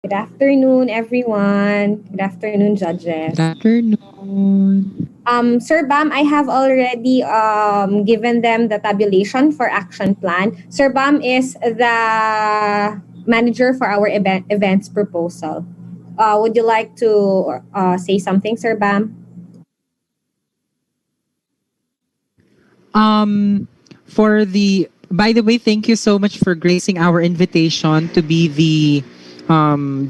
Good afternoon, everyone. Good afternoon, Good judges. afternoon. Sir Bam, I have already given them the tabulation for action plan. Sir Bam is the manager for our events proposal. Would you like to say something, Sir Bam? For the By the way, thank you so much for gracing our invitation to be the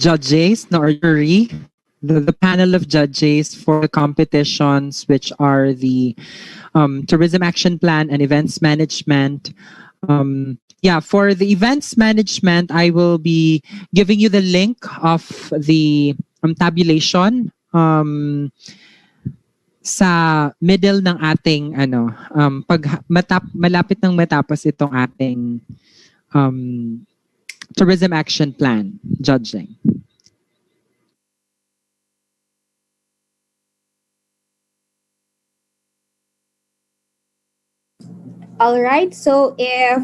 judges no, or jury, the panel of judges for the competitions, which are the tourism action plan and events management. Yeah, for the events management, I will be giving you the link of the tabulation. Sa middle ng ating malapit nang matapos itong ating um, tourism action plan judging. All right. So if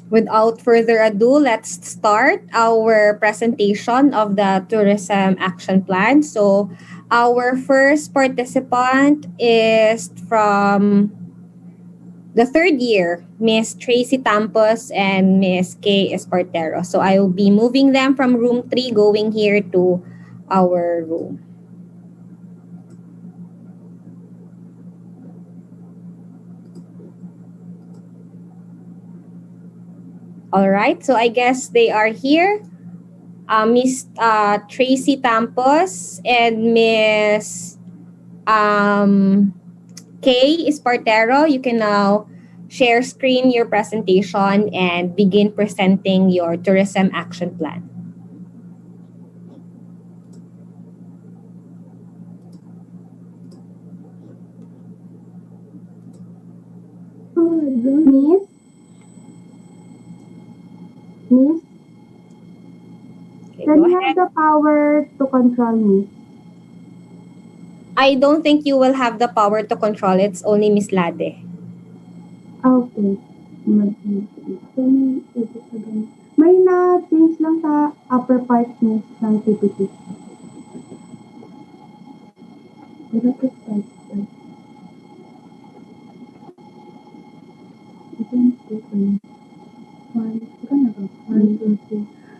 without further ado, let's start our presentation of the tourism action plan. So our first participant is from the third year, Miss Tracy Tampos and Miss Kay Espartero. So I will be moving them from room 3 going here to our room. All right, so I guess they are here. Miss Tracy Tampos and Miss Kay Espartero, you can now share screen your presentation and begin presenting your tourism action plan. Miss, Okay, can go you ahead. have the power to control me? I don't think you will have the power to control it. It's only Miss Lade. Okay. May na-change lang sa upper part miss ng PPT. Pero to start.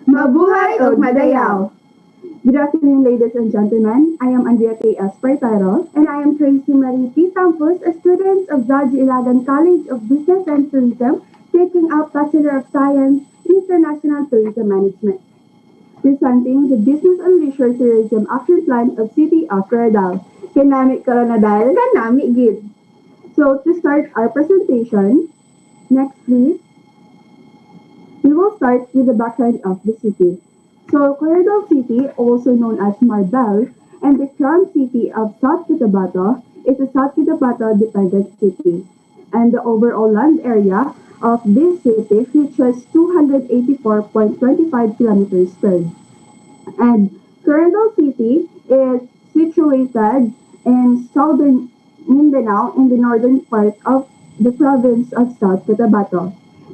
Mabuhay o madayaw! Good afternoon, ladies and gentlemen. I am Andrea K. Espartero, and I am Tracy Marie P. Campos, a student of Judge Ilagan College of Business and Tourism, taking up Bachelor of Science in International Tourism Management, presenting the Business and Leisure Tourism Action Plan of City of Coronadal. Kinamit Coronadal, kanami gid. So to start our presentation, next please. We will start with the background of the city. So, Coronadal City, also known as Marbel, and the crown city of South Cotabato, is a South Cotabato dependent city. And the overall land area of this city features 284.25 kilometers square. And Coronadal City is situated in southern Mindanao in the northern part of the province of South Cotabato.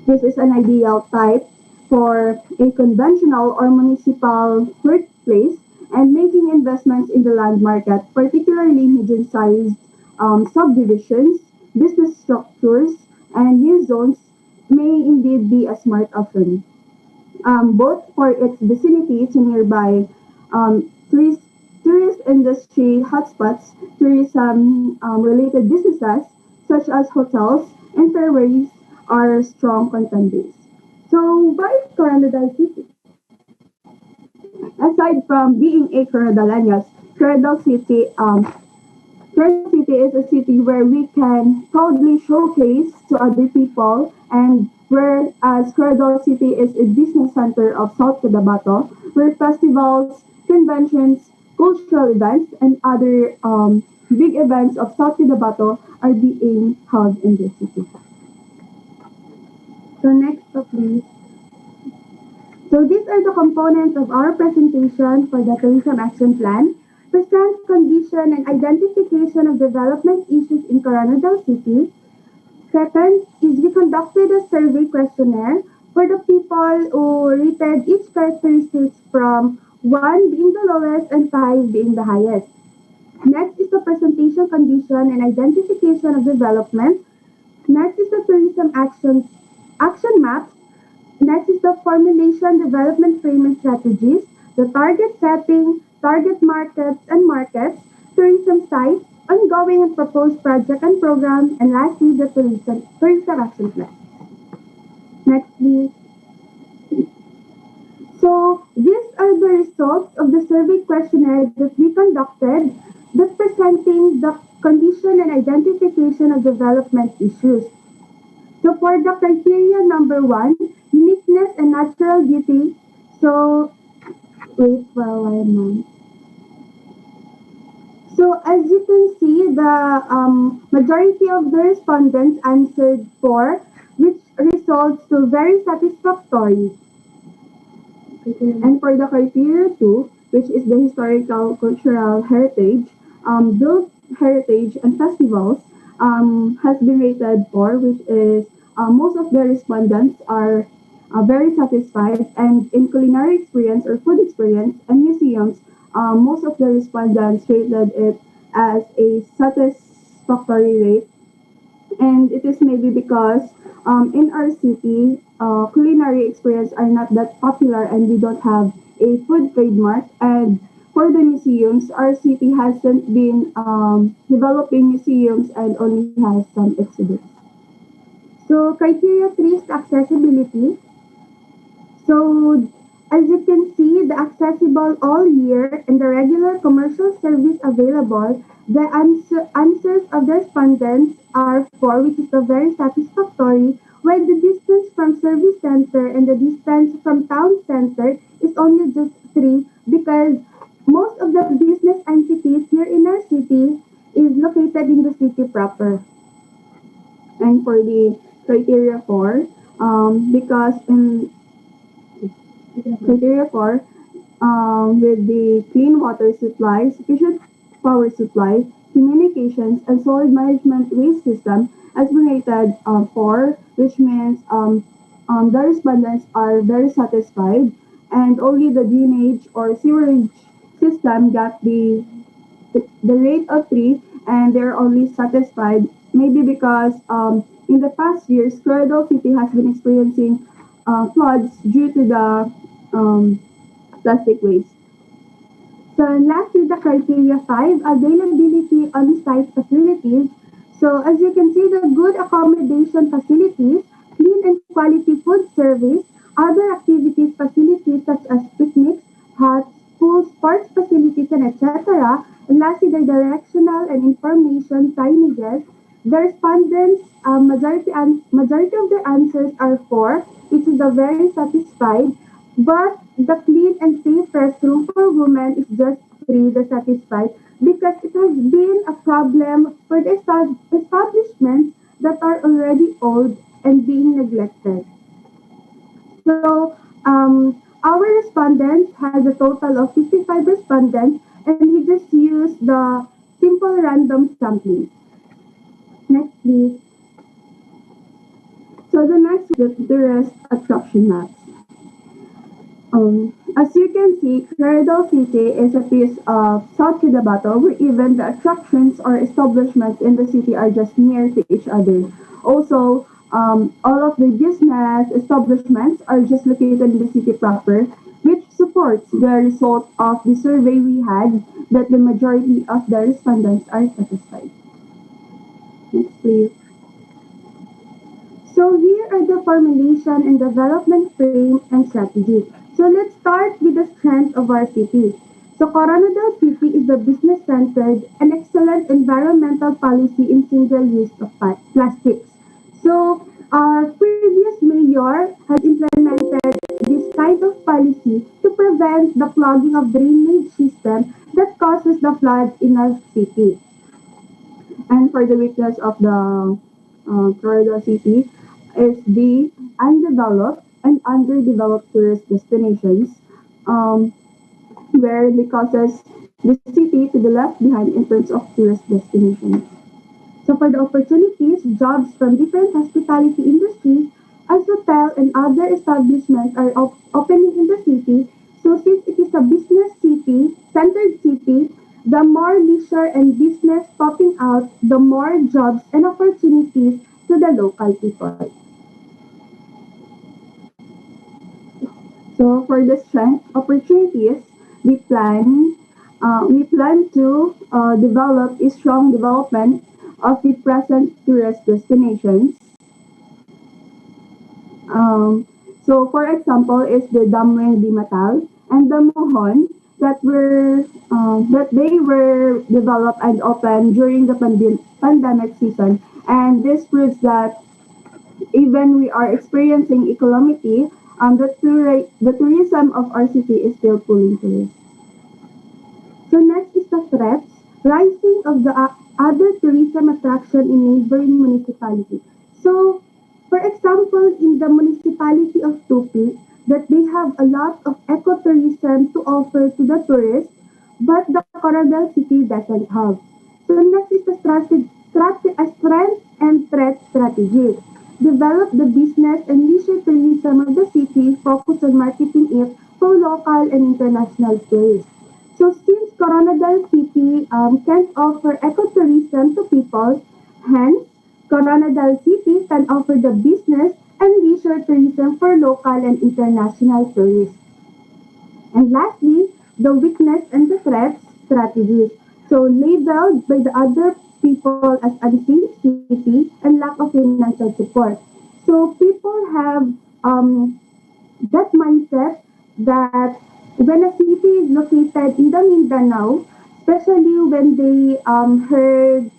This is an ideal type for a conventional or municipal workplace and making investments in the land market, particularly medium-sized subdivisions, business structures, and new zones may indeed be a smart option, both for its vicinity to nearby tourist industry hotspots, tourism related businesses such as hotels and ferries are strong contenders. So, why Coronadal City? Aside from being a Coronadaleños, Coronadal City Quezon City is a city where we can proudly showcase to other people, and whereas Coronadal City is a business center of South Cotabato where festivals, conventions, cultural events, and other big events of South Cotabato are being held in this city. So next please. So these are the components of our presentation for the Tourism Action Plan. Present condition and identification of development issues in Coronadal City. Second is we conducted a survey questionnaire for the people who rated each characteristics from 1 being the lowest and 5 being the highest. Next is the presentation condition and identification of development. Next is the tourism action maps. Next is the formulation, development frame and strategies, the target setting, target markets, tourism sites, ongoing and proposed project and program, and lastly the tourism action plan. Next please. So these are the results of the survey questionnaire that we conducted that presenting the condition and identification of development issues. So for the criteria number 1, uniqueness and natural beauty. So wait for a while now. So as you can see, the majority of the respondents answered 4, which results to very satisfactory. And for the criteria 2, which is the historical cultural heritage, built heritage and festivals, has been rated 4, which is most of the respondents are very satisfied. And in culinary experience or food experience and museums, most of the respondents rated it as a satisfactory rate. And it is maybe because in our city, culinary experience are not that popular and we don't have a food trademark. And for the museums, our city hasn't been developing museums and only has some exhibits. So criteria 3 is accessibility. So as you can see, the accessible all year and the regular commercial service available, the answers of the respondents are 4, which is a very satisfactory, while the distance from service center and the distance from town center is only just 3, because most of the business entities here in our city is located in the city proper. And for the criteria 4, because in criteria 4, with the clean water supply, sufficient power supply, communications, and solid management waste system has been rated 4, which means the respondents are very satisfied, and only the drainage or sewerage system got the rate of 3, and they're only satisfied maybe because in the past years, Clarendon City has been experiencing floods due to the plastic waste. So lastly, the criteria 5, availability on-site facilities. So as you can see, the good accommodation facilities, clean and quality food service, other activities facilities such as picnics, huts, schools, sports facilities, and etc. And lastly, the directional and information signages. The respondents, majority of their answers are 4, which is a very satisfied. But the clean and safe restroom for women is just 3, the satisfied, because it has been a problem for the establishments that are already old and being neglected. So our respondents has a total of 55 respondents, and we just use the simple random sampling. Next, please. So the next is the tourist attraction maps. As you can see, Clarendon City is a piece of South Cotabato where even the attractions or establishments in the city are just near to each other. Also, all of the business establishments are just located in the city proper, which supports the result of the survey we had that the majority of the respondents are satisfied. Next, please. So here are the formulation and development frame and strategy. So let's start with the strength of our city. So Coronadal City is a business-centered and excellent environmental policy in single-use of plastics. So our previous mayor has implemented this kind of policy to prevent the clogging of drainage system that causes the floods in our city. And for the weakness of the Florida City is the undeveloped and underdeveloped tourist destinations, where it causes the city to be left behind in terms of tourist destinations. So for the opportunities, jobs from different hospitality industries as hotel and other establishments are opening in the city. So since it is a business city, centered city, the more leisure and business popping out, the more jobs and opportunities to the local people. So for the strength opportunities, we plan we plan to develop a strong development of the present tourist destinations. So for example, is the Damweng Dimatal and the Mohon that they were developed and opened during the pandemic season, and this proves that even we are experiencing calamity, the tourism of our city is still pulling tourists. So next is the threats, rising of the other tourism attraction in neighboring municipality. So, for example, in the municipality of Tupi, that they have a lot of ecotourism to offer to the tourists, but the Coronel City doesn't have. So next is the strength and threat strategy. Develop the business and leisure tourism of the city, focus on marketing it for local and international tourists. So since Coronadal City can't offer ecotourism to people, hence Coronadal City can offer the business and leisure tourism for local and international tourists. And lastly, the weakness and the threats strategies. So labeled by the other people as unsafe city and lack of financial support. So people have that mindset that when a city is located in the Mindanao, especially when they heard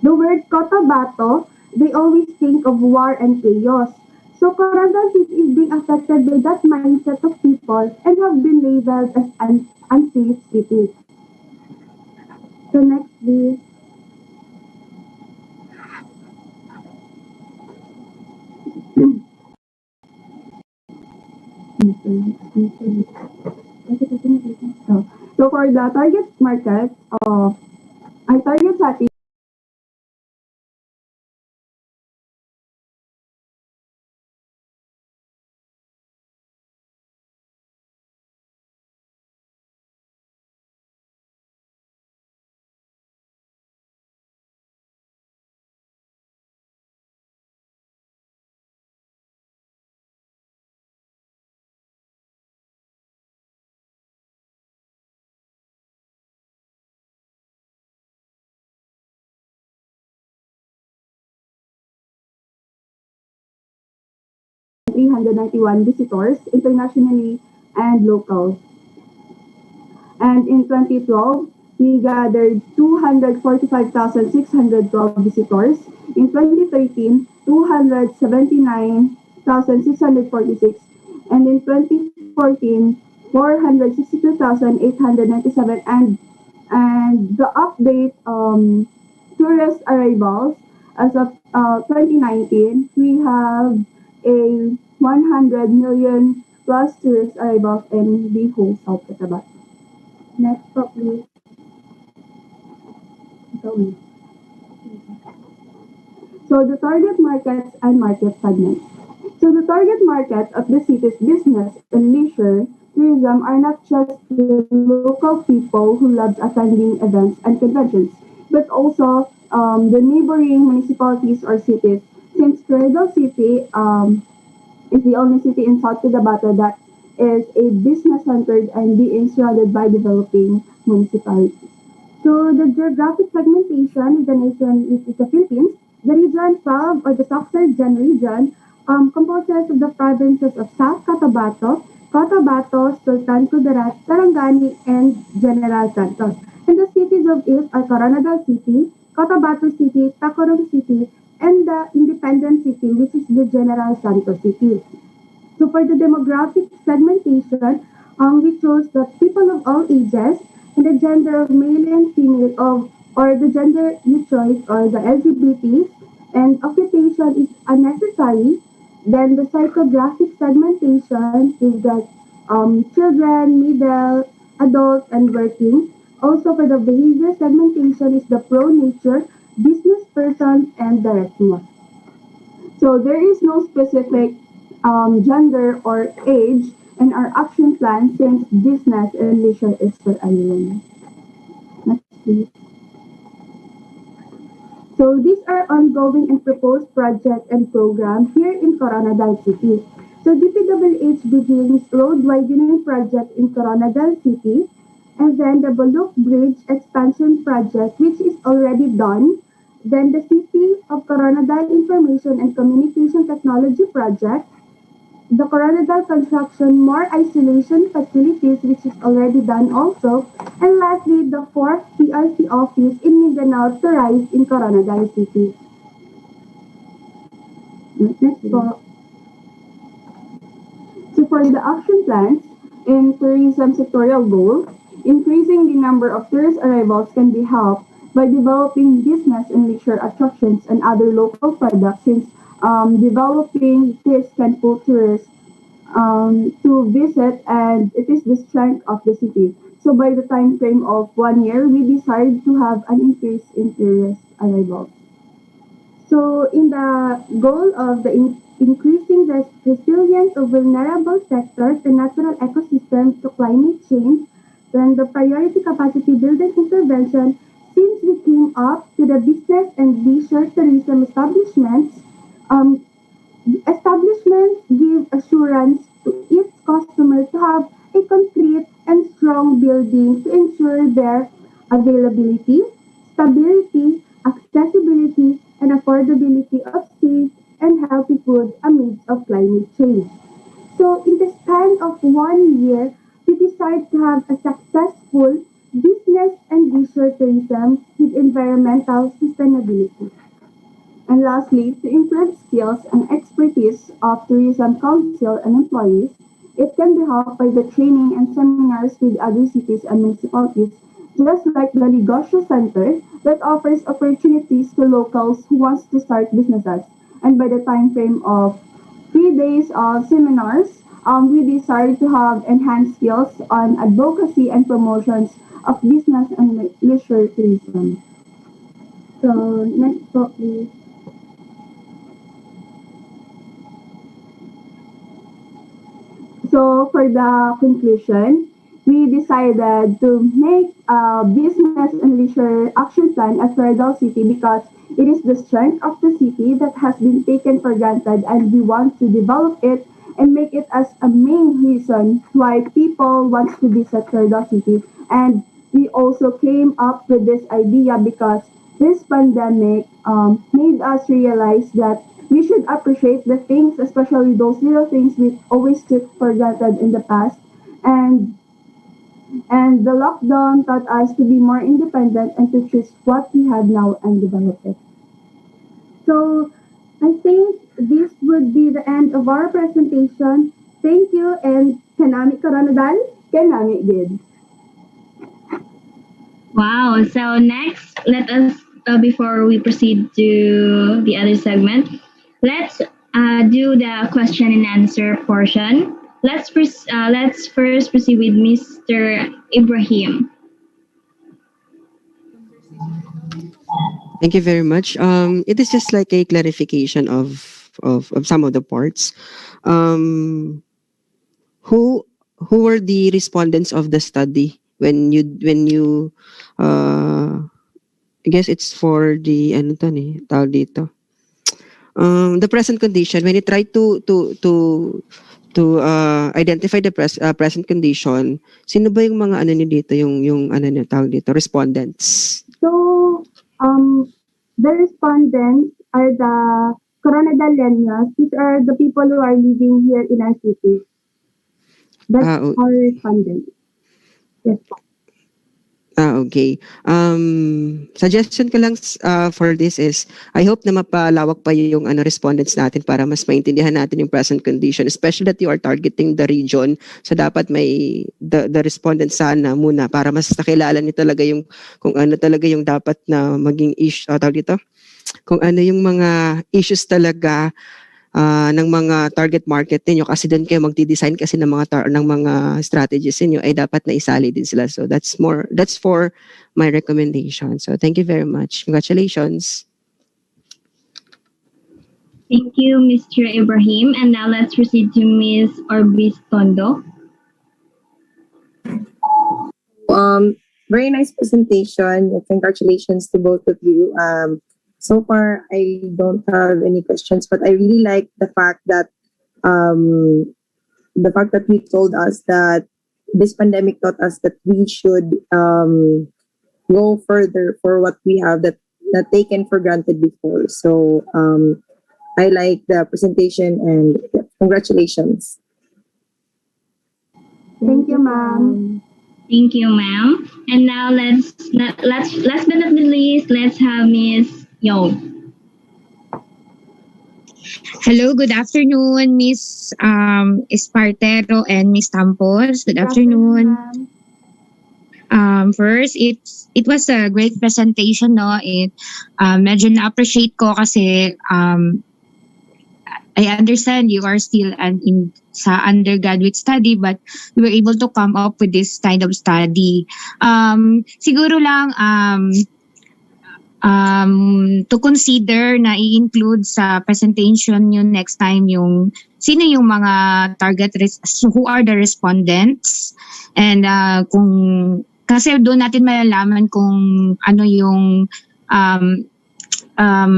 the word Cotabato, they always think of war and chaos. So Coronadal City is being affected by that mindset of people and have been labeled as unsafe city. So next please. So for the target market, our target setting is 391 visitors internationally and local. And in 2012, we gathered 245,612 visitors. In 2013, 279,646. And in 2014, 462,897. And the update tourist arrivals as of 2019, we have a 100 million plus tourist arrivals in the whole South Cotabato. Next up, please. Go. So the target markets and market segments. So the target market of the city's business and leisure tourism are not just the local people who love attending events and conventions, but also the neighboring municipalities or cities. Since Coronadal City is the only city in South Cotabato that is a business centered and being surrounded by developing municipalities. So the geographic segmentation of the nation is the Philippines. The region 12 or the Soxargen region composes of the provinces of South Cotabato, Cotabato, Sultan Kudarat, Sarangani, and General Santos. And the cities of it are Coronadal City, Cotabato City, Tacurong City, and the Independent City, which is the General Santos City. So for the demographic segmentation, we chose the people of all ages and the gender of male and female of or the gender you choice or the LGBT and occupation is unnecessary. Then the psychographic segmentation is that children, middle, adult, and working. Also for the behavior segmentation is the pro nature, business persons, and the rest more. So there is no specific gender or age in our action plan since business and leisure is for everyone. Next, please. So these are ongoing and proposed project and program here in Coronadal City. So DPWH begins road widening project in Coronadal City, and then the Baluk Bridge expansion project which is already done. Then the City of Coronadal Information and Communication Technology project, the Coronadal construction more isolation facilities which is already done also, and lastly the fourth PRC office in Mindanao to rise in Coronadal City. Next po. So for the action plans in tourism sectorial goal, increasing the number of tourist arrivals can be helped by developing business and leisure attractions and other local products since developing this can pull tourists to visit and it is the strength of the city. So by the time frame of 1 year, we decided to have an increase in tourist arrivals. So in the goal of the increasing the resilience of vulnerable sectors and natural ecosystems to climate change, then the priority capacity building intervention, since we came up to the business and leisure tourism establishments, um, establishments give assurance to its customer to have a concrete and strong building to ensure their availability, stability, accessibility, and affordability of safe and healthy food amidst of climate change. So in the span of 1 year, we decide to have a successful business and leisure tourism with environmental sustainability. And lastly, to improve skills and expertise of tourism council and employees, it can be helped by the training and seminars with other cities and municipalities, just like the Negosyo Center that offers opportunities to locals who wants to start businesses. And by the time frame of 3 days of seminars, we decided to have enhanced skills on advocacy and promotions of business and leisure tourism. So next po, please. So for the conclusion, we decided to make a business and leisure action plan at Faradal City because it is the strength of the city that has been taken for granted and we want to develop it and make it as a main reason why people want to visit Faradal City. And we also came up with this idea because this pandemic made us realize that we should appreciate the things, especially those little things we always took for granted in the past. And and the lockdown taught us to be more independent and to choose what we have now and develop it. So I think this would be the end of our presentation. Thank you and kanami karanadal, kanami gid. Wow. So next, let us, before we proceed to the other segment, let's do the question and answer portion. Let's first proceed with Mr. Ibrahim. Thank you very much. It is just like a clarification of some of the parts. Um, who who were the respondents of the study when you I guess it's for the ano to ni tawag dito. The present condition when you try to identify the present condition, sino ba yung mga ano ni dito yung ano ni tawag dito respondents? So the respondents are the Coronadaleños. These are the people who are living here in our city. That's our respondents. Yes po. Okay. Suggestion ko lang for this is, I hope na mapalawak pa yung respondents natin para mas maintindihan natin yung present condition, especially that you are targeting the region. So dapat may the respondents sana muna para mas nakilala niyo talaga yung kung ano talaga yung dapat na maging issue tawag dito. Kung ano yung mga issues talaga ng mga target market niyo kasi doon kayo magdi-design kasi ng mga strategies niyo ay dapat na isali din sila. So that's for my recommendation. So thank you very much. Congratulations. Thank you, Mr. Ibrahim. And now let's proceed to Ms. Orbis Tondo. Very nice presentation. Congratulations to both of you. So far, I don't have any questions, but I really like the fact that you told us that this pandemic taught us that we should go further for what we have that taken for granted before. So I like the presentation and congratulations. Thank you, ma'am. Thank you, ma'am. And now let's last but not least, let's have Miss Yo. Hello, good afternoon, Miss Espartero and Miss Tampos. Good afternoon. First, it was a great presentation, no? Medyo na-appreciate ko kasi I understand you are still sa undergraduate study, but you were able to come up with this kind of study. Siguro lang to consider na i-include sa presentation nyo next time yung sino yung mga who are the respondents, and kung kasi doon natin malalaman kung ano yung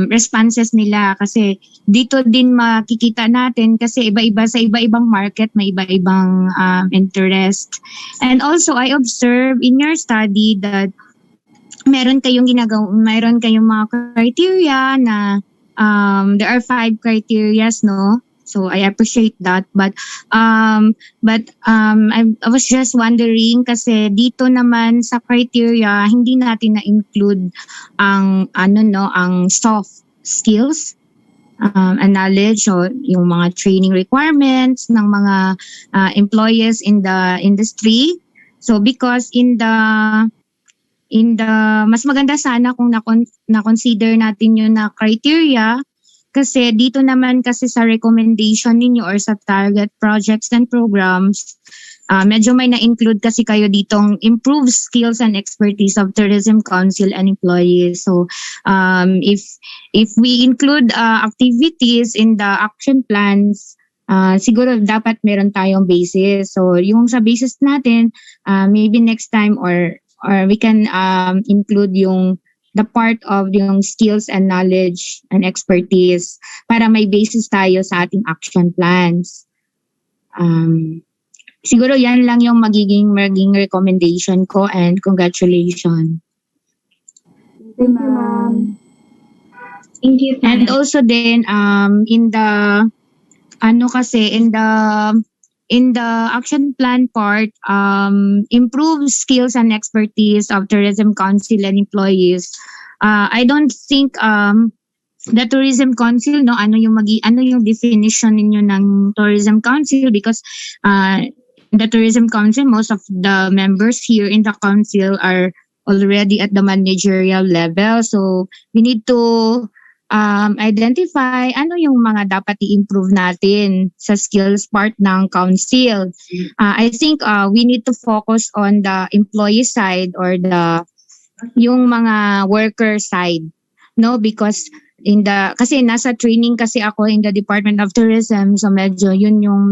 responses nila, kasi dito din makikita natin kasi iba-iba sa iba-ibang market, may iba-ibang interest. And also I observe in your study that meron kayong mga criteria na there are 5 criterias, no? So I appreciate that, but I was just wondering kasi dito naman sa criteria hindi natin na-include ang soft skills and knowledge, o yung mga training requirements ng mga employees in the industry. So because in the mas maganda sana kung na-consider natin yun na criteria, kasi dito naman kasi sa recommendation ninyo or sa target projects and programs, medyo may na-include kasi kayo ditong improve skills and expertise of Tourism Council and employees. So if we include activities in the action plans, siguro dapat meron tayong basis. So yung sa basis natin, maybe next time or we can include the part of yung skills and knowledge and expertise para may basis tayo sa ating action plans. Siguro yan lang yung magiging recommendation ko, and congratulations. Thank you, ma'am. Thank you. And also then in the action plan part, improve skills and expertise of Tourism Council and employees. I don't think the Tourism Council, no, ano yung definition ninyo ng Tourism Council, because the Tourism Council, most of the members here in the council are already at the managerial level. So we need to identify ano yung mga dapat i-improve natin sa skills part ng council. I think we need to focus on the employee side or yung mga worker side, no, because kasi nasa training kasi ako in the Department of Tourism, so yun yung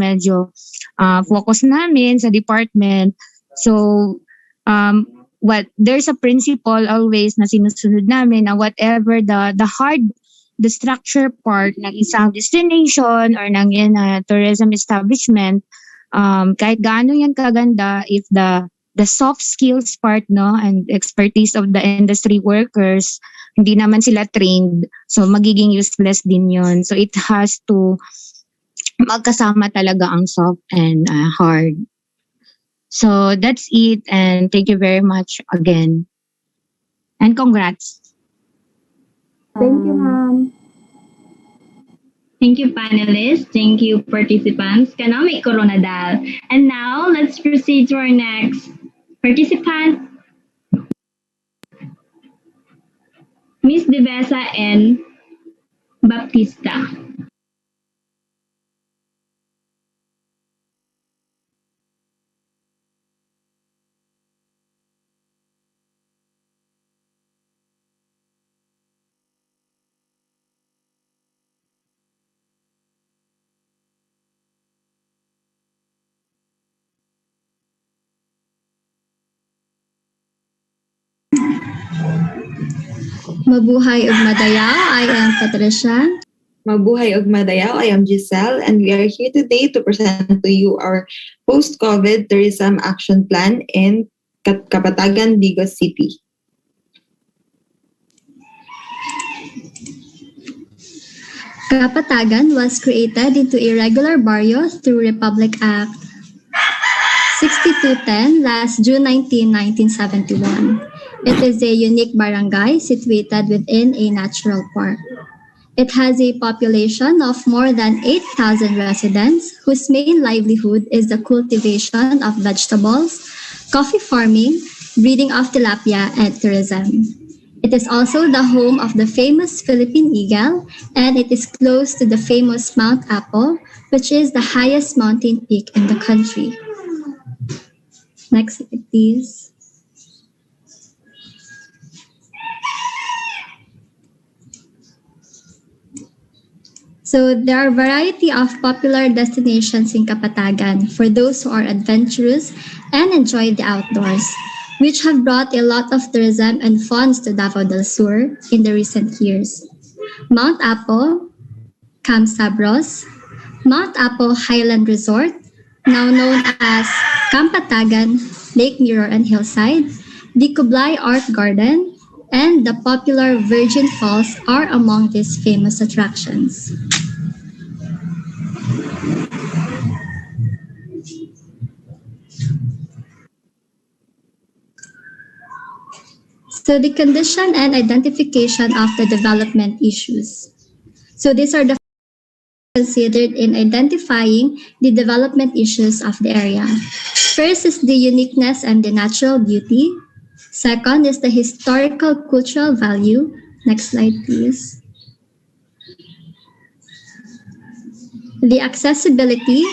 focus namin sa department. So there's a principle always na sinusunod namin na whatever the structure part ng isang destination or ng tourism establishment, kahit gaano yan kaganda, if the soft skills part, no, and expertise of the industry workers, hindi naman sila trained, so magiging useless din yun. So it has to magkasama talaga ang soft and hard. So that's it, and thank you very much again. And congrats. Thank you, ma'am. Thank you, panelists. Thank you, participants. Kanami Coronadal. And now, let's proceed to our next participant, Miss Devesa and Baptista. Mabuhay ug madayaw, I am Patricia. Mabuhay ug madayaw, I am Giselle, and we are here today to present to you our post-COVID tourism action plan in Kapatagan, Digos City. Kapatagan was created into a regular barrio through Republic Act 6210 last June 19, 1971. It is a unique barangay situated within a natural park. It has a population of more than 8,000 residents whose main livelihood is the cultivation of vegetables, coffee farming, breeding of tilapia, and tourism. It is also the home of the famous Philippine eagle, and it is close to the famous Mount Apo, which is the highest mountain peak in the country. Next slide, please. So there are a variety of popular destinations in Kapatagan for those who are adventurous and enjoy the outdoors, which have brought a lot of tourism and funds to Davao del Sur in the recent years. Mount Apo, Camp Sabros, Mount Apo Highland Resort, now known as Kampatagan, Lake Mirror and Hillside, the Kublai Art Garden, and the popular Virgin Falls are among these famous attractions. So the condition and identification of the development issues. So these are the considered in identifying the development issues of the area. First is the uniqueness and the natural beauty. Second is the historical cultural value. Next slide, please. The accessibility.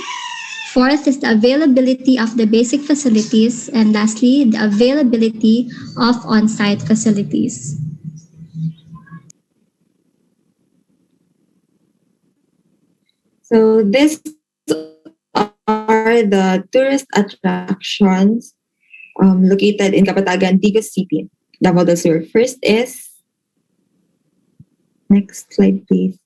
Fourth is the availability of the basic facilities. And lastly, the availability of on-site facilities. So these are the tourist attractions located in Kapatagan, Digos City, Davao del Sur. First is, next slide please.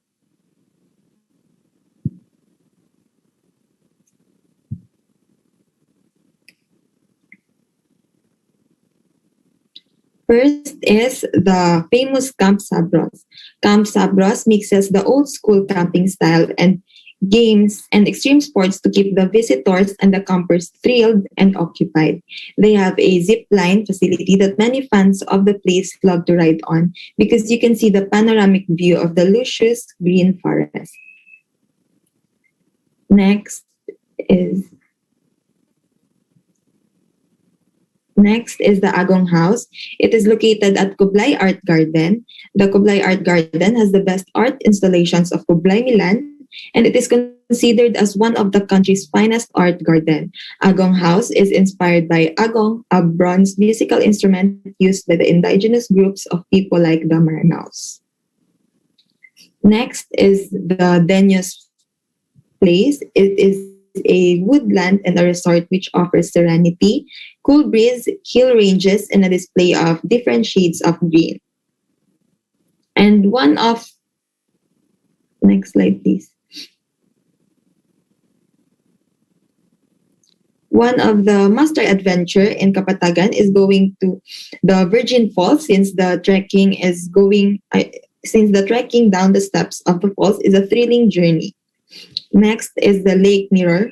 First is the famous Camp Sabros. Camp Sabros mixes the old school camping style and games and extreme sports to keep the visitors and the campers thrilled and occupied. They have a zip line facility that many fans of the place love to ride on because you can see the panoramic view of the luscious green forest. Next is the Agong House. It is located at Kublai Art Garden. The Kublai Art Garden has the best art installations of Kublai Milan, and it is considered as one of the country's finest art garden. Agong House is inspired by agong, a bronze musical instrument used by the indigenous groups of people like the Maranaos. Next is the Deños Place. It is a woodland and a resort which offers serenity, cool breeze, hill ranges, and a display of different shades of green. And next slide please. One of the must-try adventure in Kapatagan is going to the Virgin Falls, since the trekking down the steps of the falls is a thrilling journey. Next is the Lake Mirror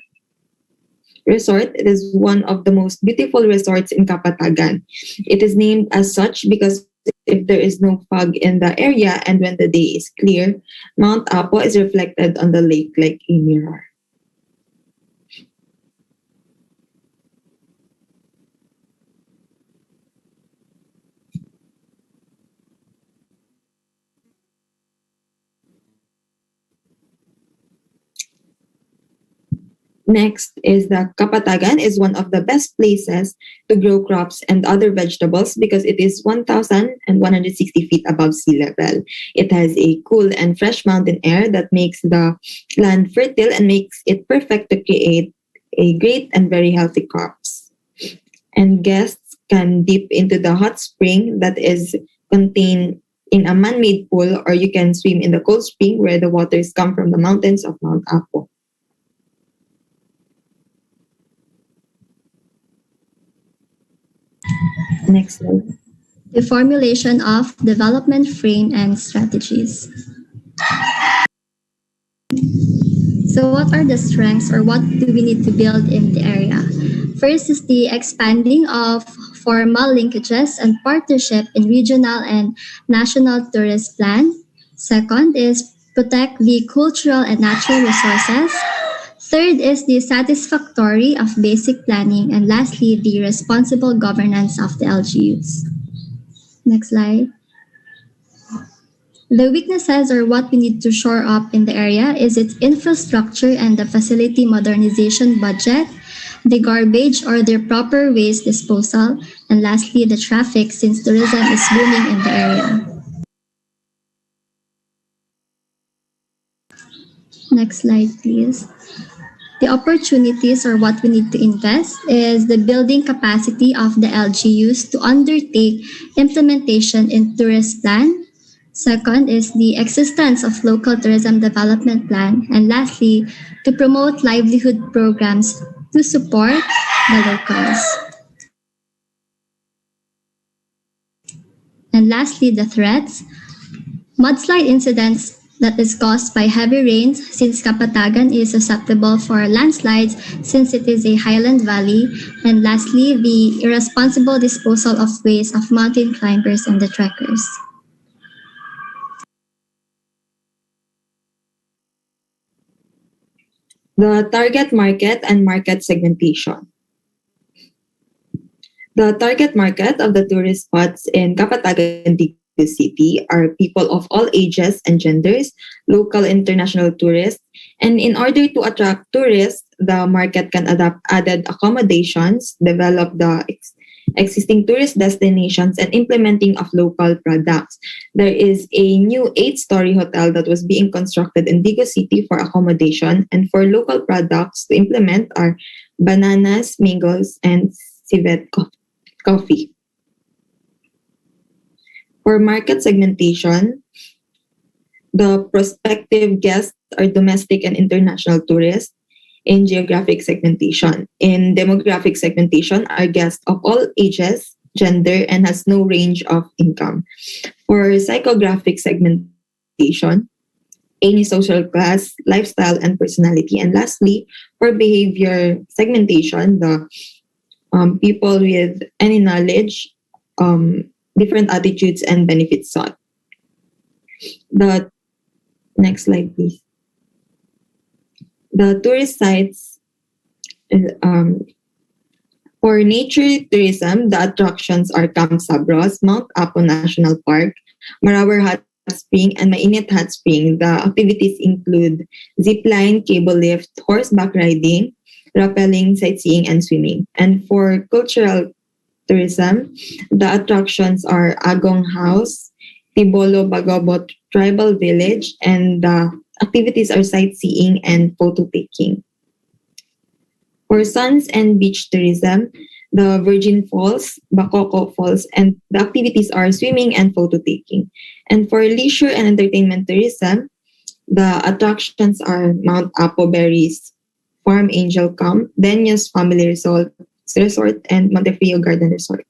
Resort. It is one of the most beautiful resorts in Kapatagan. It is named as such because if there is no fog in the area and when the day is clear, Mount Apo is reflected on the lake like a mirror. Next is the Kapatagan is one of the best places to grow crops and other vegetables because it is 1,160 feet above sea level. It has a cool and fresh mountain air that makes the land fertile and makes it perfect to create a great and very healthy crops. And guests can dip into the hot spring that is contained in a man-made pool, or you can swim in the cold spring where the waters come from the mountains of Mount Apo. Next slide. The formulation of development frame and strategies. So what are the strengths or what do we need to build in the area? First is the expanding of formal linkages and partnership in regional and national tourist plan. Second is protect the cultural and natural resources. Third is the satisfactory of basic planning. And lastly, the responsible governance of the LGUs. Next slide. The weaknesses or what we need to shore up in the area is its infrastructure and the facility modernization budget, the garbage or their proper waste disposal, and lastly, the traffic since tourism is booming in the area. Next slide, please. The opportunities or what we need to invest is the building capacity of the LGUs to undertake implementation in tourist plan. Second is the existence of local tourism development plan. And lastly, to promote livelihood programs to support the locals. And lastly, the threats. Mudslide incidents that is caused by heavy rains since Kapatagan is susceptible for landslides since it is a highland valley. And lastly, the irresponsible disposal of waste of mountain climbers and the trekkers. The target market and market segmentation. The target market of the tourist spots in Kapatagan City are people of all ages and genders, local and international tourists, and in order to attract tourists, the market can adapt added accommodations, develop the existing tourist destinations, and implementing of local products. There is a new 8-story hotel that was being constructed in Digo City for accommodation, and for local products to implement are bananas, mangoes, and civet coffee. For market segmentation, the prospective guests are domestic and international tourists. In geographic segmentation, in demographic segmentation, are guests of all ages, gender, and has no range of income. For psychographic segmentation, any social class, lifestyle, and personality. And lastly, for behavior segmentation, the people with any knowledge, different attitudes, and benefits sought. The next slide, please. The tourist sites, for nature tourism, the attractions are Camp Sabros, Mount Apo National Park, Marawer Hot Spring, and Mainit Hot Spring. The activities include zipline, cable lift, horseback riding, rappelling, sightseeing, and swimming. And for cultural tourism, the attractions are Agong House, Tibolo Bagobot Tribal Village, and the activities are sightseeing and photo taking. For suns and beach tourism, the Virgin Falls, Bakoko Falls, and the activities are swimming and photo taking. And for leisure and entertainment tourism, the attractions are Mount Apo Berries Farm Angel Camp, Denius Family Resort, and Montefrio Garden Resort.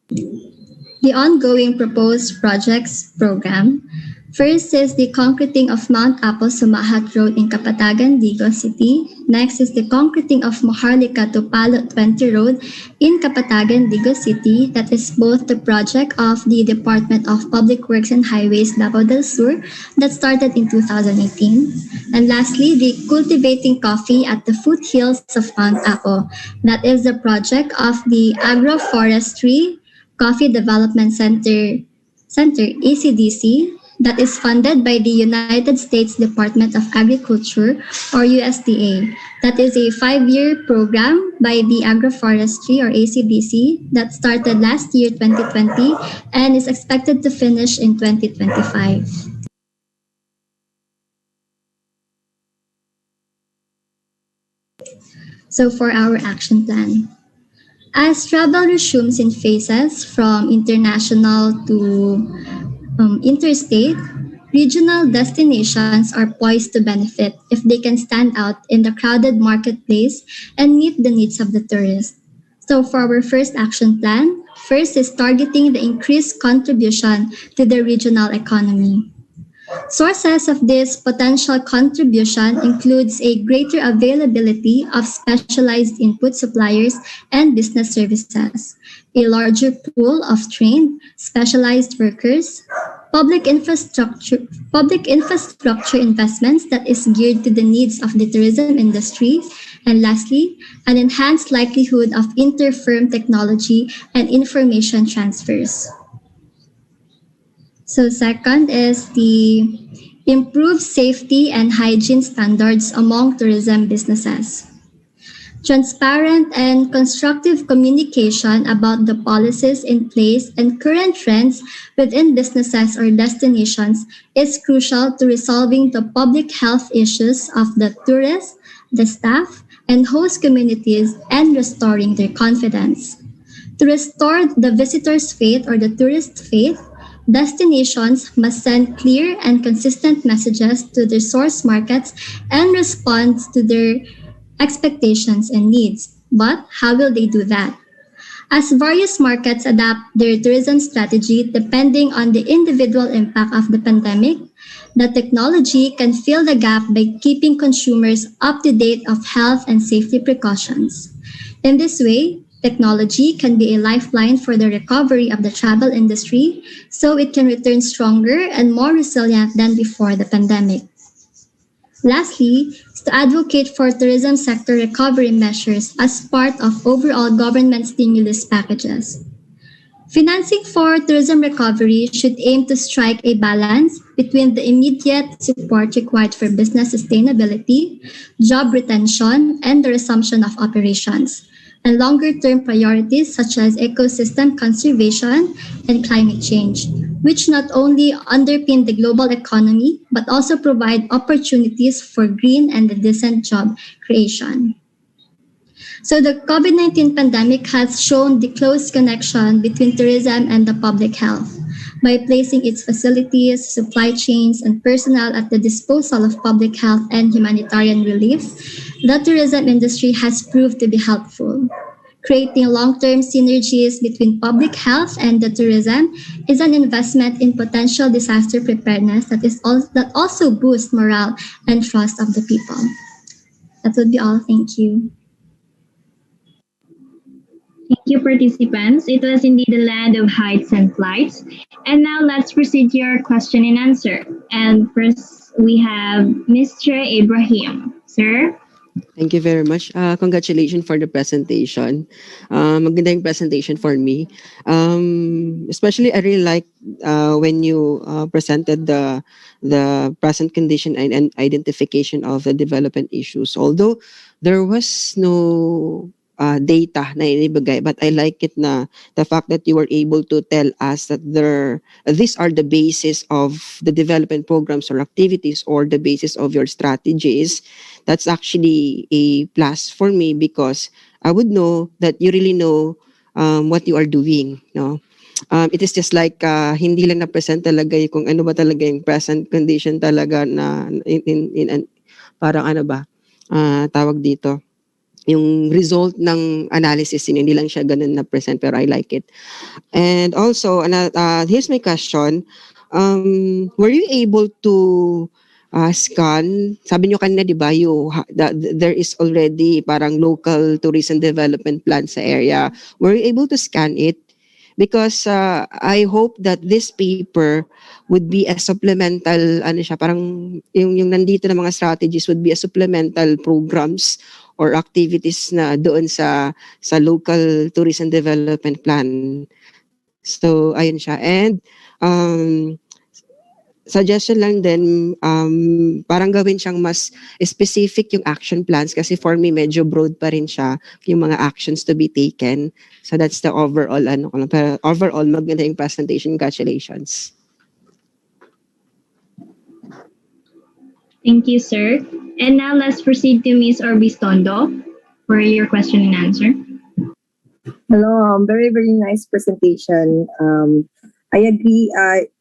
The ongoing proposed projects program. First is the concreting of Mount Apo Sumahat Road in Kapatagan, Digo City. Next is the concreting of Maharlika to Palot 20 Road in Kapatagan, Digo City. That is both the project of the Department of Public Works and Highways, Davao del Sur, that started in 2018. And lastly, the cultivating coffee at the foothills of Mount Apo. That is the project of the Agroforestry Coffee Development Center, ACDC, that is funded by the United States Department of Agriculture, or USDA. That is a 5-year program by the Agroforestry, or ACDC, that started last year, 2020, and is expected to finish in 2025. So for our action plan, as travel resumes in phases from international to interstate, regional destinations are poised to benefit if they can stand out in the crowded marketplace and meet the needs of the tourist. So, for our first action plan, first is targeting the increased contribution to the regional economy. Sources of this potential contribution includes a greater availability of specialized input suppliers and business services, a larger pool of trained, specialized workers, public infrastructure investments that is geared to the needs of the tourism industry, and lastly, an enhanced likelihood of inter-firm technology and information transfers. So second is the improved safety and hygiene standards among tourism businesses. Transparent and constructive communication about the policies in place and current trends within businesses or destinations is crucial to resolving the public health issues of the tourists, the staff, and host communities and restoring their confidence. To restore the visitor's faith or the tourist's faith, destinations must send clear and consistent messages to their source markets and respond to their expectations and needs. But how will they do that? As various markets adapt their tourism strategy depending on the individual impact of the pandemic, the technology can fill the gap by keeping consumers up to date of health and safety precautions. In this way, technology can be a lifeline for the recovery of the travel industry so it can return stronger and more resilient than before the pandemic. Lastly, is to advocate for tourism sector recovery measures as part of overall government stimulus packages. Financing for tourism recovery should aim to strike a balance between the immediate support required for business sustainability, job retention, and the resumption of operations, and longer-term priorities such as ecosystem conservation and climate change, which not only underpin the global economy but also provide opportunities for green and decent job creation. So the COVID-19 pandemic has shown the close connection between tourism and the public health. By placing its facilities, supply chains, and personnel at the disposal of public health and humanitarian relief, the tourism industry has proved to be helpful. Creating long-term synergies between public health and the tourism is an investment in potential disaster preparedness that also boosts morale and trust of the people. That would be all. Thank you. Thank you, participants. It was indeed a land of heights and flights. And now let's proceed to your question and answer. And first, we have Mr. Ibrahim. Sir? Thank you very much. Congratulations for the presentation. Maganda yung presentation for me. Especially, I really like when you presented the present condition and identification of the development issues. Although there was no data na inibigay, but I like it na the fact that you were able to tell us that these are the basis of the development programs or activities or the basis of your strategies. That's actually a plus for me because I would know that you really know what you are doing. No? It is just like hindi lang na-present talaga kung ano ba talaga yung present condition talaga na in parang ano ba tawag dito yung result ng analysis hindi lang siya ganun na present pero I like it. And also here's my question, were you able to scan, sabi nyo kanina, di ba, there is already parang local tourism development plan sa area. Were you able to scan it? Because I hope that this paper would be a supplemental, parang yung nandito na mga strategies would be a supplemental programs or activities na doon sa local tourism development plan. So, ayun siya. And, suggestion lang din, parang gawin siyang mas specific yung action plans kasi for me, medyo broad pa rin siya yung mga actions to be taken. So that's the overall, pero overall, maganda yung presentation. Congratulations. Thank you, sir. And now let's proceed to Ms. Orbistondo. for your question and answer. Hello, very, very nice presentation. I agree.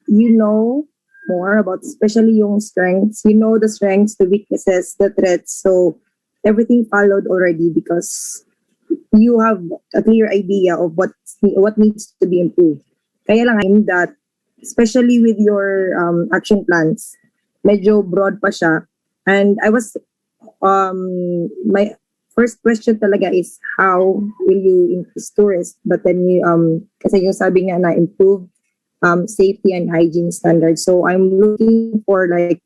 You know more about especially yung strengths. You know the strengths, the weaknesses, the threats. So everything followed already because you have a clear idea of what needs to be improved. Kaya lang I'm that, especially with your action plans, medyo broad pa siya. And I was, my first question talaga is how will you increase tourists? But then you, kasi yung sabi nga na improve safety and hygiene standards. So I'm looking for like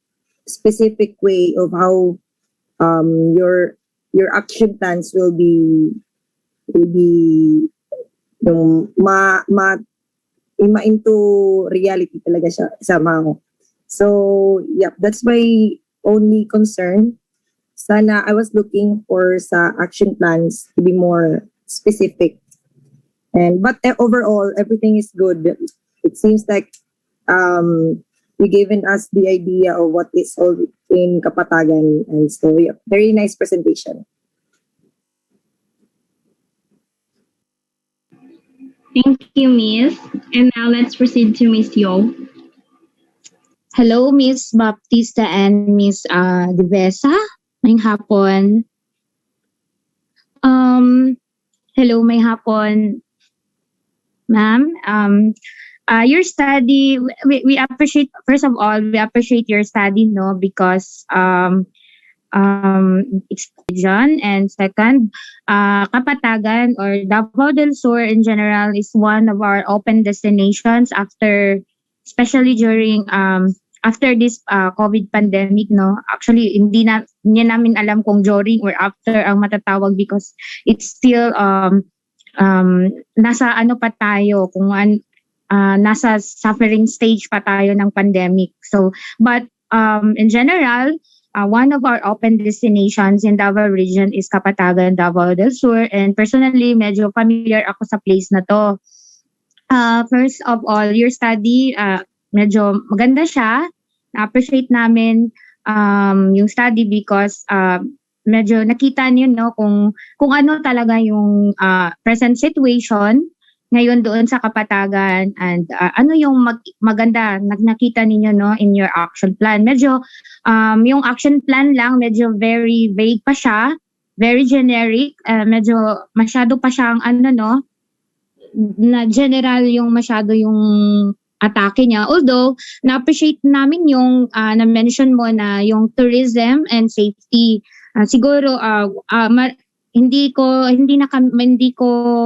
specific way of how your action plans will be yung into reality talaga siya sama ko. So yeah, that's my only concern. Sana I was looking for sa action plans to be more specific. But overall everything is good. It seems like you given us the idea of what is all in Kapatagan, and so yeah, very nice presentation. Thank you, Miss. And now let's proceed to Miss Yo. Hello, Miss Baptista and Miss Divesa. May hapon. Hello, may hapon, ma'am. Your study, we appreciate, first of all, we appreciate your study, no, because exclusion, and second, Kapatagan or Davao del Sur in general is one of our open destinations after, especially during after this COVID pandemic, no. Actually hindi namin alam kung during or after ang matatawag because it's still nasa ano pa tayo, kung nasa suffering stage pa tayo ng pandemic. So but in general, one of our open destinations in Davao region is Kapatagan, Davao del Sur, and personally medyo familiar ako sa place na to. First of all, your study medyo maganda siya. Na-appreciate namin yung study because medyo nakita niyo, no, kung ano talaga yung present situation ngayon doon sa Kapatagan, and ano yung maganda nakita ninyo, no, in your action plan. Medyo yung action plan lang medyo very vague pa siya, very generic, medyo masyado pa siyang ano, no, na general yung masyado yung atake niya. Although na-appreciate namin yung na-mention mo na yung tourism and safety. Siguro hindi ko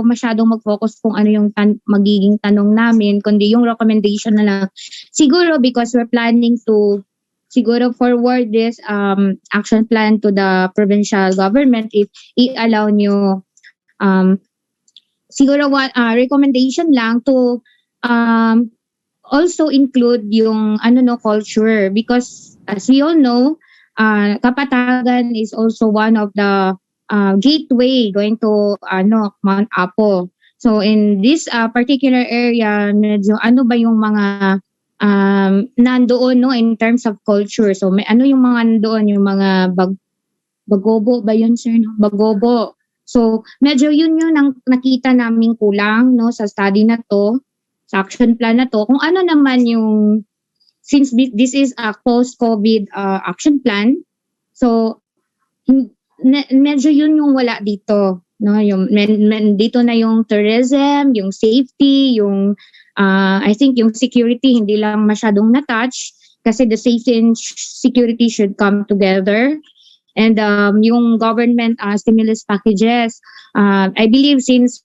masyadong mag-focus kung ano yung magiging tanong namin, kundi yung recommendation na lang. Siguro because we're planning to siguro forward this action plan to the provincial government if i-allow nyo. Siguro recommendation lang to also include yung culture, because as we all know, Kapatagan is also one of the gateway going to Mount Apo. So in this particular area, medyo ano ba yung mga nandoon, no, in terms of culture. So may ano yung mga nandoon, yung mga bagobo ba yun, sir, no? Bagobo. So medyo yun yung nakita naming kulang, no, sa study na to, sa action plan na to. Kung ano naman yung, since this is a post-COVID action plan, so medyo yun yung wala dito, no, yung dito na yung tourism, yung safety, yung I think yung security hindi lang masyadong na-touch kasi the safety and security should come together. And yung government stimulus packages, I believe since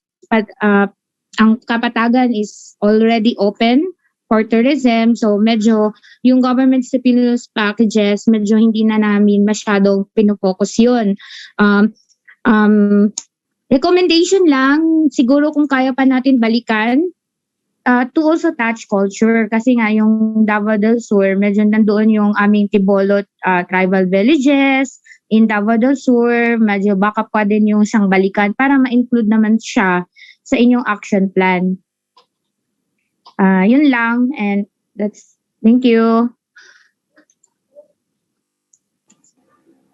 ang Kapatagan is already open for tourism, so medyo yung government stimulus packages, medyo hindi na namin masyadong pinofocus yun. Recommendation lang, siguro kung kaya pa natin balikan, to also touch culture, kasi nga yung Davao del Sur, medyo nandoon yung aming Tibolot tribal villages in Davao del Sur, medyo baka pa din yung siyang balikan para ma-include naman siya sa inyong action plan. Yun lang, and thank you.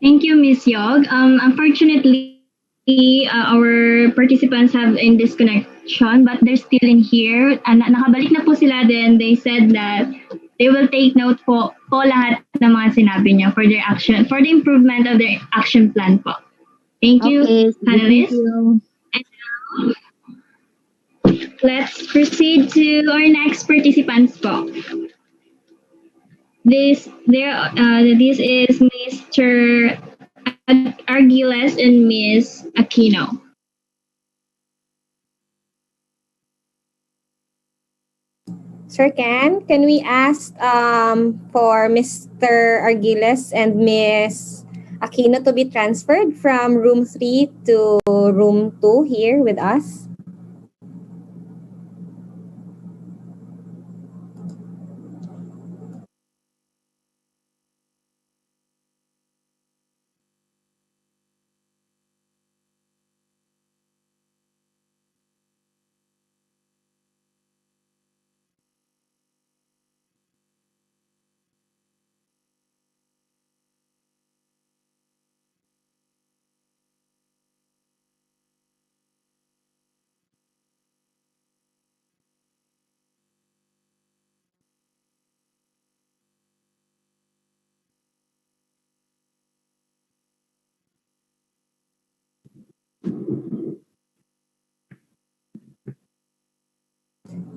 Thank you, Miss Yog. Unfortunately, our participants have in disconnection, but they're still in here. Nakabalik na po sila. Then they said that they will take note po lahat ng mga sinabi niyo for their action, for the improvement of their action plan po. Thank you, Okay, panelists. thank you. And now, let's proceed to our next participants po. This is Mr. Argules and Miss Aquino. Sir Ken, can we ask for Mr. Argules and Miss Aquino to be transferred from room 3 to room 2 here with us?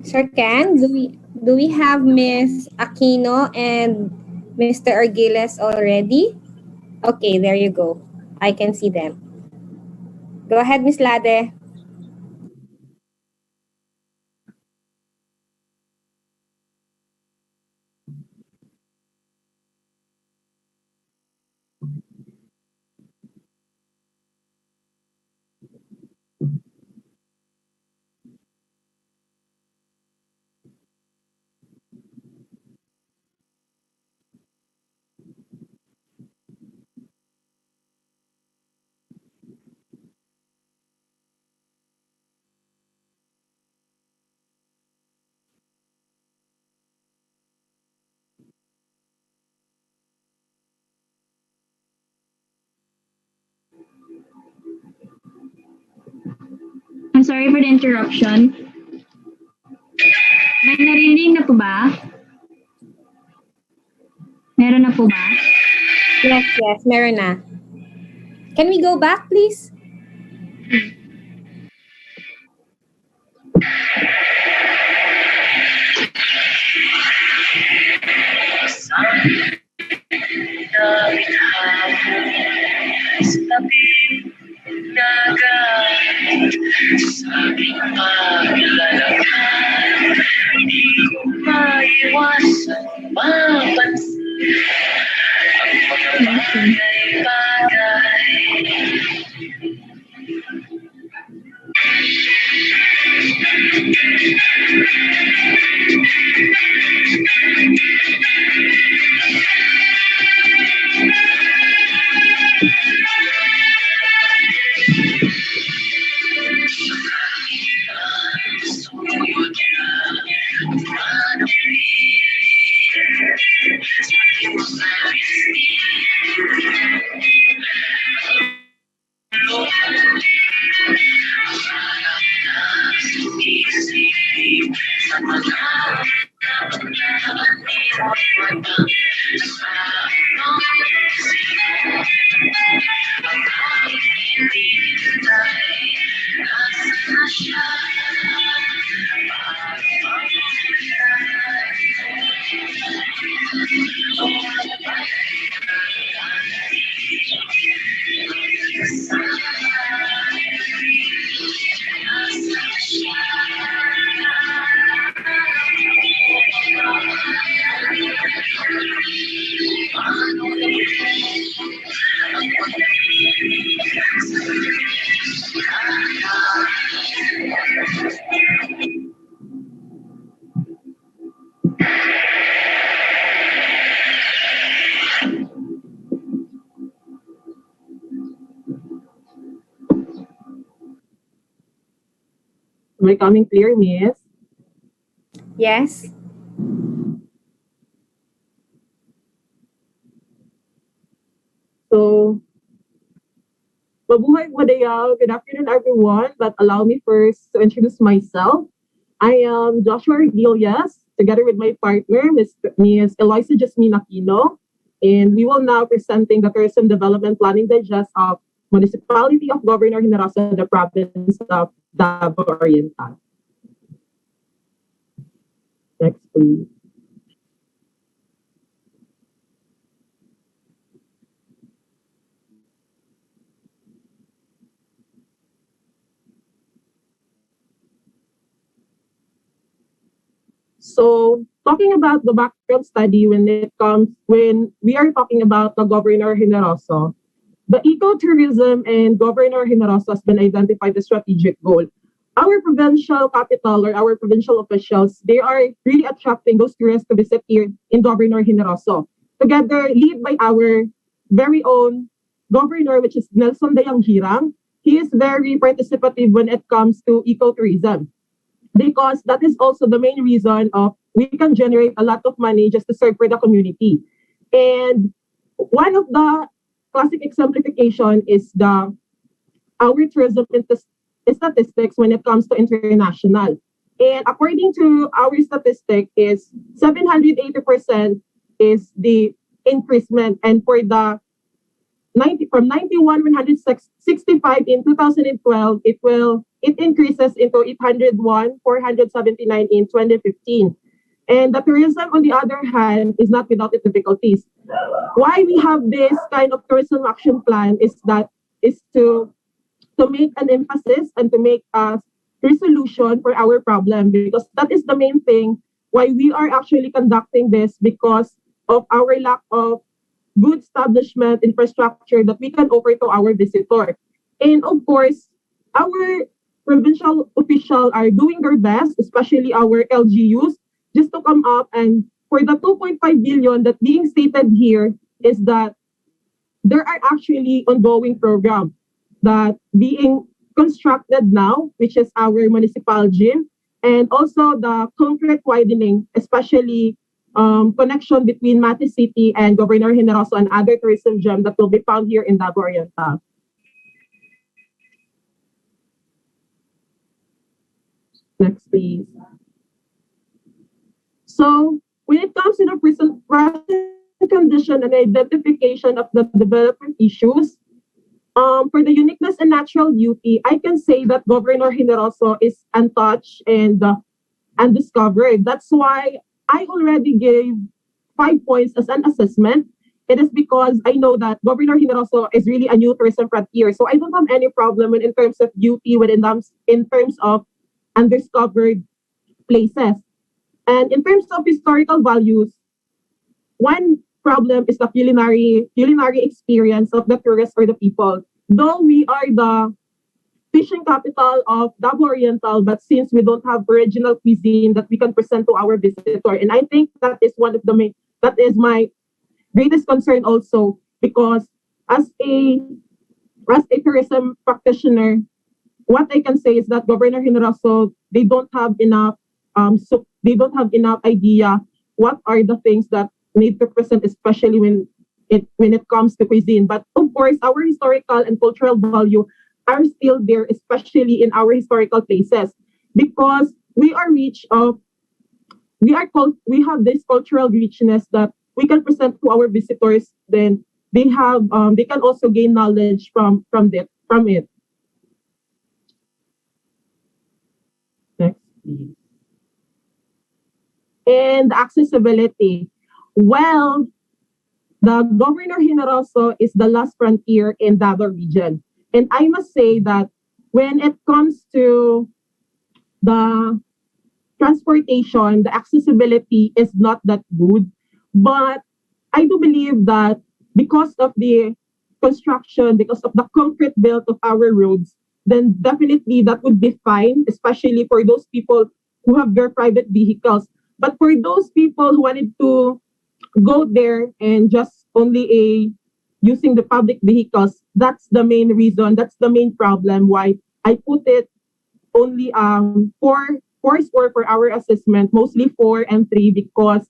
Sir Ken, do we have Miss Aquino and Mr. Argules already? Okay, there you go. I can see them. Go ahead, Miss Lade. I'm sorry for the interruption. May narinig na po ba? Meron na po ba? Yes, meron na. Can we go back, please? Am I coming clear, Miss? Yes. So Mabuhay Madayaw. Good afternoon, everyone. But allow me first to introduce myself. I am Joshua Regilias, together with my partner, Ms. Eloisa Jasmine Aquino. And we will now presenting the Tourism Development Planning Digest of Municipality of Governor Generoso, the province of Davao Oriental. Next, please. So talking about the background study when we are talking about the Governor Generoso, the ecotourism and Governor Generoso has been identified as strategic goal. Our provincial capital or our provincial officials, they are really attracting those tourists to visit here in Governor Generoso. Together, led by our very own governor, which is Nelson Dayang Hirang. He is very participative when it comes to ecotourism, because that is also the main reason of we can generate a lot of money just to serve for the community. And one of the classic exemplification is the our tourism statistics when it comes to international. And according to our statistic is 780% is the increasement, and for the 90 from 91 165 in 2012 it increases into 801 479 in 2015. And the tourism on the other hand is not without its difficulties. Why we have this kind of tourism action plan is to make an emphasis and to make a resolution for our problem, because that is the main thing why we are actually conducting this, because of our lack of good establishment infrastructure that we can offer to our visitor. And of course, our provincial officials are doing their best, especially our LGUs, just to come up. And for the 2.5 billion that being stated here is that there are actually ongoing programs that being constructed now, which is our municipal gym, and also the concrete widening, especially connection between Mati City and Governor Generoso and other tourism gems that will be found here in Davao Oriental. Next, please. So when it comes to the present condition and identification of the development issues, for the uniqueness and natural beauty, I can say that Governor Generoso is untouched and undiscovered. That's why I already gave 5 points as an assessment. It is because I know that Governor Generoso is really a new tourism frontier. So I don't have any problem in terms of beauty, in terms of undiscovered places. And in terms of historical values, one problem is the culinary experience of the tourists or the people. Though we are the fishing capital of Davao Oriental, but since we don't have original cuisine that we can present to our visitor, and I think that is that is my greatest concern also, because as a tourism practitioner, what I can say is that Governor Generoso, they don't have enough idea what are the things that need to present, especially when it comes to cuisine. But of course, our historical and cultural value are still there, especially in our historical places, because we are we have this cultural richness that we can present to our visitors. Then they can also gain knowledge from it. Next, please. And accessibility. Well, the Governor Generoso is the last frontier in Davao region. And I must say that when it comes to the transportation, the accessibility is not that good. But I do believe that because of the construction, because of the concrete built of our roads, then definitely that would be fine, especially for those people who have their private vehicles. But for those people who wanted to go there and just only using the public vehicles, that's the main reason, that's the main problem why I put it only four score for our assessment, mostly 4 and 3, because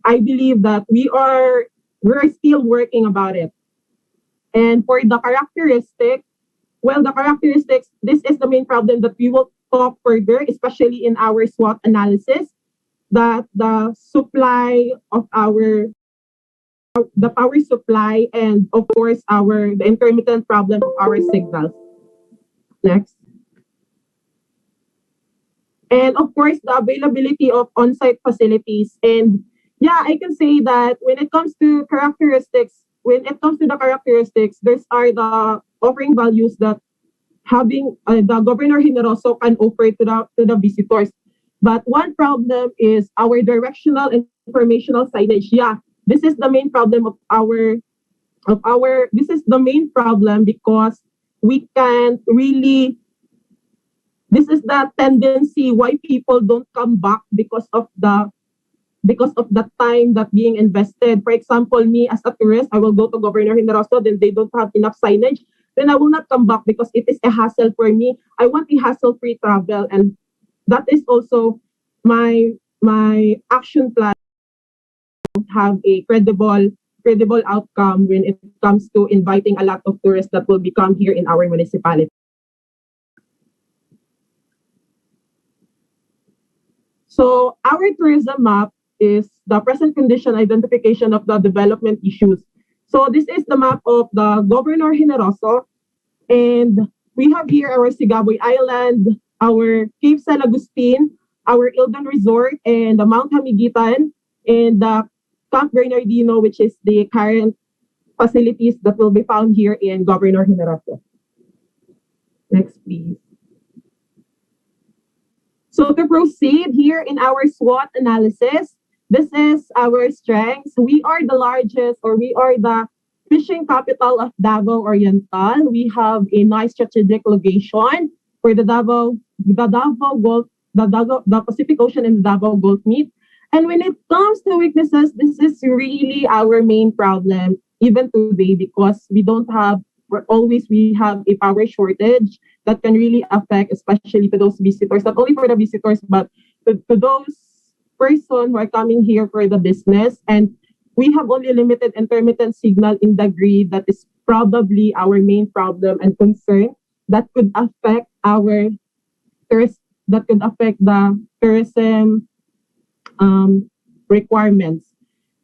I believe that we're still working about it. And for the characteristic, well, the characteristics, this is the main problem that we will talk further, especially in our SWOT analysis, that the supply of the power supply, and of course the intermittent problem of our signals. Next. And of course, the availability of on-site facilities. And yeah, I can say that when it comes to the characteristics, these are the offering values that having the Governor Generoso can offer to the visitors. But one problem is our directional and informational signage. Yeah, this is the main problem this is the main problem because we can't really, this is the tendency why people don't come back because of the time that being invested. For example, me as a tourist, I will go to Governor Generoso, then they don't have enough signage, then I will not come back because it is a hassle for me. I want a hassle-free travel, and that is also my action plan to have a credible outcome when it comes to inviting a lot of tourists that will become here in our municipality. So our tourism map is the present condition identification of the development issues. So this is the map of the Governor Generoso, and we have here our Sigaboy Island, our Cape San Agustin, our Ildan Resort, and the Mount Hamigitan, and the Camp Bernardino, which is the current facilities that will be found here in Governor Generoso. Next, please. So to proceed here in our SWOT analysis, this is our strengths. We are the largest, or we are the fishing capital of Davao Oriental. We have a nice strategic location for the Pacific Ocean and the Davao Gulf meet. And when it comes to weaknesses, this is really our main problem, even today, because we have a power shortage that can really affect, especially to those visitors, not only for the visitors, but to those persons who are coming here for the business. And we have only limited intermittent signal in the grid. That is probably our main problem and concern that could affect the tourism requirements.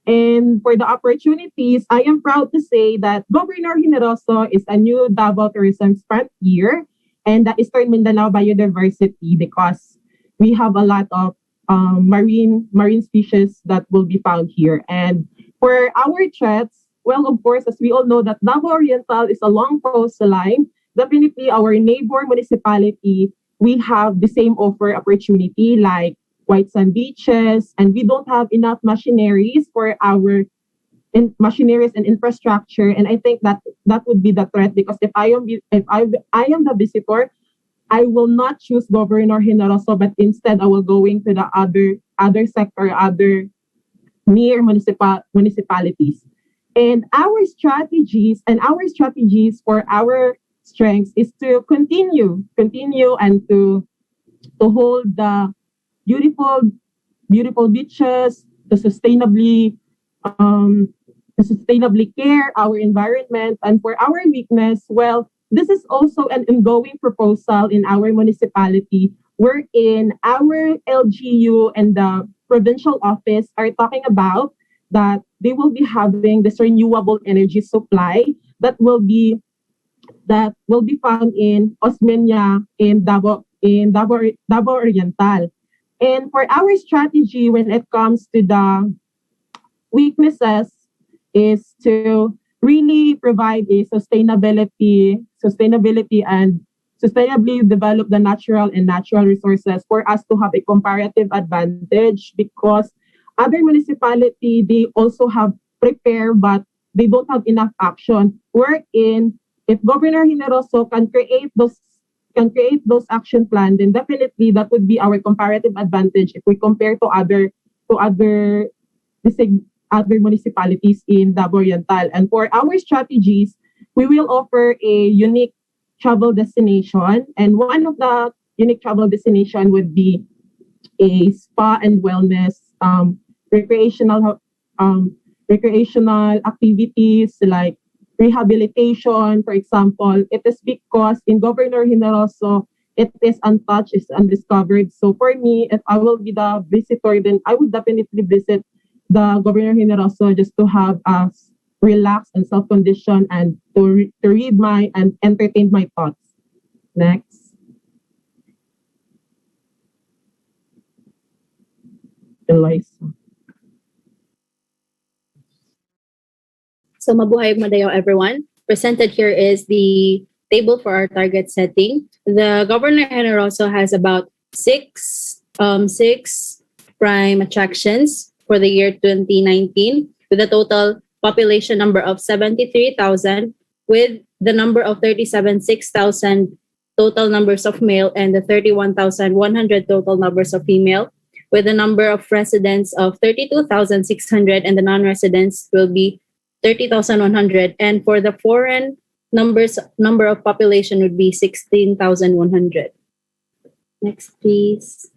And for the opportunities, I am proud to say that Governor Generoso is a new Davao tourism frontier and the Eastern Mindanao biodiversity, because we have a lot of marine species that will be found here. And for our threats, well, of course, as we all know, that Davao Oriental is a long coastline. Definitely our neighbor municipality, we have the same opportunity like white sand beaches, and we don't have enough machineries for our machineries and infrastructure. And I think that would be the threat, because if I am the visitor, I will not choose Governor Generoso, but instead I will going to the other sector, other near municipalities. And our strategies for our strengths is to continue and to hold the beautiful beaches, to sustainably care our environment. And for our weakness, well, this is also an ongoing proposal in our municipality, wherein our LGU and the provincial office are talking about that they will be having this renewable energy supply that will be found in Osmeña, in Davao Oriental. And for our strategy when it comes to the weaknesses is to really provide a sustainability and sustainably develop the natural resources for us to have a comparative advantage, because other municipality, they also have prepared, but they don't have enough action. Wherein, if Governor Generoso can create those action plan, then definitely that would be our comparative advantage if we compare to other municipalities in Davao Oriental. And for our strategies, we will offer a unique travel destination, and one of the unique travel destination would be a spa and wellness, recreational activities like rehabilitation, for example. It is because in Governor Generoso, it is untouched, it's undiscovered. So for me, if I will be the visitor, then I would definitely visit the Governor Generoso just to have a relax and self-condition and to read my and entertain my thoughts. Next. Eloisa. So mabuhay madayo everyone. Presented here is the table for our target setting. The Governor Generoso has about six prime attractions for the year 2019 with a total population number of 73,000 with the number of 37,600 total numbers of male and the 31,100 total numbers of female with a number of residents of 32,600 and the non-residents will be 30,100 and for the foreign number of population would be 16,100. Next please.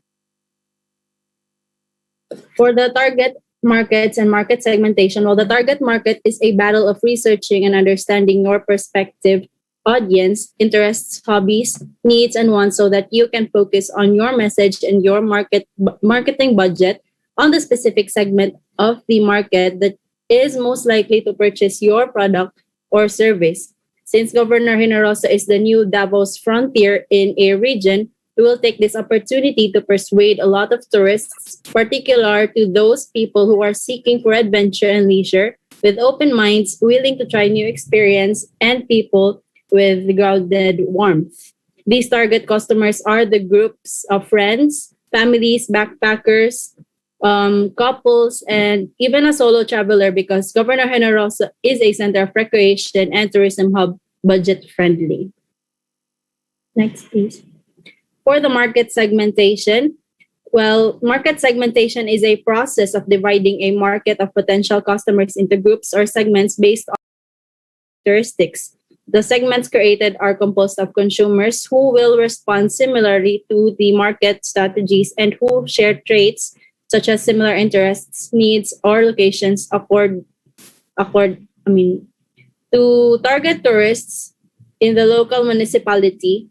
For the target markets and market segmentation, well, the target market is a battle of researching and understanding your prospective audience, interests, hobbies, needs, and wants so that you can focus on your message and your marketing budget on the specific segment of the market that is most likely to purchase your product or service. Since Governor Generoso is the new Davos frontier in a region, we will take this opportunity to persuade a lot of tourists, particular to those people who are seeking for adventure and leisure, with open minds, willing to try new experience, and people with grounded warmth. These target customers are the groups of friends, families, backpackers, couples, and even a solo traveler because Governor Generoso is a center of recreation and tourism hub, budget friendly. Next, please. For the market segmentation, well, market segmentation is a process of dividing a market of potential customers into groups or segments based on characteristics. The segments created are composed of consumers who will respond similarly to the market strategies and who share traits such as similar interests, needs, or locations to target tourists in the local municipality.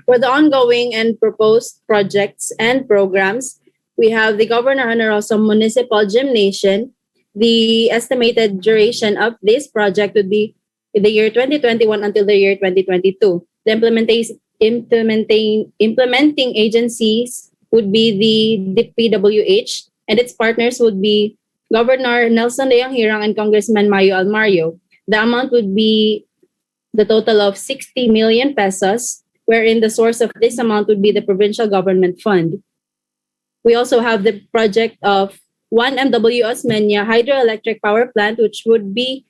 For the ongoing and proposed projects and programs, we have the Governor Generoso Municipal Gymnasium. The estimated duration of this project would be the year 2021 until the year 2022. The implementing agencies would be the DPWH, and its partners would be Governor Nelson Leong Hirang and Congressman Mayo Almario. The amount would be the total of 60 million pesos, wherein the source of this amount would be the provincial government fund. We also have the project of 1MW Osmeña hydroelectric power plant, which would be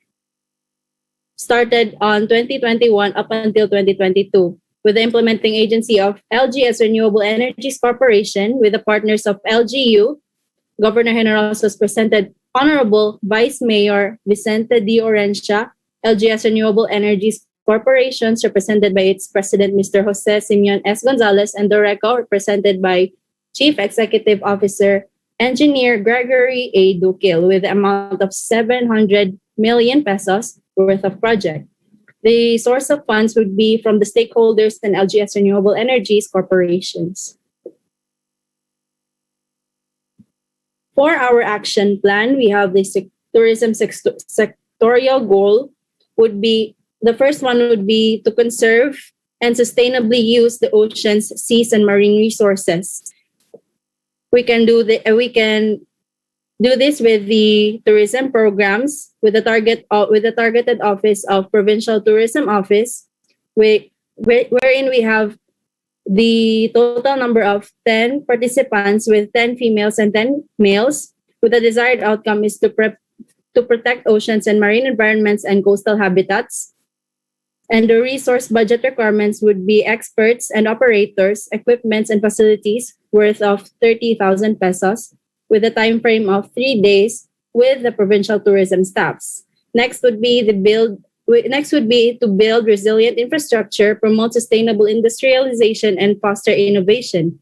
started on 2021 up until 2022, with the implementing agency of LGS Renewable Energies Corporation, with the partners of LGU. Governor Generoso's presented Honorable Vice Mayor Vicente D. Orencia, LGS Renewable Energies Corporations, represented by its president, Mr. Jose Simeon S. Gonzalez, and DORECO, represented by Chief Executive Officer, Engineer Gregory A. Duquil, with the amount of 700 million pesos worth of project. The source of funds would be from the stakeholders and LGS Renewable Energies Corporations. For our action plan, we have the tourism sectorial goal would be, the first one would be to conserve and sustainably use the oceans, seas, and marine resources. We can do this with the tourism programs with the targeted office of Provincial Tourism Office, wherein we have the total number of 10 participants with 10 females and 10 males, with the desired outcome is to protect oceans and marine environments and coastal habitats. And the resource budget requirements would be experts and operators, equipments and facilities worth of 30,000 pesos, with a time frame of 3 days with the provincial tourism staffs. Next would be the build Next would be to build resilient infrastructure, promote sustainable industrialization, and foster innovation.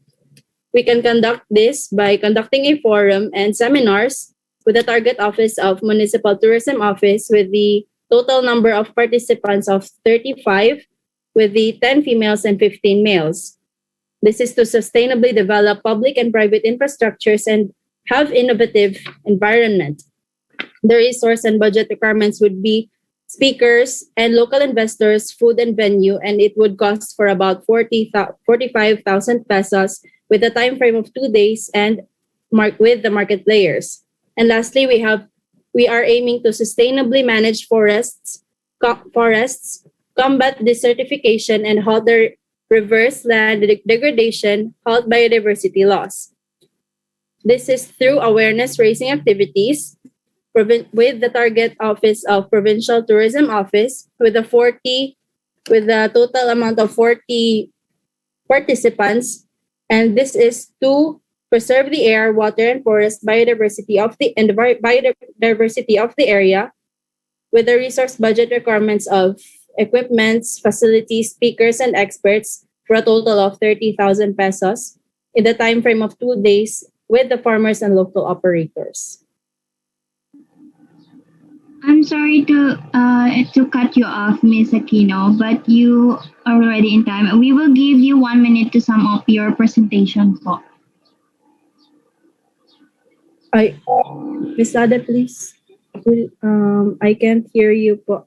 We can conduct this by conducting a forum and seminars with the target office of Municipal Tourism Office with the total number of participants of 35, with the 10 females and 15 males. This is to sustainably develop public and private infrastructures and have innovative environment. The resource and budget requirements would be speakers and local investors, food and venue, and it would cost for about 45,000 pesos with a time frame of 2 days and with the market players. And lastly, we are aiming to sustainably manage forests, combat desertification, and halt the reverse land degradation, halt biodiversity loss. This is through awareness raising activities with the target office of Provincial Tourism Office with a total amount of 40 participants, and this is to preserve the air, water, and forest biodiversity of the area with the resource budget requirements of equipments, facilities, speakers, and experts for a total of 30,000 pesos in the time frame of 2 days with the farmers and local operators. I'm sorry to cut you off, Miss Aquino, but you are already in time. We will give you 1 minute to sum up your presentation po. Miss Lade, please. I can't hear you po.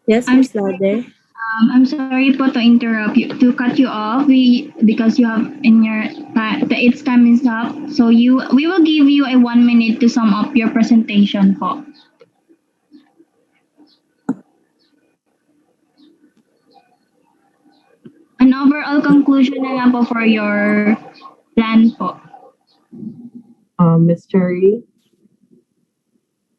Yes, Miss Lade. I'm sorry po to interrupt you, to cut you off. Because you have in your its time is up. So we will give you a 1 minute to sum up your presentation po. An overall conclusion na lang po for your plan po. Ms. Cherry,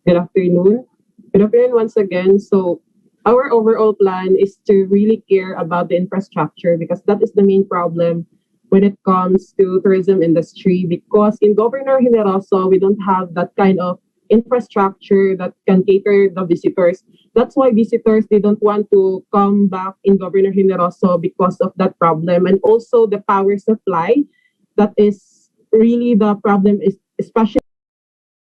good afternoon. Good afternoon once again. So our overall plan is to really care about the infrastructure because that is the main problem when it comes to tourism industry, because in Governor Generoso, we don't have that kind of infrastructure that can cater the visitors. That's why visitors, they don't want to come back in Governor Generoso because of that problem. And also the power supply, that is really the problem, is especially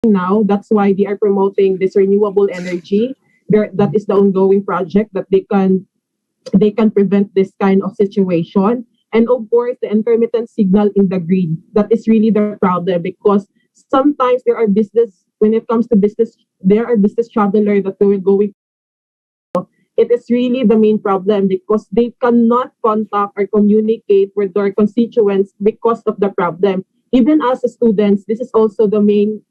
now. That's why they are promoting this renewable energy. That is the ongoing project that they can prevent this kind of situation. And of course, the intermittent signal in the grid, that is really the problem, because sometimes when it comes to business, there are business travelers that they will go with. It is really the main problem because they cannot contact or communicate with their constituents because of the problem. Even as students, this is also the main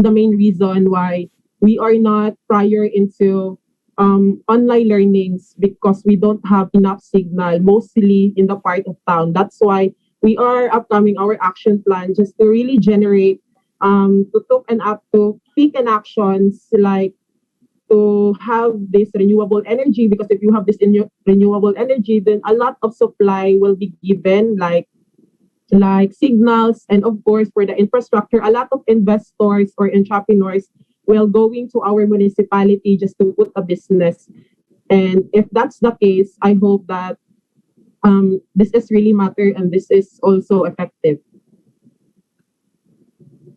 reason why we are not prior into online learnings, because we don't have enough signal, mostly in the part of town. That's why we are upcoming our action plan just to really generate to pick an actions like to have this renewable energy, because if you have this renewable energy, then a lot of supply will be given, like signals. And of course, for the infrastructure, a lot of investors or entrepreneurs will going to our municipality just to put a business. And if that's the case, I hope that this is really matter and this is also effective.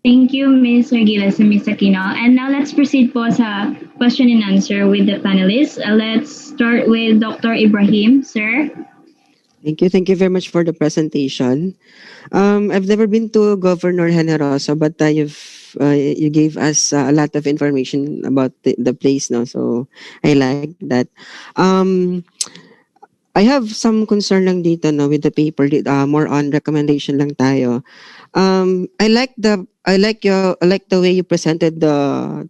Thank you, Ms. Regiles and Ms. Aquino. And now let's proceed po sa question and answer with the panelists. Let's start with Dr. Ibrahim, sir. Thank you. Thank you very much for the presentation. I've never been to Governor Generoso, but you gave us a lot of information about the place, no? So I like that. I have some concern lang dito, no, with the paper. More on recommendation lang tayo. I like the way you presented the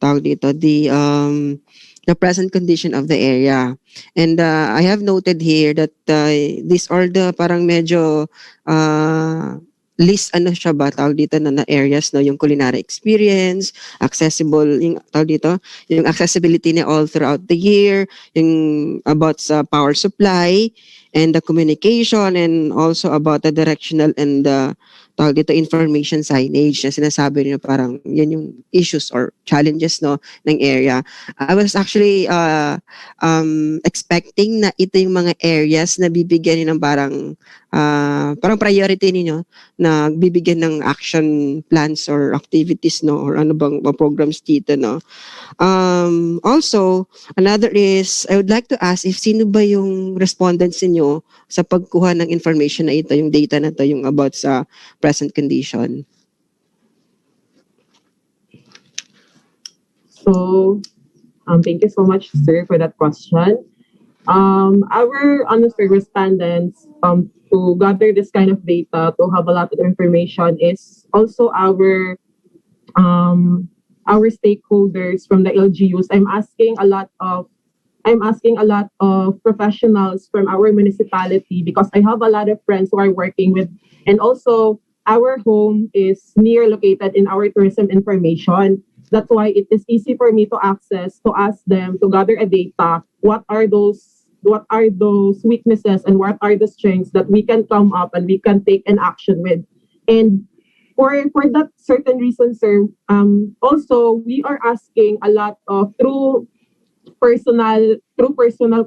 present condition of the area. And I have noted here that these are the parang medyo list siya ba tawag dito na areas, no, yung culinary experience, accessible, yung tawag dito, yung accessibility niya all throughout the year, yung about sa power supply and the communication, and also about the directional and tawag dito, information signage na sinasabi nyo parang yan yung issues or challenges no ng area. I was actually expecting na ito yung mga areas na bibigyan niyo ng parang priority niyo na bibigyan ng action plans or activities no or ano bang programs dito no. Also, another is I would like to ask if sino ba yung respondents niyo sa pagkuha ng information na ito, yung data na to, yung about sa present condition. So, thank you so much, sir, for that question. Our honestly respondents to gather this kind of data, to have a lot of information, is also our stakeholders from the LGUs. I'm asking a lot of professionals from our municipality because I have a lot of friends who are working with, and also our home is near located in our tourism information. That's why it is easy for me to access, to ask them to gather a data. What are those weaknesses and what are the strengths that we can come up and we can take an action with? And for that certain reason, sir, also we are asking a lot of through personal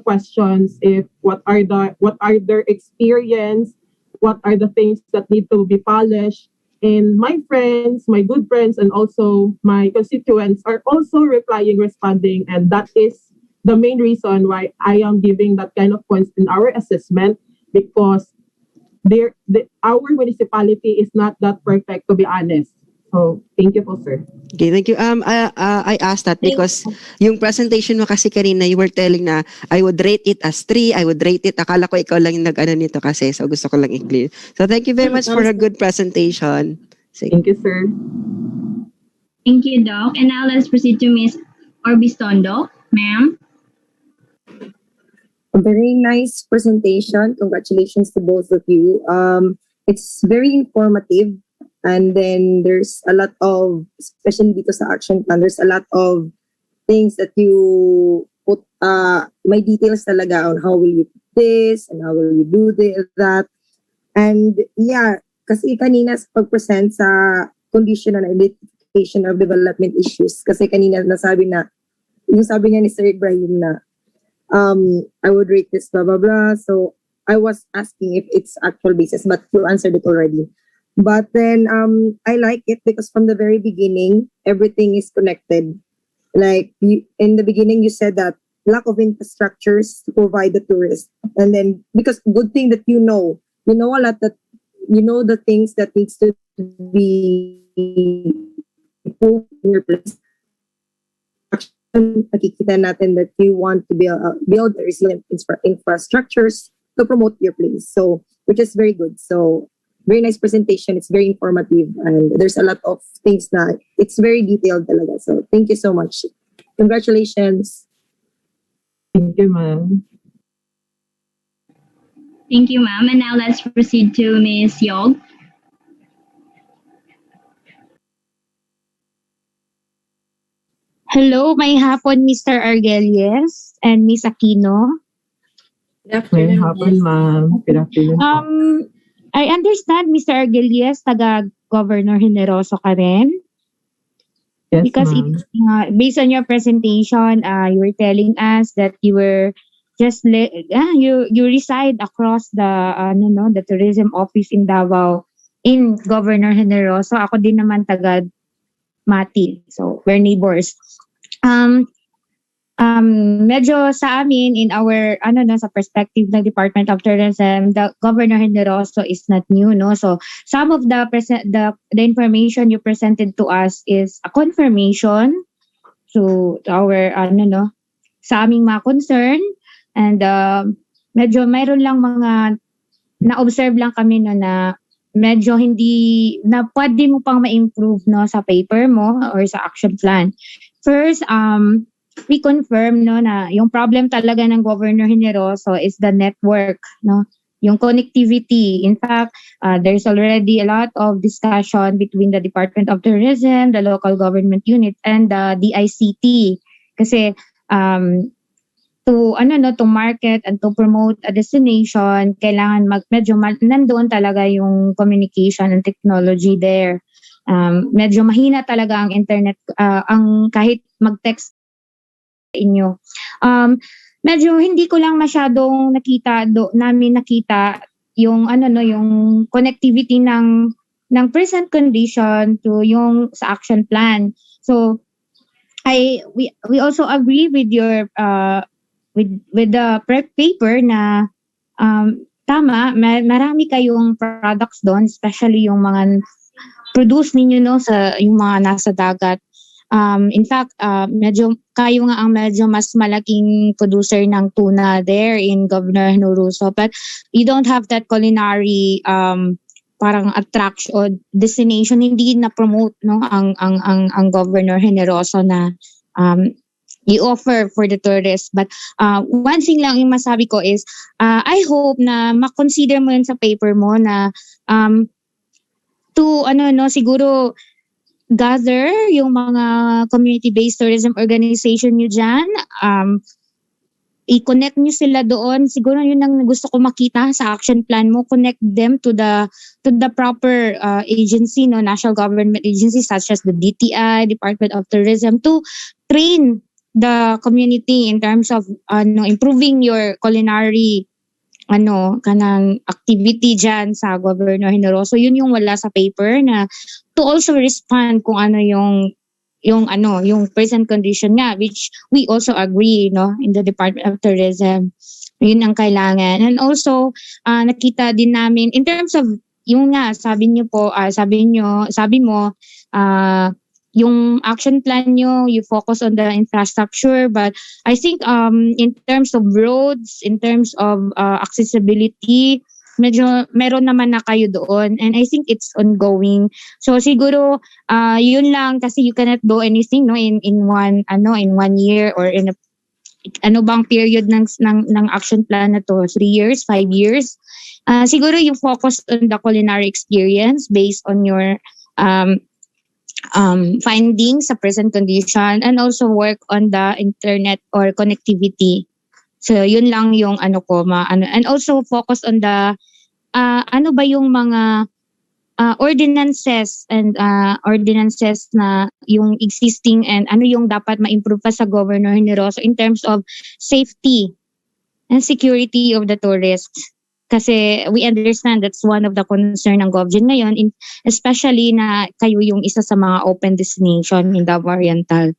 questions, if what are their experience, what are the things that need to be polished. And my friends, my good friends, and also my constituents are also responding, and that is the main reason why I am giving that kind of points in our assessment, because our municipality is not that perfect, to be honest. So, thank you po, sir. Okay, thank you. I asked that because yung presentation mo kasi kanina, you were telling na I would rate it as 3, I would rate it. Akala ko ikaw lang yung nag-ano nito kasi, so gusto ko lang i-clear. So, thank you very much for a good presentation. Thank you, sir. Thank you, Doc. And now let's proceed to Ms. Orbistondo. Ma'am? A very nice presentation. Congratulations to both of you. It's very informative. And then there's a lot of, especially dito sa action plan, there's a lot of things that you put, may details talaga on how will you do this and how will you do that. And yeah, kasi kanina sa pag-present sa condition and identification of development issues, kasi kanina nasabi na, yung sabi nga ni Sir Ibrahim na, I would rate this blah, blah, blah. So I was asking if it's actual basis, but you answered it already. But then I like it because from the very beginning, everything is connected. Like in the beginning, you said that lack of infrastructures to provide the tourists. And then because good thing that you know a lot, that you know the things that needs to be improved in your place. Nakikita natin that you want to build resilient infrastructures to promote your place. So, which is very good. So, very nice presentation. It's very informative, and there's a lot of things na it's very detailed talaga. So thank you so much. Congratulations. Thank you, ma'am. Thank you, ma'am. And now let's proceed to Ms. Yog. Hello, may hapon Mr. Argelies and Miss Aquino. May hapon, ma'am. Good afternoon. I understand, Mr. Argelies, taga-Governor Generoso ka rin. Yes, Because based on your presentation, you were telling us that you were just you reside across the tourism office in Davao in Governor Generoso. Ako din naman taga Mati. So we're neighbors. Medyo sa amin in our sa perspective ng Department of Tourism, the Governor Generoso is not new, no? So some of the information you presented to us is a confirmation to our sa aming mga concern, and medyo mayroon lang mga na-observe lang kami na medyo hindi na pwede mo pang ma-improve no sa paper mo or sa action plan. First, we confirm na yung problem talaga ng Governor Generoso is the network, no? Yung connectivity. In fact, there's already a lot of discussion between the Department of Tourism, the local government unit, and the DICT. Kasi to market and to promote a destination, kailangan nandoon talaga yung communication and technology there. Medyo mahina talaga ang internet, ang kahit mag-text inyo. Medyo hindi ko lang masyadong namin nakita yung yung connectivity ng present condition to yung sa action plan. So we also agree with your with the paper na tama, marami kayong products doon, especially yung mga produce ninyo sa yung mga nasa dagat. In fact, medyo kayo nga ang medyo mas malaking producer ng tuna there in Governor Generoso, but you don't have that culinary parang attraction or destination, hindi na promote ang Governor Generoso na i-offer for the tourists. But one thing lang yung masabi ko is I hope na ma-consider mo yun sa paper mo na siguro gather yung mga community-based tourism organization nyo dyan. I-connect nyo sila doon. Siguro yun ang gusto ko makita sa action plan mo. Connect them to the proper agency, national government agencies such as the DTI, Department of Tourism, to train the community in terms of improving your culinary kanang activity dyan sa Governor Generoso. Yun yung wala sa paper, na to also respond kung yung present condition nga, which we also agree in the Department of Tourism. Yun ang kailangan. And also nakita din namin in terms of yung nga sabi mo yung action plan nyo, you focus on the infrastructure, but I think in terms of roads, in terms of accessibility, medyo meron naman na kayo doon, and I think it's ongoing. So siguro yun lang, kasi you cannot do anything in one year or in a bang period ng action plan na to, 3 years, 5 years. Siguro you focus on the culinary experience based on your findings sa present condition, and also work on the internet or connectivity. So yun lang yung and also focus on the ba yung mga ordinances na yung existing, and yung dapat ma-improve pa sa Governor Generoso in terms of safety and security of the tourists. Kasi we understand that's one of the concern ng GovGen ngayon, especially na kayo yung isa sa mga open destination in Davao Oriental.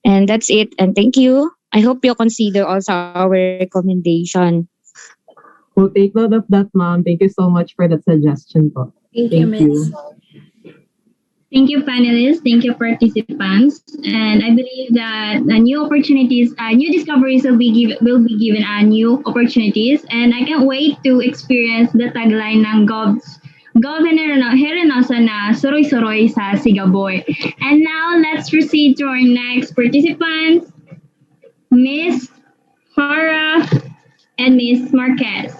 And that's it. And thank you. I hope you consider also our recommendation. We'll take note of that, ma'am. Thank you so much for that suggestion po. Thank you, Miss. Thank you, panelists. Thank you, participants. And I believe that new opportunities, new discoveries will be given new opportunities. And I can't wait to experience the tagline ng Governor Generoso na Soroy-Soroy sa Sigaboy. And now, let's proceed to our next participants, Miss Hara and Miss Marquez.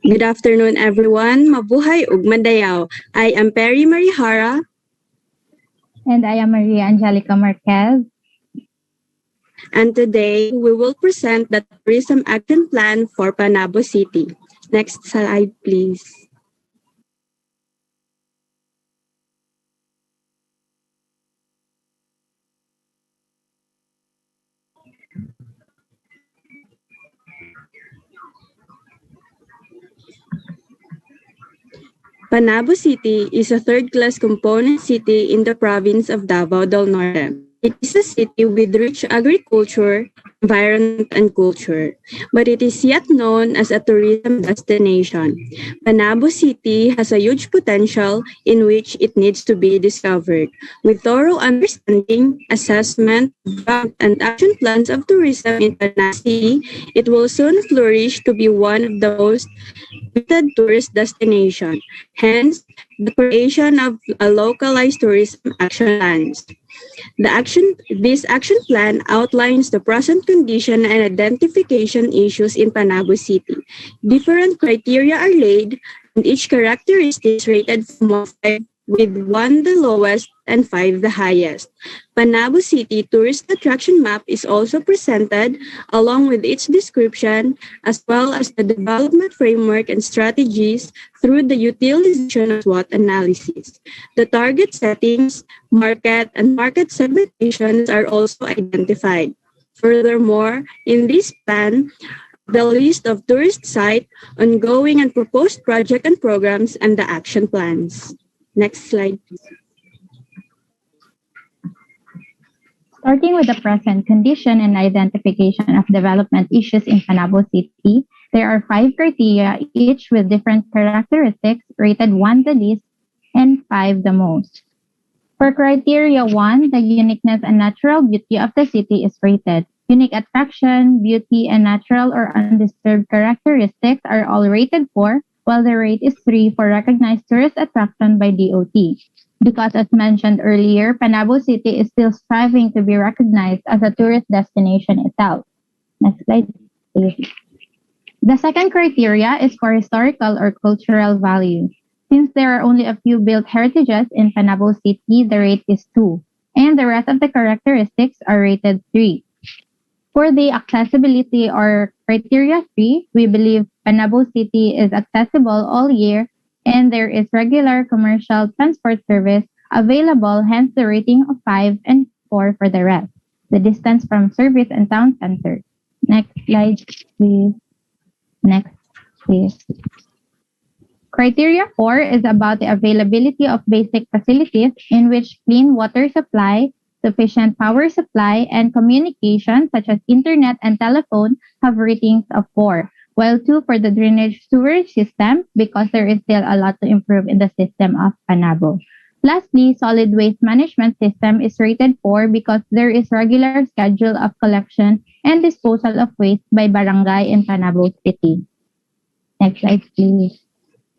Good afternoon, everyone. Mabuhay ug mandayaw. I am Perry Marihara. And I am Maria Angelica Marquez. And today, we will present the Tourism Action Plan for Panabo City. Next slide, please. Panabo City is a third-class component city in the province of Davao del Norte. It is a city with rich agriculture, environment, and culture, but it is yet known as a tourism destination. Panabo City has a huge potential in which it needs to be discovered. With thorough understanding, assessment, draft, and action plans of tourism in Panabo City, it will soon flourish to be one of the most visited tourist destinations. Hence, the creation of a localized tourism action plans. This action plan outlines the present condition and identification issues in Panabo City. Different criteria are laid, and each characteristic is rated from 1 to 5, with 1 the lowest and 5 the highest. Panabo City Tourist Attraction Map is also presented along with its description, as well as the development framework and strategies through the utilization of SWOT analysis. The target settings, market, and market segmentations are also identified. Furthermore, in this plan, the list of tourist sites, ongoing and proposed project and programs, and the action plans. Next slide. Starting with the present condition and identification of development issues in Panabo City, there are 5 criteria, each with different characteristics, rated 1 the least and 5 the most. For criteria 1, the uniqueness and natural beauty of the city is rated. Unique attraction, beauty, and natural or undisturbed characteristics are all rated 4, while the rate is 3 for recognized tourist attraction by DOT. Because as mentioned earlier, Panabo City is still striving to be recognized as a tourist destination itself. Next slide, please. The second criteria is for historical or cultural value. Since there are only a few built heritages in Panabo City, the rate is 2, and the rest of the characteristics are rated 3. For the accessibility or criteria 3, we believe Panabo City is accessible all year and there is regular commercial transport service available, hence the rating of 5 and 4 for the rest. The distance from service and town center. Next slide, please. Next, please. Criteria 4 is about the availability of basic facilities in which clean water supply, sufficient power supply, and communication such as internet and telephone have ratings of 4, while 2 for the drainage sewerage system because there is still a lot to improve in the system of Panabo. Lastly, solid waste management system is rated 4 because there is regular schedule of collection and disposal of waste by barangay in Panabo City. Next slide, please.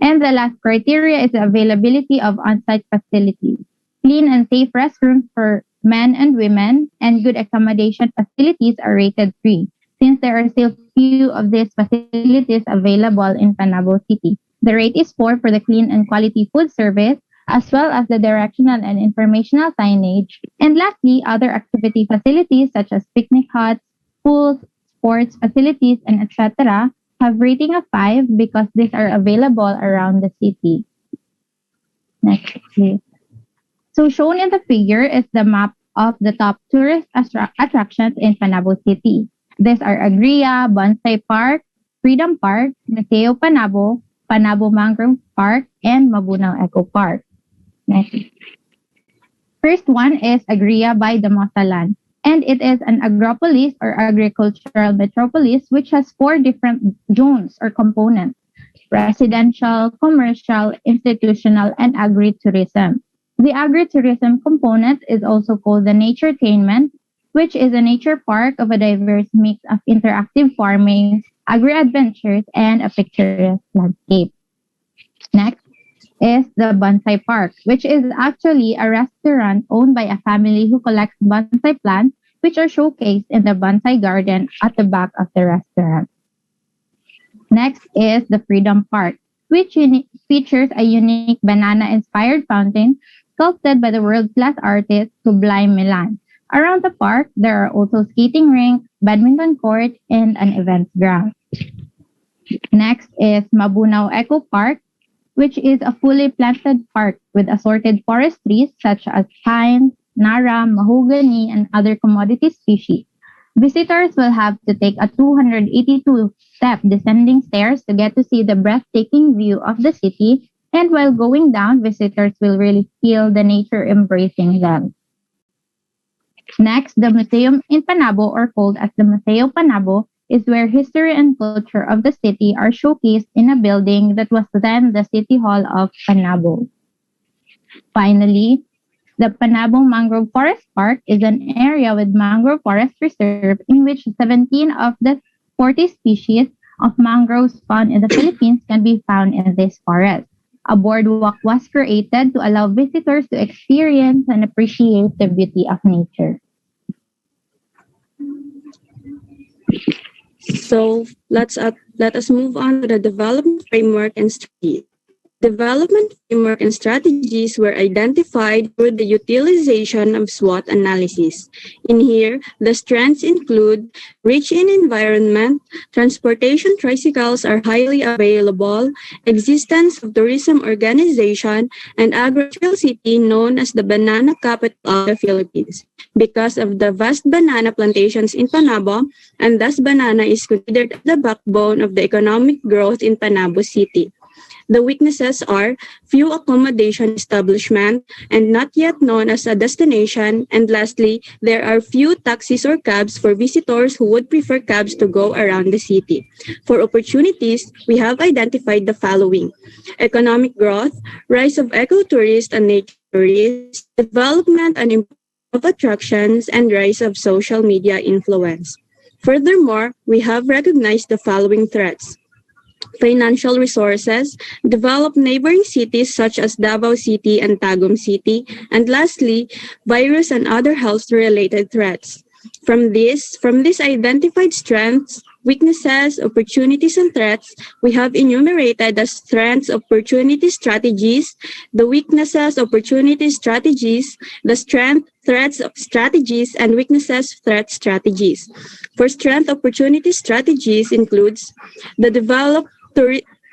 And the last criteria is the availability of on-site facilities. Clean and safe restrooms for men and women and good accommodation facilities are rated 3. Since there are still few of these facilities available in Panabo City. The rate is 4 for the clean and quality food service, as well as the directional and informational signage. And lastly, other activity facilities such as picnic huts, pools, sports facilities, and etc. have rating of 5 because these are available around the city. Next, please. So shown in the figure is the map of the top tourist attractions in Panabo City. These are Agria, Bonsai Park, Freedom Park, Museo Panabo, Panabo Mangrove Park, and Mabunaw Eco Park. Next. First one is Agria by Damosalan, and it is an agropolis or agricultural metropolis which has 4 different zones or components: residential, commercial, institutional, and agritourism. The agritourism component is also called the naturetainment, which is a nature park of a diverse mix of interactive farming, agri-adventures, and a picturesque landscape. Next is the Bonsai Park, which is actually a restaurant owned by a family who collects bonsai plants, which are showcased in the bonsai garden at the back of the restaurant. Next is the Freedom Park, which features a unique banana-inspired fountain sculpted by the world-class artist Kublai Milan. Around the park, there are also skating rink, badminton court, and an events ground. Next is Mabunaw Eco Park, which is a fully planted park with assorted forest trees such as pine, nara, mahogany, and other commodity species. Visitors will have to take a 282-step descending stairs to get to see the breathtaking view of the city, and while going down, visitors will really feel the nature embracing them. Next, the Museum in Panabo, or called as the Museo Panabo, is where history and culture of the city are showcased in a building that was then the City Hall of Panabo. Finally, the Panabo Mangrove Forest Park is an area with mangrove forest reserve in which 17 of the 40 species of mangroves found in the Philippines can be found in this forest. A boardwalk was created to allow visitors to experience and appreciate the beauty of nature. So let us move on to the development framework and strategy. Development framework and strategies were identified through the utilization of SWOT analysis. In here, the strengths include rich in environment, transportation tricycles are highly available, existence of tourism organization, and agricultural city known as the banana capital of the Philippines. Because of the vast banana plantations in Panabo, and thus banana is considered the backbone of the economic growth in Panabo City. The weaknesses are few accommodation establishment and not yet known as a destination. And lastly, there are few taxis or cabs for visitors who would prefer cabs to go around the city. For opportunities, we have identified the following: economic growth, rise of ecotourism and nature tourists, development and improvement of attractions, and rise of social media influence. Furthermore, we have recognized the following threats: financial resources, develop neighboring cities such as Davao City and Tagum City, and lastly, virus and other health-related threats. From these identified strengths, weaknesses, opportunities, and threats, we have enumerated the strengths, opportunity strategies, the weaknesses, opportunity strategies, the strength, threats, strategies, and weaknesses, threat strategies. For strength, opportunity strategies includes the develop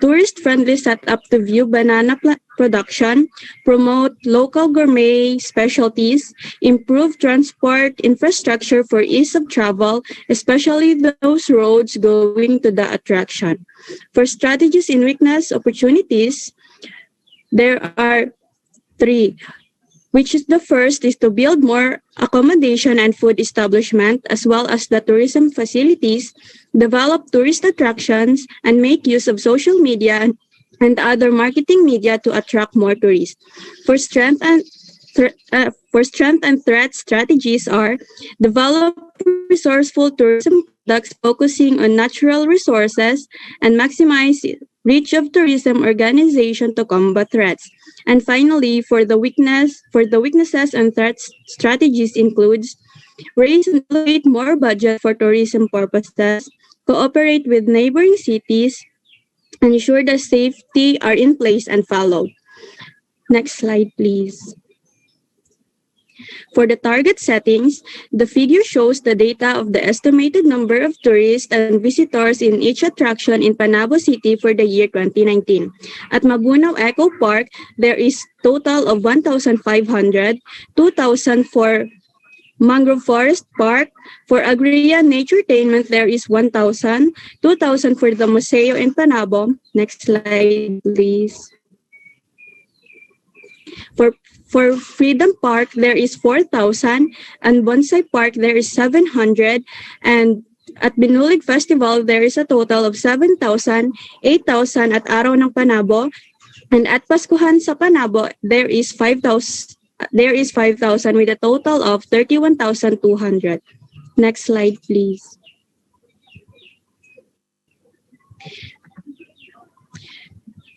tourist-friendly setup to view banana production, promote local gourmet specialties, improve transport infrastructure for ease of travel, especially those roads going to the attraction. For strategies in weakness opportunities, there are three, which is the first is to build more accommodation and food establishment as well as the tourism facilities, develop tourist attractions, and make use of social media and other marketing media to attract more tourists. For strength and threat strategies are develop resourceful tourism products focusing on natural resources and maximize reach of tourism organization to combat threats. And finally, for the weaknesses and threats strategies includes raise and allocate more budget for tourism purposes, cooperate with neighboring cities, ensure that safety are in place and followed. Next slide, please. For the target settings, the figure shows the data of the estimated number of tourists and visitors in each attraction in Panabo City for the year 2019. At Mabunaw Eco Park, there is total of 1,500, 2,000 for Mangrove Forest Park. For Agria Naturetainment, there is 1,000, 2,000 for the Museo in Panabo. Next slide, please. For Freedom Park, there is 4,000, and Bonsai Park, there is 700, and at Binulig Festival, there is a total of 7,000, 8,000 at Araw ng Panabo, and at Paskuhan sa Panabo, there is 5,000 with a total of 31,200. Next slide, please.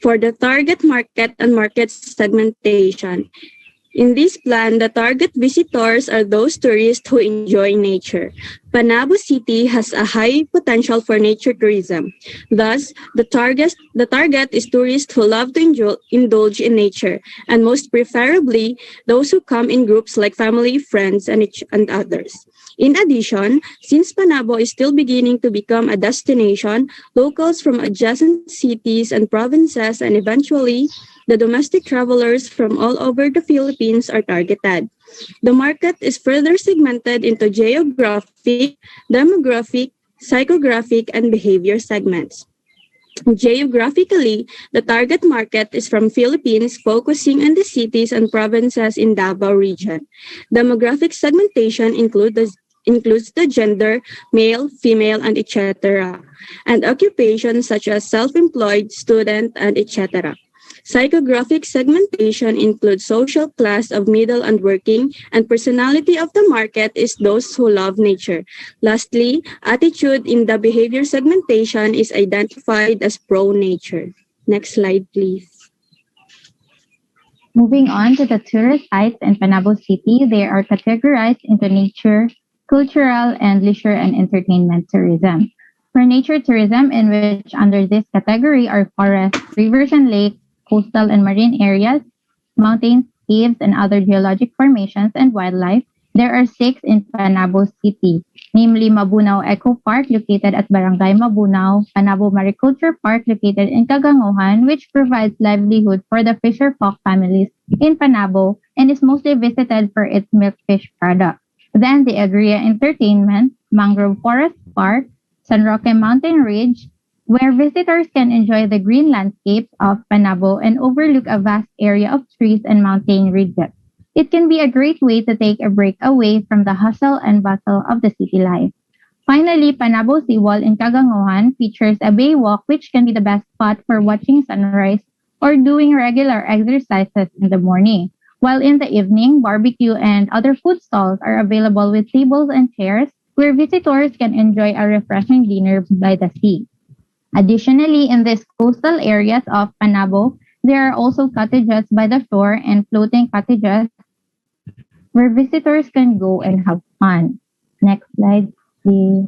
For the target market and market segmentation, in this plan, the target visitors are those tourists who enjoy nature. Panabo City has a high potential for nature tourism. Thus, the target is tourists who love to indulge in nature, and most preferably, those who come in groups like family, friends, and others. In addition, since Panabo is still beginning to become a destination, locals from adjacent cities and provinces and eventually the domestic travelers from all over the Philippines are targeted. The market is further segmented into geographic, demographic, psychographic, and behavior segments. Geographically, the target market is from Philippines, focusing on the cities and provinces in Davao region. Demographic segmentation includes the gender, male, female, and etc., and occupations such as self-employed, student, and etc. Psychographic segmentation includes social class of middle and working, and personality of the market is those who love nature. Lastly, attitude in the behavior segmentation is identified as pro-nature. Next slide, please. Moving on to the tourist sites in Panabo City, they are categorized into nature, cultural, and leisure and entertainment tourism. For nature tourism, in which under this category are forests, rivers and lakes, coastal and marine areas, mountains, caves, and other geologic formations and wildlife, there are 6 in Panabo City, namely Mabunao Eco Park located at Barangay Mabunao, Panabo Mariculture Park located in Caganguhan, which provides livelihood for the fisher folk families in Panabo and is mostly visited for its milkfish products. Then the Agria Entertainment, Mangrove Forest Park, San Roque Mountain Ridge, where visitors can enjoy the green landscapes of Panabo and overlook a vast area of trees and mountain ridges. It can be a great way to take a break away from the hustle and bustle of the city life. Finally, Panabo Seawall in Caganguhan features a bay walk which can be the best spot for watching sunrise or doing regular exercises in the morning. While in the evening, barbecue and other food stalls are available with tables and chairs where visitors can enjoy a refreshing dinner by the sea. Additionally, in these coastal areas of Panabo, there are also cottages by the shore and floating cottages where visitors can go and have fun. Next slide, please.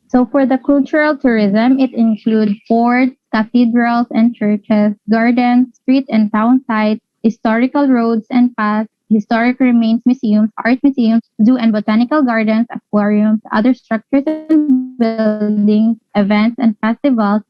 So for the cultural tourism, it includes forts, cathedrals and churches, gardens, street and town sites, historical roads and paths, historic remains museums, art museums, zoo and botanical gardens, aquariums, other structures and buildings, events and festivals,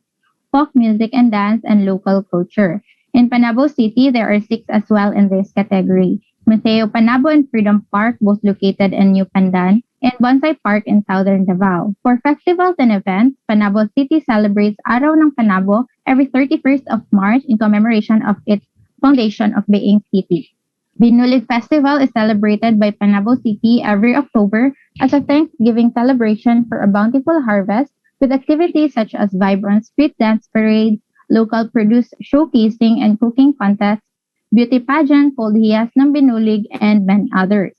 folk music and dance, and local culture. In Panabo City, there are 6 as well in this category. Museo Panabo and Freedom Park, both located in New Pandan, and Bonsai Park in Southern Davao. For festivals and events, Panabo City celebrates Araw ng Panabo every 31st of March in commemoration of its foundation of being city. Binulig Festival is celebrated by Panabo City every October as a Thanksgiving celebration for a bountiful harvest with activities such as vibrant street dance parades, local produce showcasing and cooking contests, beauty pageant called Hiyas ng Binulig, and many others.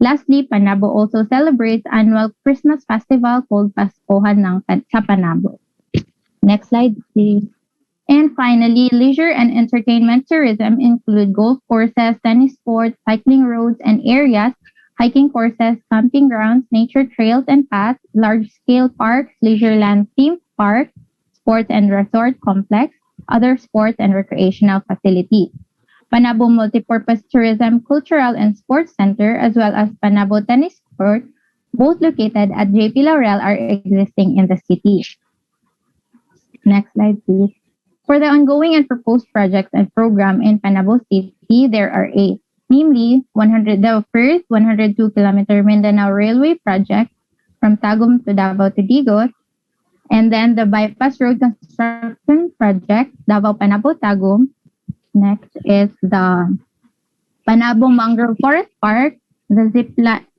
Lastly, Panabo also celebrates annual Christmas festival called Paskohan sa Panabo. Next slide, please. And finally, leisure and entertainment tourism include golf courses, tennis courts, cycling roads and areas, hiking courses, camping grounds, nature trails and paths, large-scale parks, leisureland theme parks, sports and resort complex, other sports and recreational facilities. Panabo Multipurpose Tourism Cultural and Sports Center, as well as Panabo Tennis Court, both located at JP Laurel, are existing in the city. Next slide, please. For the ongoing and proposed projects and program in Panabo City, there are 8, namely the first 102-kilometer Mindanao Railway project from Tagum to Davao to Digos, and then the bypass road construction project, Davao Panabo Tagum. Next is the Panabo Mangrove Forest Park, the zip line.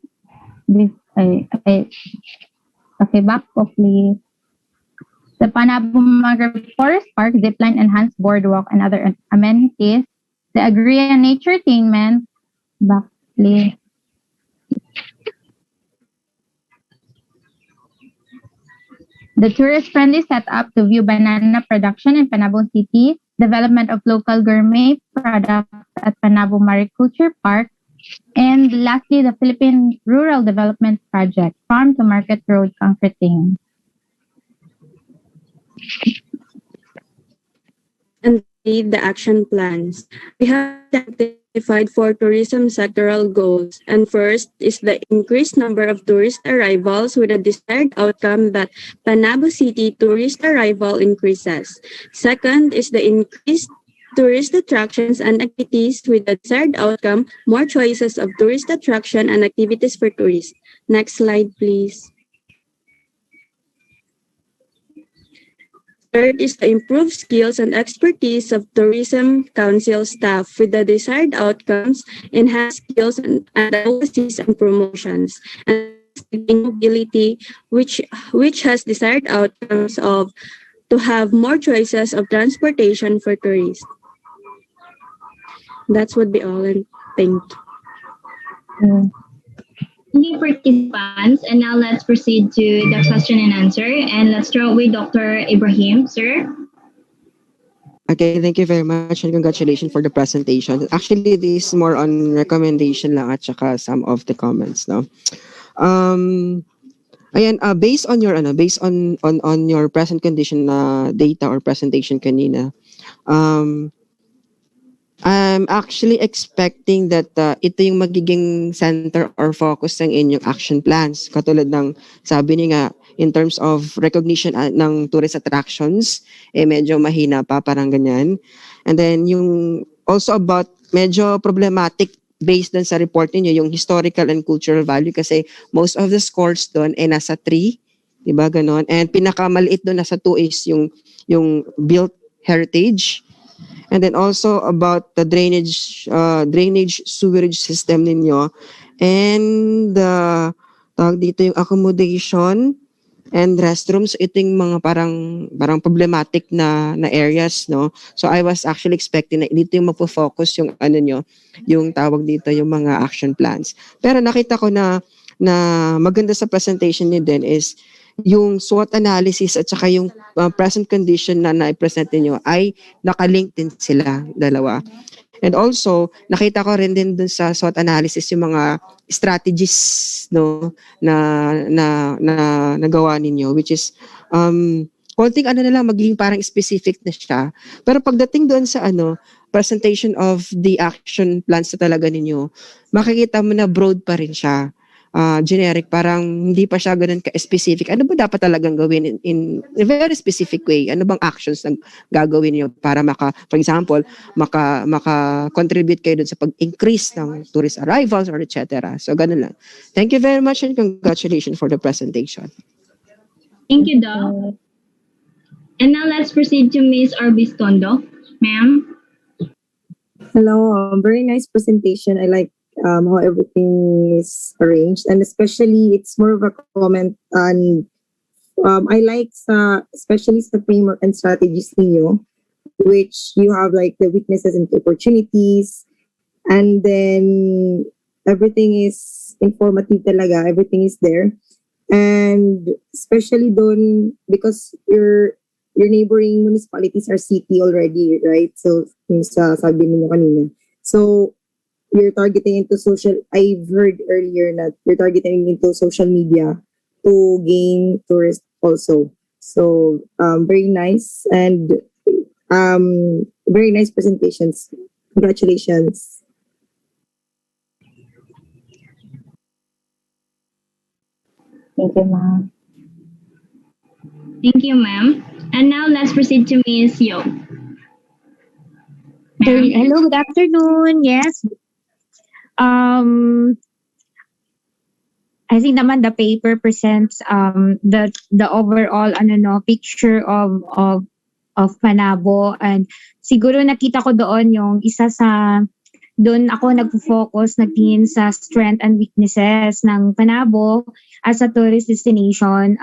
Okay, back up, please. The Panabo Mangrove Forest Park, zipline enhanced boardwalk, and other amenities. The Agria Naturetainment, back, please. The tourist-friendly setup to view banana production in Panabo City, development of local gourmet products at Panabo Mariculture Park, and lastly, the Philippine Rural Development Project, Farm to Market Road concreting. And read the action plans. We have identified 4 tourism sectoral goals. And first is the increased number of tourist arrivals with a desired outcome that Panabo City tourist arrival increases. Second is the increased tourist attractions and activities with the desired outcome, more choices of tourist attraction and activities for tourists. Next slide, please. Third is to improve skills and expertise of tourism council staff with the desired outcomes, enhance skills and advocacies and promotions, and mobility, which has desired outcomes of to have more choices of transportation for tourists. That would be all, and thank you. Thank you, participants. And now let's proceed to the question and answer. And let's start with Dr. Ibrahim, sir. Okay, thank you very much and congratulations for the presentation. Actually, this is more on recommendation lang at saka some of the comments, no. Ayan, based on your on your present condition na data or presentation kanina, I'm actually expecting that ito yung magiging center or focus ng inyong action plans. Katulad ng sabi niyo nga, in terms of recognition ng tourist attractions, medyo mahina pa, parang ganyan. And then yung also about medyo problematic based dun sa report niyo yung historical and cultural value kasi most of the scores doon nasa 3, 'di ba ganon? And pinakamaliit doon nasa 2 is yung built heritage. And then also about the drainage sewerage system ninyo and tawag dito yung accommodation and restrooms. Ito yung mga parang problematic na areas, no. So I was actually expecting na dito yung magfo-focus yung yung tawag dito yung mga action plans. Pero nakita ko na maganda sa presentation niyo din is yung SWOT analysis at saka yung present condition na na-present niyo ay nakalink din sila dalawa. And also, nakita ko rin din dun sa SWOT analysis yung mga strategies, no, na nagawa ninyo, which is konting na lang magiging parang specific na siya. Pero pagdating doon sa presentation of the action plans na talaga ninyo, makikita mo na broad pa rin siya. Generic, parang hindi pa siya ganun ka-specific. Ano ba dapat talagang gawin in a very specific way? Ano bang actions na gagawin niyo para for example, maka-contribute kayo dun sa pag-increase ng tourist arrivals or etc. So, ganun lang. Thank you very much and congratulations for the presentation. Thank you, Doc. And now let's proceed to Ms. Arbistondo. Ma'am? Hello, very nice presentation. I like how everything is arranged, and especially it's more of a comment on I like especially the framework and strategies ninyo, which you have like the weaknesses and opportunities, and then everything is informative talaga, everything is there. And especially doon because your neighboring municipalities are city already, right? So sabi niyo kanina, so you're targeting into I've heard earlier that you're targeting into social media to gain tourists also. So, very nice and very nice presentations. Congratulations. Thank you, ma'am. Thank you, ma'am. And now let's proceed to Ms. Yo. Hello, good afternoon. Yes. I think naman the paper presents the overall picture of Panabo, and siguro nakita ko doon yung isa sa doon ako nagfo-focus nagtingin sa strength and weaknesses ng Panabo as a tourist destination.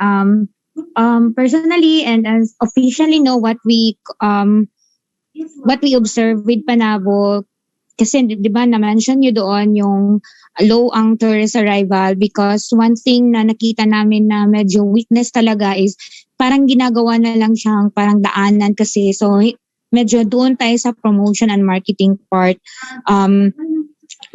Personally and as officially know what we observe with Panabo. Kasi di ba na-mention nyo doon yung low ang tourist arrival, because one thing na nakita namin na medyo weakness talaga is parang ginagawa na lang siyang parang daanan kasi. So medyo doon tayo sa promotion and marketing part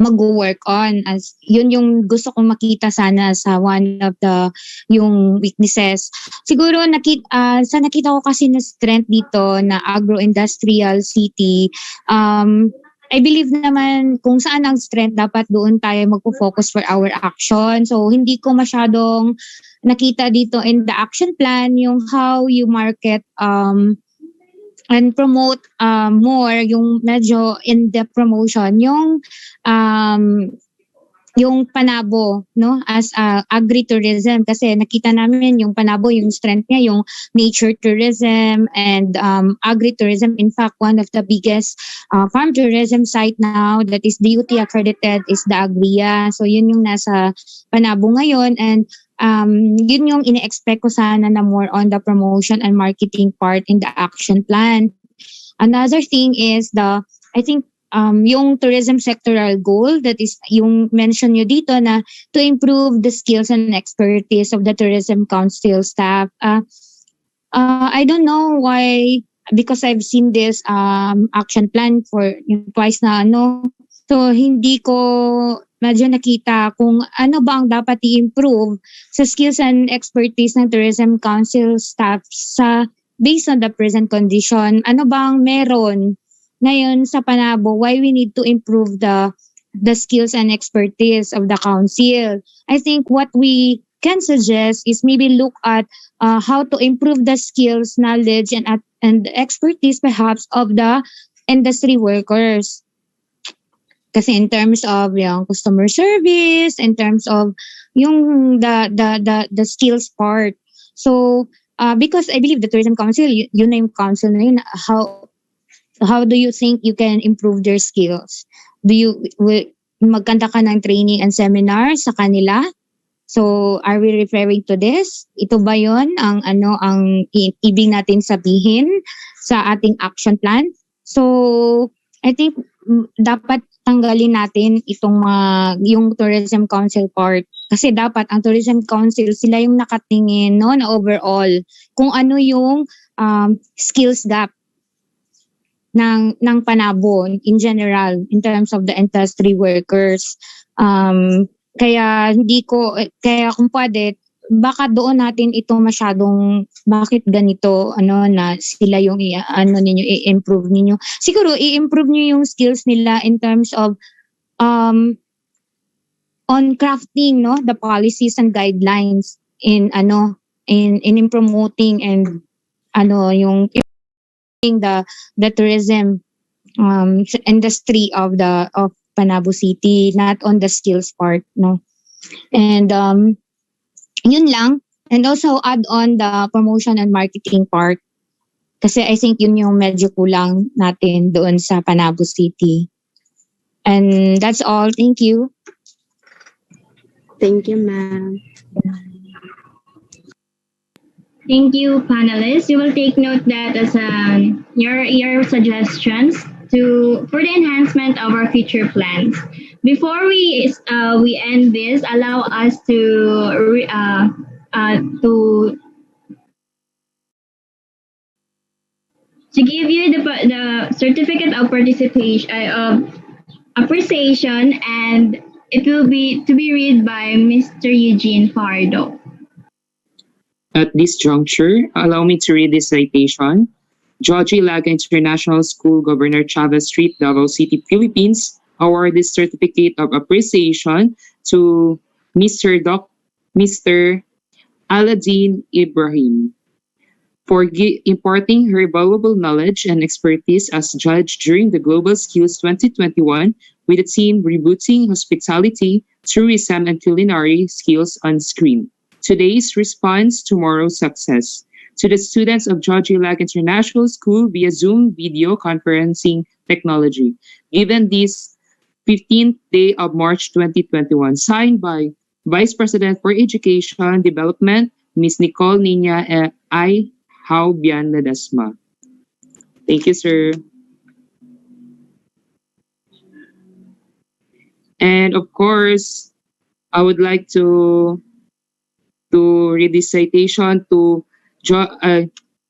mag-work on, as yun yung gusto kong makita sana sa one of the yung weaknesses. Siguro sa nakita ko kasi na strength dito na agro-industrial city, I believe naman kung saan ang strength, dapat doon tayo magpo-focus for our action. So, hindi ko masyadong nakita dito in the action plan yung how you market and promote more yung medyo in the promotion. Yung yung Panabo, no, as agritourism, kasi nakita namin yung Panabo, yung strength niya, yung nature tourism and agritourism. In fact, one of the biggest farm tourism site now that is DOT accredited is the Agria. So yun yung nasa Panabo ngayon, and yun yung ine-expect ko sana na more on the promotion and marketing part in the action plan. Another thing is I think yung tourism sectoral goal, that is yung mention nyo dito na to improve the skills and expertise of the tourism council staff. I don't know why, because I've seen this action plan for twice na so hindi ko medyo nakita kung ano ba ang dapat i-improve sa skills and expertise ng tourism council staff based on the present condition. Ano bang meron ngayon sa Panabo, why we need to improve the skills and expertise of the council. I think what we can suggest is maybe look at how to improve the skills, knowledge, and expertise perhaps of the industry workers. Kasi in terms of yung customer service, in terms of yung the skills part. So because I believe the tourism council, yun na yung council na yun, how do you think you can improve their skills? Magkanta ka ng training and seminar sa kanila? So, are we referring to this? Ito ba yon ang ibig natin sabihin sa ating action plan? So, I think dapat tanggalin natin itong yung tourism council part. Kasi dapat ang tourism council, sila yung nakatingin na overall kung ano yung skills gap ng Panabo in general in terms of the industry workers. Kaya kung pwede, baka doon natin ito masyadong bakit ganito na sila yung ninyo i-improve ninyo. Siguro i-improve niyo yung skills nila in terms of on crafting the policies and guidelines in promoting and yung the tourism industry of Panabo City, not on the skills part, and yun lang. And also add on the promotion and marketing part, kasi I think yun yung medyo kulang natin doon sa Panabo City. And that's all. Thank you. Thank you, ma'am. Thank you, panelists. We will take note that as your suggestions for the enhancement of our future plans. Before we end this, allow us to give you the certificate of participation of appreciation, and it will be to be read by Mr. Eugene Fardo. At this juncture, allow me to read this citation. Georgie Laga International School, Governor Chavez Street, Davao City, Philippines, award this certificate of appreciation to Mr. Aladdin Ibrahim for imparting her valuable knowledge and expertise as judge during the Global Skills 2021 with the theme Rebooting Hospitality, Tourism, and Culinary Skills on Screen. Today's response, tomorrow's success. To the students of Georgie Lag International School via Zoom video conferencing technology, given this 15th day of March 2021, signed by Vice President for Education Development, Ms. Nicole Nina I. How Bian Ledesma. Thank you, sir. And of course, I would like to read this citation to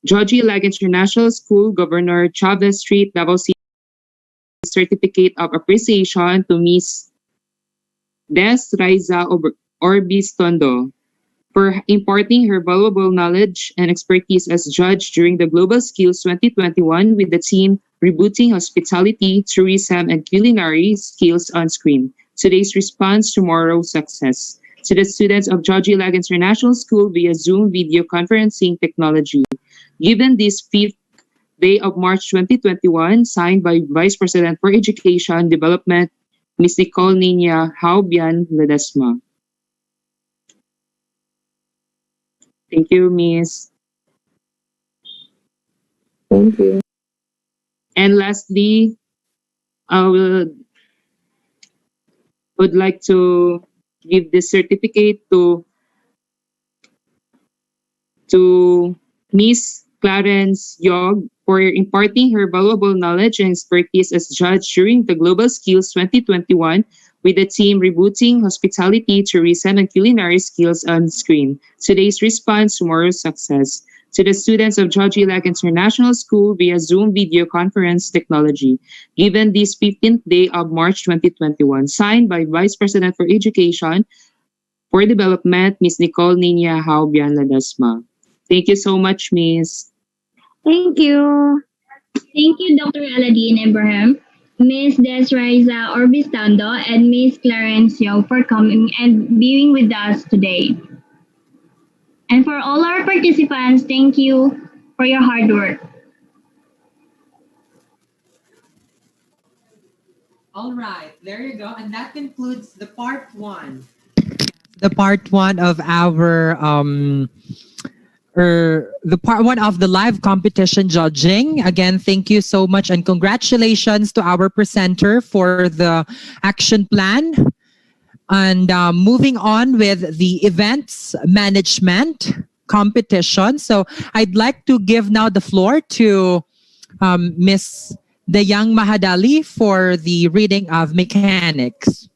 Georgie Lag International School, Governor Chavez Street, Davao City, certificate of appreciation to Ms. Des Raiza Orbistondo for imparting her valuable knowledge and expertise as judge during the Global Skills 2021 with the theme Rebooting Hospitality, Tourism, and Culinary Skills on Screen. Today's response, tomorrow's success. To the students of Georgie Lag International School via Zoom video conferencing technology, given this 5th day of March 2021, signed by Vice President for Education Development, Miss Nicole Nina Haubian Ledesma. Thank you, Miss. Thank you. And lastly, I would like to give this certificate to Miss Clarence Yog for imparting her valuable knowledge and expertise as judge during the Global Skills 2021 with the team Rebooting Hospitality, Tourism, and Culinary Skills on Screen. Today's response, tomorrow's success. To the students of Georgie Lac International School via Zoom video conference technology, given this 15th day of March 2021, signed by Vice President for Education for Development, Ms. Nicole Nina Haubian Ledesma. Thank you so much, Miss. Thank you. Thank you, Dr. Aladin Ibrahim, Ms. Desraiza Orbistando, and Ms. Clarence Yo for coming and being with us today. And for all our participants, thank you for your hard work. All right, there you go. And that concludes the part one. The part one of our the part one of the live competition judging. Again, thank you so much and congratulations to our presenter for the action plan. And moving on with the events management competition. So I'd like to give now the floor to Miss Dayang Mahadali for the reading of mechanics.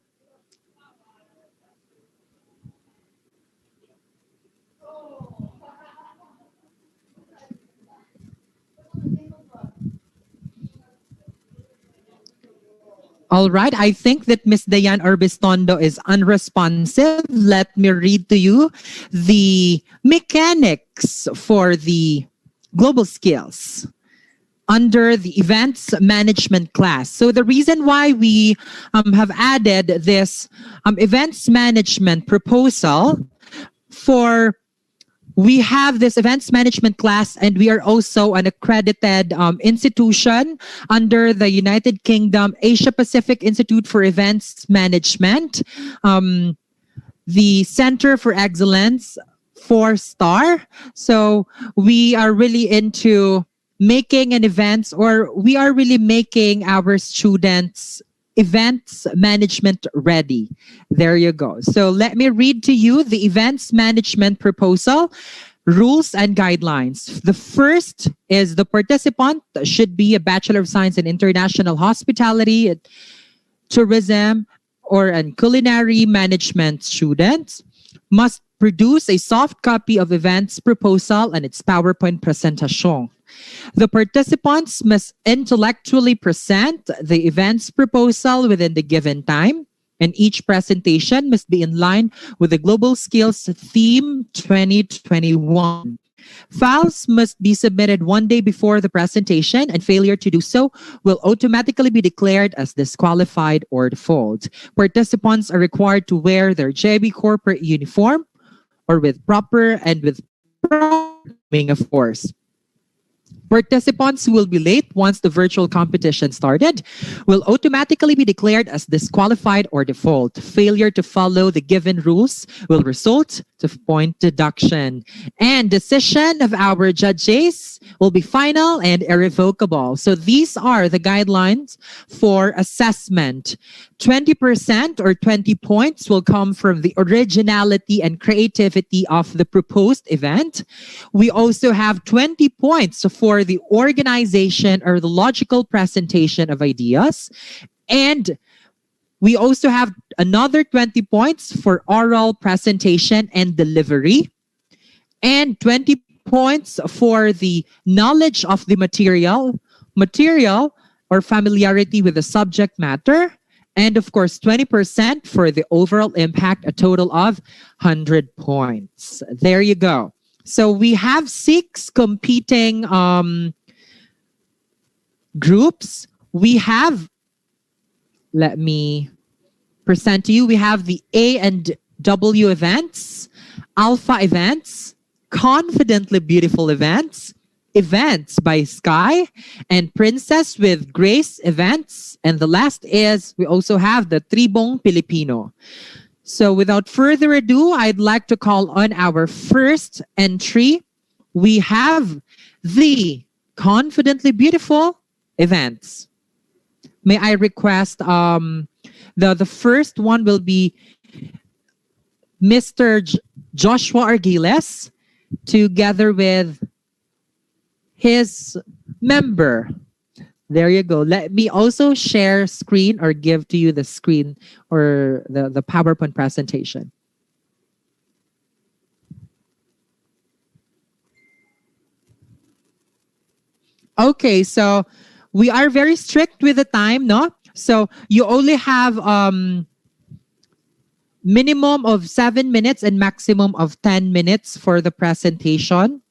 All right, I think that Miss Dayan Orbistondo is unresponsive. Let me read to you the mechanics for the global skills under the events management class. So the reason why we have added this events management proposal for we have this events management class and we are also an accredited institution under the United Kingdom Asia Pacific Institute for Events Management, the Center for Excellence 4-star. So we are really into making an events, or we are really making our students events management ready. There you go. So let me read to you the events management proposal, rules and guidelines. The first is the participant should be a Bachelor of Science in International Hospitality, Tourism, or a Culinary Management student, must produce a soft copy of events proposal and its PowerPoint presentation. The participants must intellectually present the events proposal within the given time, and each presentation must be in line with the Global Skills Theme 2021. Files must be submitted 1 day before the presentation, and failure to do so will automatically be declared as disqualified or default. Participants are required to wear their JIB corporate uniform or with proper of course. Participants who will be late once the virtual competition started will automatically be declared as disqualified or default. Failure to follow the given rules will result to point deduction. And decision of our judges will be final and irrevocable. So these are the guidelines for assessment. 20% or 20 points will come from the originality and creativity of the proposed event. We also have 20 points for the organization or the logical presentation of ideas. And we also have another 20 points for oral presentation and delivery. And 20 points for the knowledge of the material or familiarity with the subject matter. And of course, 20% for the overall impact, a total of 100 points. There you go. So we have 6 competing groups. We have, let me present to you, we have the A and W events, Alpha events, Confidently Beautiful events, Events by Sky, and Princess with Grace Events. And the last is we also have the Tribong Filipino. So without further ado, I'd like to call on our first entry. We have the Confidently Beautiful Events. May I request the first one will be Mr. Joshua Argiles together with his member. There you go. Let me also share screen or give to you the screen or the PowerPoint presentation. Okay, so we are very strict with the time, no? So you only have minimum of 7 minutes and maximum of 10 minutes for the presentation.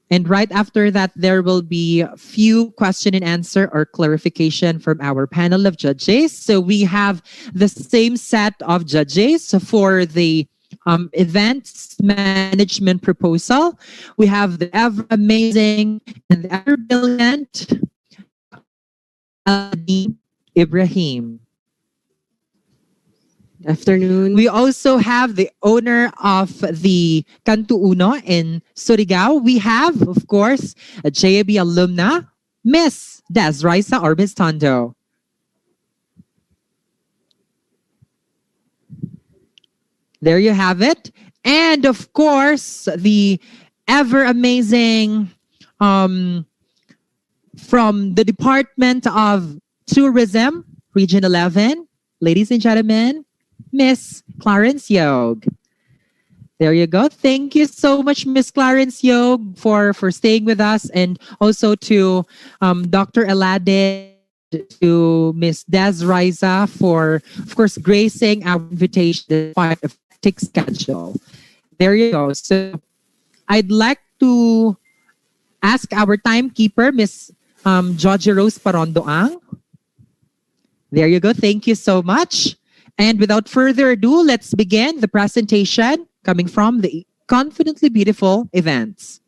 And right after that, there will be a few question and answer or clarification from our panel of judges. So we have the same set of judges for the events management proposal. We have the ever amazing and the ever brilliant Ibrahim. Afternoon. We also have the owner of the Canto Uno in Surigao. We have, of course, a JIB alumna, Miss Des Raisa Orbis Tondo. There you have it. And of course, the ever amazing from the Department of Tourism, Region 11, ladies and gentlemen, Miss Clarence Yog. There you go. Thank you so much, Miss Clarence Yog, for staying with us, and also to Dr. Eladin, to Miss Des Riza for, of course, gracing our invitation despite a hectic schedule. There you go. So I'd like to ask our timekeeper, Miss Georgia Rose Parondoang. There you go. Thank you so much. And without further ado, let's begin the presentation coming from the Confidently Beautiful Events.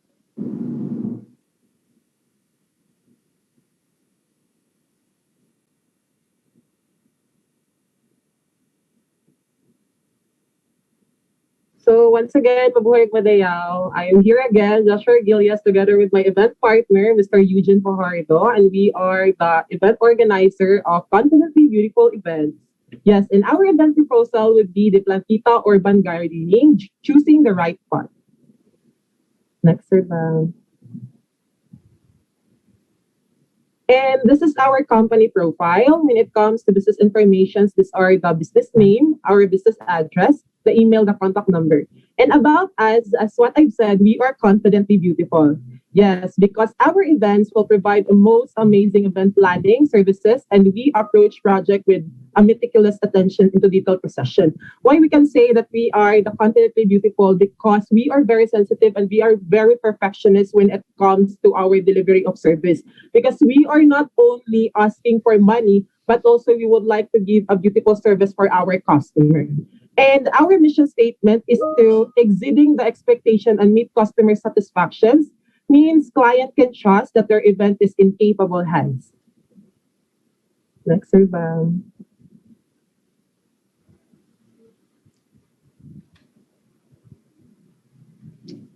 So once again, mabuhay Madayaw. I am here again, Joshua Gilias, together with my event partner, Mr. Eugene Fajardo, and we are the event organizer of Confidently Beautiful Events. Yes, and our event proposal would be the Plantita Urban Gardening, choosing the right part. Next, sir. And this is our company profile. When it comes to business information, these are the business name, our business address, the email, the contact number. And about us, as what I've said, we are confidently beautiful. Yes, because our events will provide the most amazing event planning services, and we approach project with a meticulous attention into detailed precision. Why we can say that we are the confidently beautiful, because we are very sensitive and we are very perfectionist when it comes to our delivery of service. Because we are not only asking for money, but also we would like to give a beautiful service for our customer. And our mission statement is to exceeding the expectation and meet customer satisfactions, means client can trust that their event is in capable hands. Next, sir.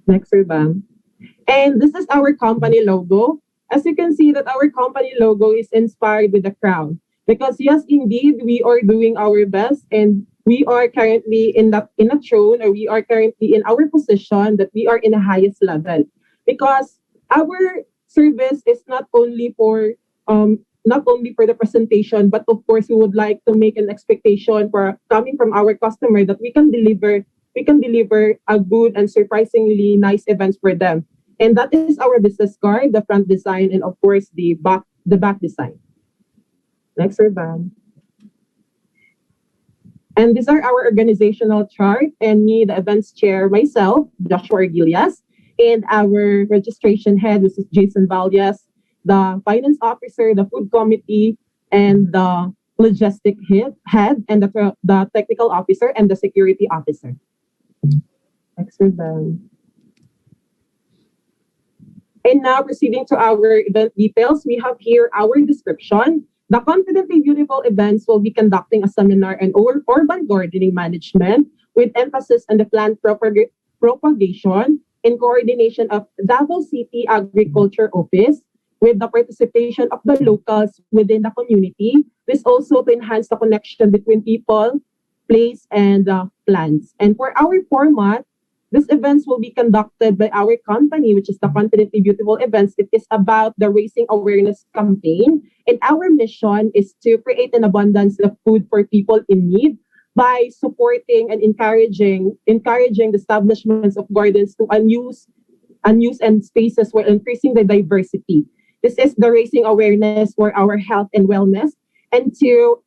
Next, sir. And this is our company logo. As you can see that our company logo is inspired with the crown. Because yes, indeed, we are doing our best, and we are currently in a throne, or we are currently in our position that we are in the highest level. Because our service is not only for the presentation, but of course we would like to make an expectation for coming from our customer that we can deliver a good and surprisingly nice events for them. And that is our business card, the front design, and of course the back design. Next, sir. And these are our organizational chart, and me, the events chair, myself, Joshua Argilias, and our registration head, this is Jason Valdez, the finance officer, the food committee, and the logistic head, and the technical officer, and the security officer. Next, sir. And now proceeding to our event details, we have here our description. The Confidently Beautiful events will be conducting a seminar on urban gardening management with emphasis on the plant propagation in coordination of Davao City Agriculture Office with the participation of the locals within the community. This also to enhance the connection between people, place, and plants. And for our format, these events will be conducted by our company, which is the Confidently Beautiful Events. It is about the Raising Awareness campaign. And our mission is to create an abundance of food for people in need by supporting and encouraging the establishments of gardens to unused and spaces while increasing the diversity. This is the raising awareness for our health and wellness and to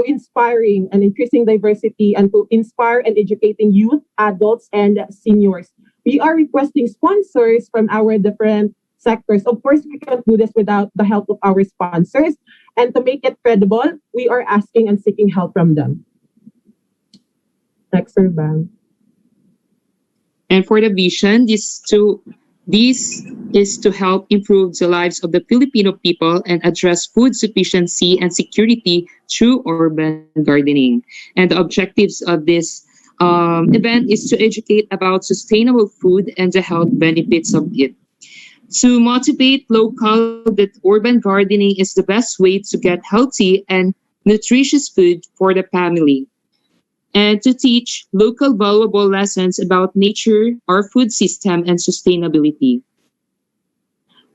inspiring and increasing diversity and to inspire and educating youth, adults, and seniors. We are requesting sponsors from our different sectors. Of course, we can't do this without the help of our sponsors. And to make it credible, we are asking and seeking help from them. Next, Sir Bang. And for the vision, this is to help improve the lives of the Filipino people and address food sufficiency and security through urban gardening. And the objectives of this event is to educate about sustainable food and the health benefits of it. To motivate local that urban gardening is the best way to get healthy and nutritious food for the family. And to teach local valuable lessons about nature, our food system, and sustainability.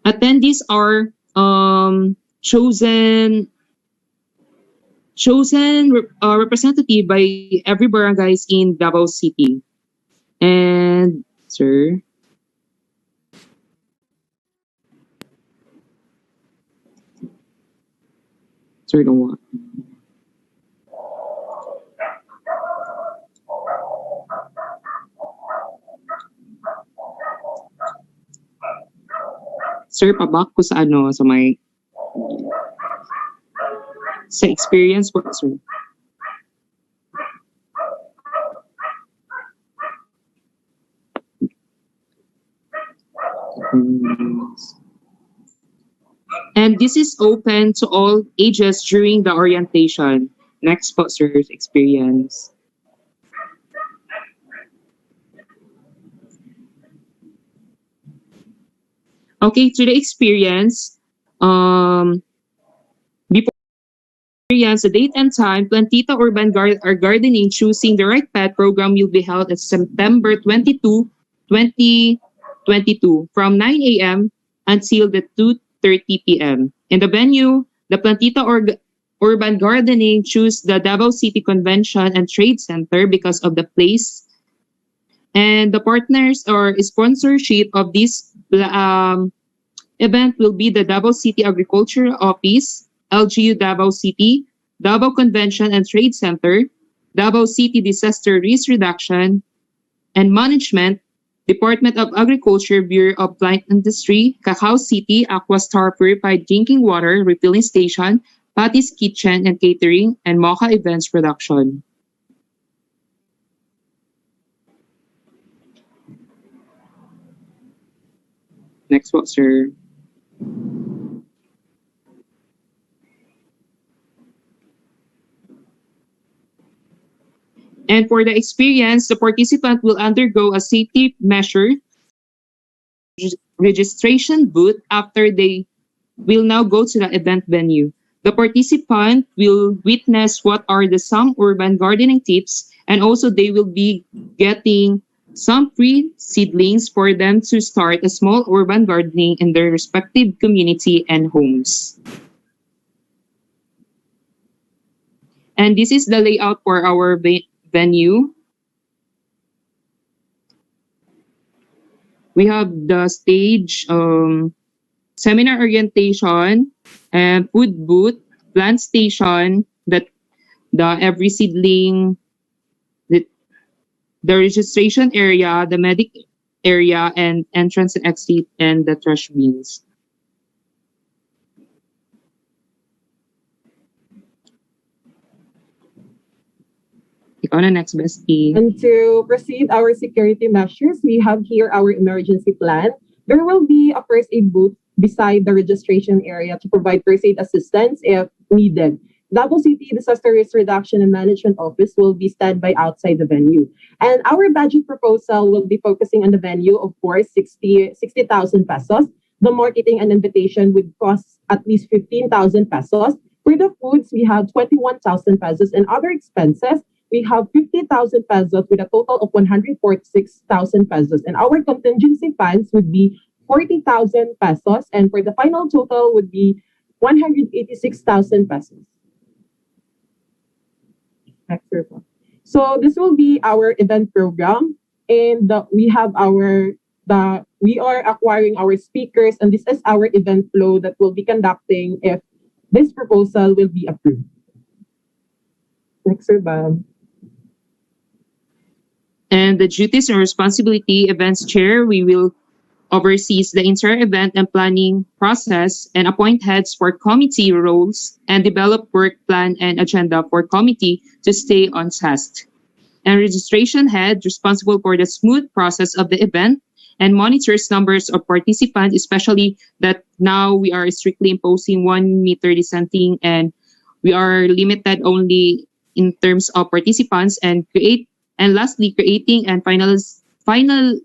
Attendees are chosen representative by every barangays in Davao City. And sir, don't want. Sir, pabak ko sa sa may sa experience po, sir. And this is open to all ages during the orientation. Next po, sir, experience. Okay, to the experience, before experience, the date and time, Plantita Urban Gardening Choosing the Right Pet program will be held at September 22, 2022 from 9 a.m. until the 2:30 p.m. In the venue, the Plantita Urban Gardening choose the Davao City Convention and Trade Center because of the place. And the partners or sponsorship of this event will be the Davao City Agriculture Office, LGU Davao City, Davao Convention and Trade Center, Davao City Disaster Risk Reduction and Management, Department of Agriculture, Bureau of Plant Industry, Cacao City, Aquastar Purified Drinking Water Refilling Station, Patty's Kitchen and Catering, and Mocha Events Production. Next one, sir. And for the experience, the participant will undergo a safety measure registration booth after they will now go to the event venue. The participant will witness what are some urban gardening tips, and also they will be getting some free seedlings for them to start a small urban gardening in their respective community and homes. And this is the layout for our venue. We have the stage, seminar orientation, and food booth, plant station, that the every seedling, the registration area, the medic area, and entrance and exit, and the trash bins. On the next bestie. And to proceed our security measures, we have here our emergency plan. There will be a first aid booth beside the registration area to provide first aid assistance if needed. Davao City Disaster Risk Reduction and Management Office will be standby outside the venue. And our budget proposal will be focusing on the venue, of course, 60,000 pesos. The marketing and invitation would cost at least 15,000 pesos. For the foods, we have 21,000 pesos, and other expenses, we have 50,000 pesos with a total of 146,000 pesos. And our contingency funds would be 40,000 pesos, and for the final total would be 186,000 pesos. Next report. So this will be our event program, and we are acquiring our speakers, and this is our event flow that we'll be conducting if this proposal will be approved. Next, Sir Bob. And the duties and responsibility events chair, we will oversees the entire event and planning process and appoint heads for committee roles and develop work plan and agenda for committee to stay on task. And registration head responsible for the smooth process of the event and monitors numbers of participants, especially that now we are strictly imposing 1 meter distancing and we are limited only in terms of participants and lastly creating and finalizing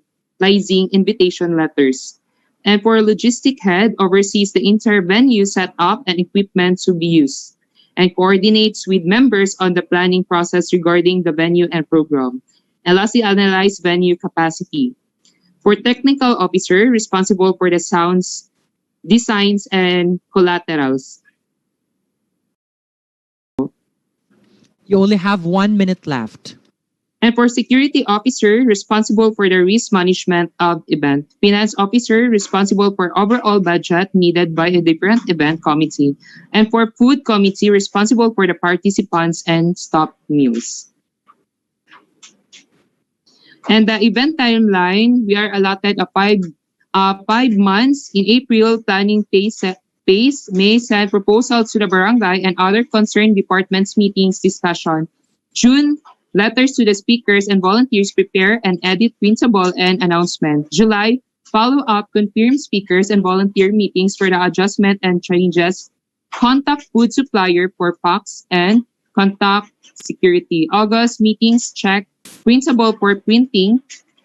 invitation letters. And for logistic head, oversees the entire venue setup and equipment to be used, and coordinates with members on the planning process regarding the venue and program. And lastly, analyze venue capacity. For technical officer, responsible for the sounds, designs, and collaterals. You only have 1 minute left. And for security officer, responsible for the risk management of event. Finance officer, responsible for overall budget needed by a different event committee. And for food committee, responsible for the participants and stop meals. And the event timeline, we are allotted a 5 months. In April, planning phase, May, send proposals to the barangay and other concerned departments meetings discussion. June, letters to the speakers and volunteers, prepare and edit printable and announcement. July, follow up, confirm speakers and volunteer meetings for the adjustment and changes. Contact food supplier for packs and contact security. August, meetings, check printable for printing.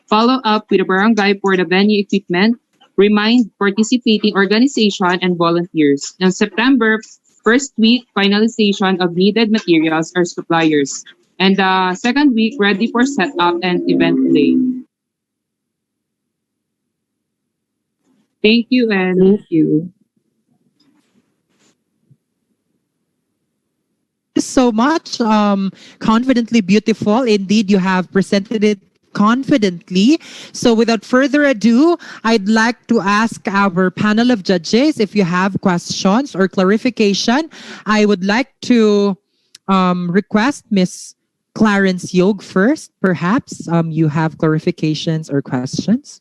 Follow up with the barangay for the venue equipment. Remind participating organization and volunteers. In September, first week, finalization of needed materials or suppliers. And the second week, ready for setup and event day. Thank you and thank you. So much. Confidently beautiful. Indeed, you have presented it confidently. So without further ado, I'd like to ask our panel of judges if you have questions or clarification. I would like to request Miss Clarence Yog first. Perhaps you have clarifications or questions.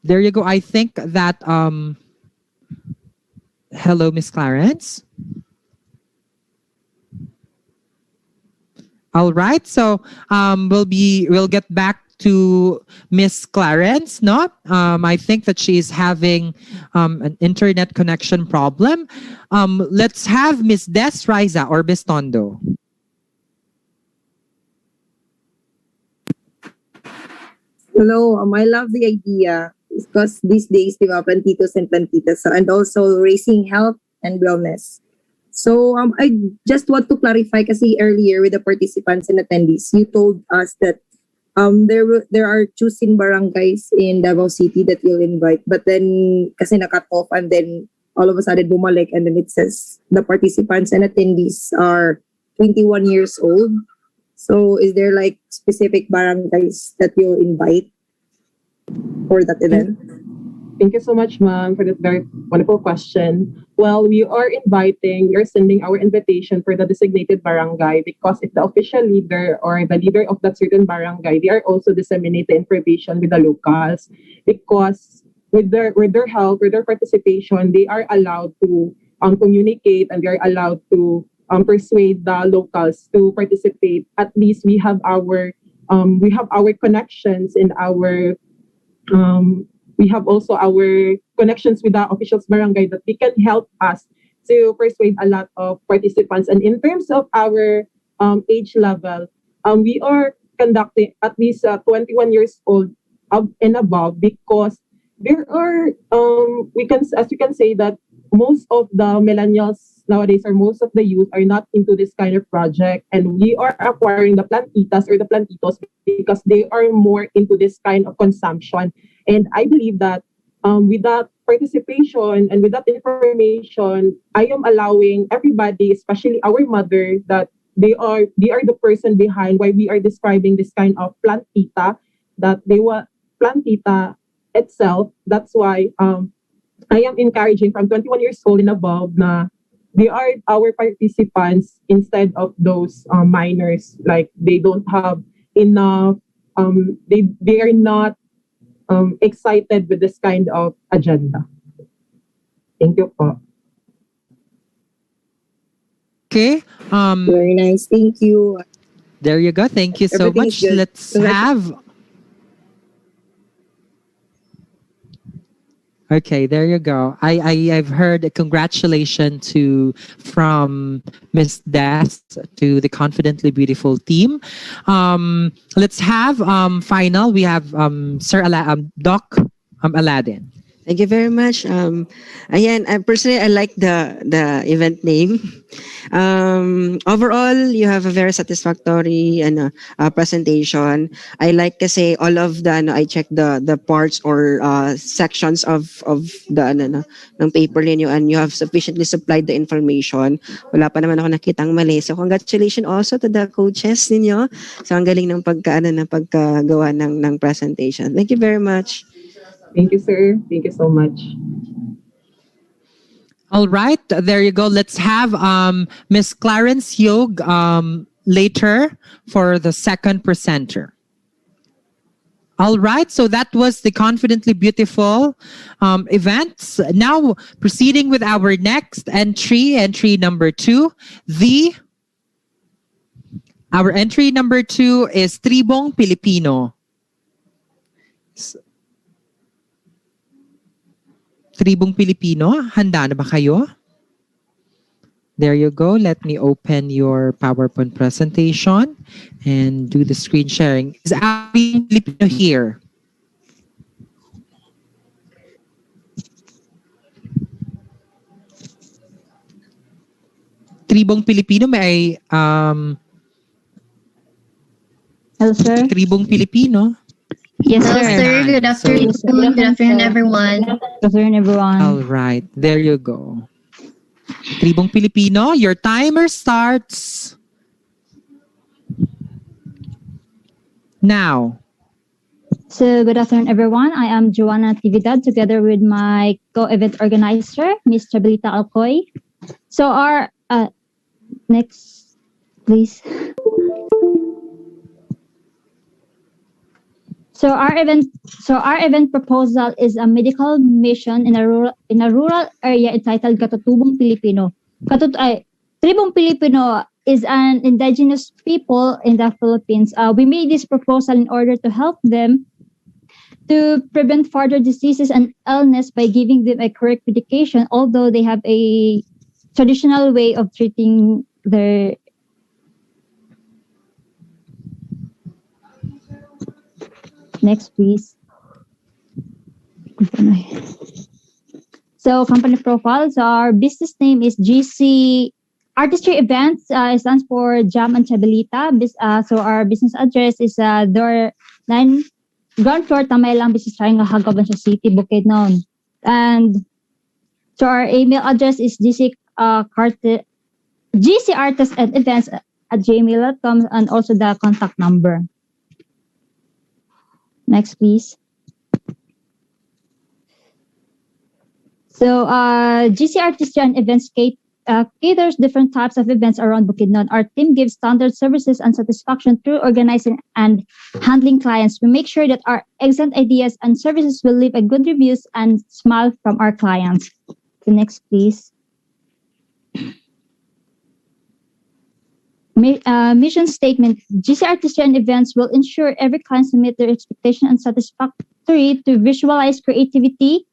There you go. I think that hello, Miss Clarence. All right. So we'll get back to Miss Clarence. No, I think that she's having an internet connection problem. Let's have Miss Des Riza or Bistondo. Hello, I love the idea because these days, di ba, plantitos and plantitas, and also raising health and wellness. So I just want to clarify kasi earlier with the participants and attendees, you told us that there are choosing barangays in Davao City that you'll invite, but then kasi na-cut off and then all of a sudden bumalik and then it says the participants and attendees are 21 years old. So is there like specific barangays that you'll invite for that event? Thank you so much, ma'am, for that very wonderful question. Well, we are sending our invitation for the designated barangay because if the official leader or the leader of that certain barangay, they are also disseminate the information with the locals because with their help, with their participation, they are allowed to communicate and they are allowed to persuade the locals to participate. At least we have our connections in our we have also our connections with the officials barangay that they can help us to persuade a lot of participants. And in terms of our age level, we are conducting at least 21 years old and above, because there are we can say that most of the millennials nowadays, or most of the youth, are not into this kind of project, and we are acquiring the plantitas or the plantitos because they are more into this kind of consumption. And I believe that with that participation and with that information, I am allowing everybody, especially our mother, that they are the person behind why we are describing this kind of plantita, that they want plantita itself. That's why I am encouraging from 21 years old and above na they are our participants instead of those minors. Like they don't have enough, they are not excited with this kind of agenda. Thank you po. Okay. Very nice. Thank you. There you go. Thank you so Everything much. is good. Let's have. Okay, there you go. I've heard a congratulation from Miss Des to the Confidently Beautiful team. Let's have final. We have Doc Aladdin. Thank you very much. Ayan, personally, I like the event name. Overall, you have a very satisfactory presentation. I like kasi all of the I checked the parts or sections of the ng paper ninyo, and you have sufficiently supplied the information. Wala pa naman ako nakitang mali. So congratulations also to the coaches ninyo. So ang galing ng pagkagawa ng presentation. Thank you very much. Thank you, sir. Thank you so much. All right, there you go. Let's have Miss Clarence Yog later for the second presenter. All right, so that was the Confidently Beautiful events. Now, proceeding with our next entry number 2. Our entry number 2 is Tribong Pilipino. Tribong Pilipino, handa na ba kayo? There you go. Let me open your PowerPoint presentation and do the screen sharing. Is our Filipino here? Tribong Pilipino, may Hello, sir. Tribong Pilipino. Yes, Hello, sir. Good afternoon. Good afternoon, everyone. Good afternoon, everyone. All right, there you go. Tribong Pilipino, your timer starts now. So, good afternoon, everyone. I am Joanna Tividad, together with my co-event organizer, Ms. Chabelita Alcoy. So, our next, please. So our event proposal is a medical mission in a rural area entitled Katutubong Pilipino. Tribong Pilipino is an indigenous people in the Philippines. We made this proposal in order to help them to prevent further diseases and illness by giving them a correct medication, although they have a traditional way of treating their Next, please. So, company profiles. Our business name is GC Artistry Events. It stands for Jam and Chabelita. So, our business address is door 9, ground floor, Tamay lang, Business Triangle, Hagaban sa City, Bukidnon. And so, our email address is GC Artists and Events at gmail.com, and also the contact number. Next, please. So, GC Artistry and Events caters different types of events around Bukidnon. Our team gives standard services and satisfaction through organizing and handling clients. We make sure that our excellent ideas and services will leave a good reviews and smile from our clients. The next, please. Mission statement: GC Artisan Events will ensure every client submit their expectation and satisfactory to visualize creativity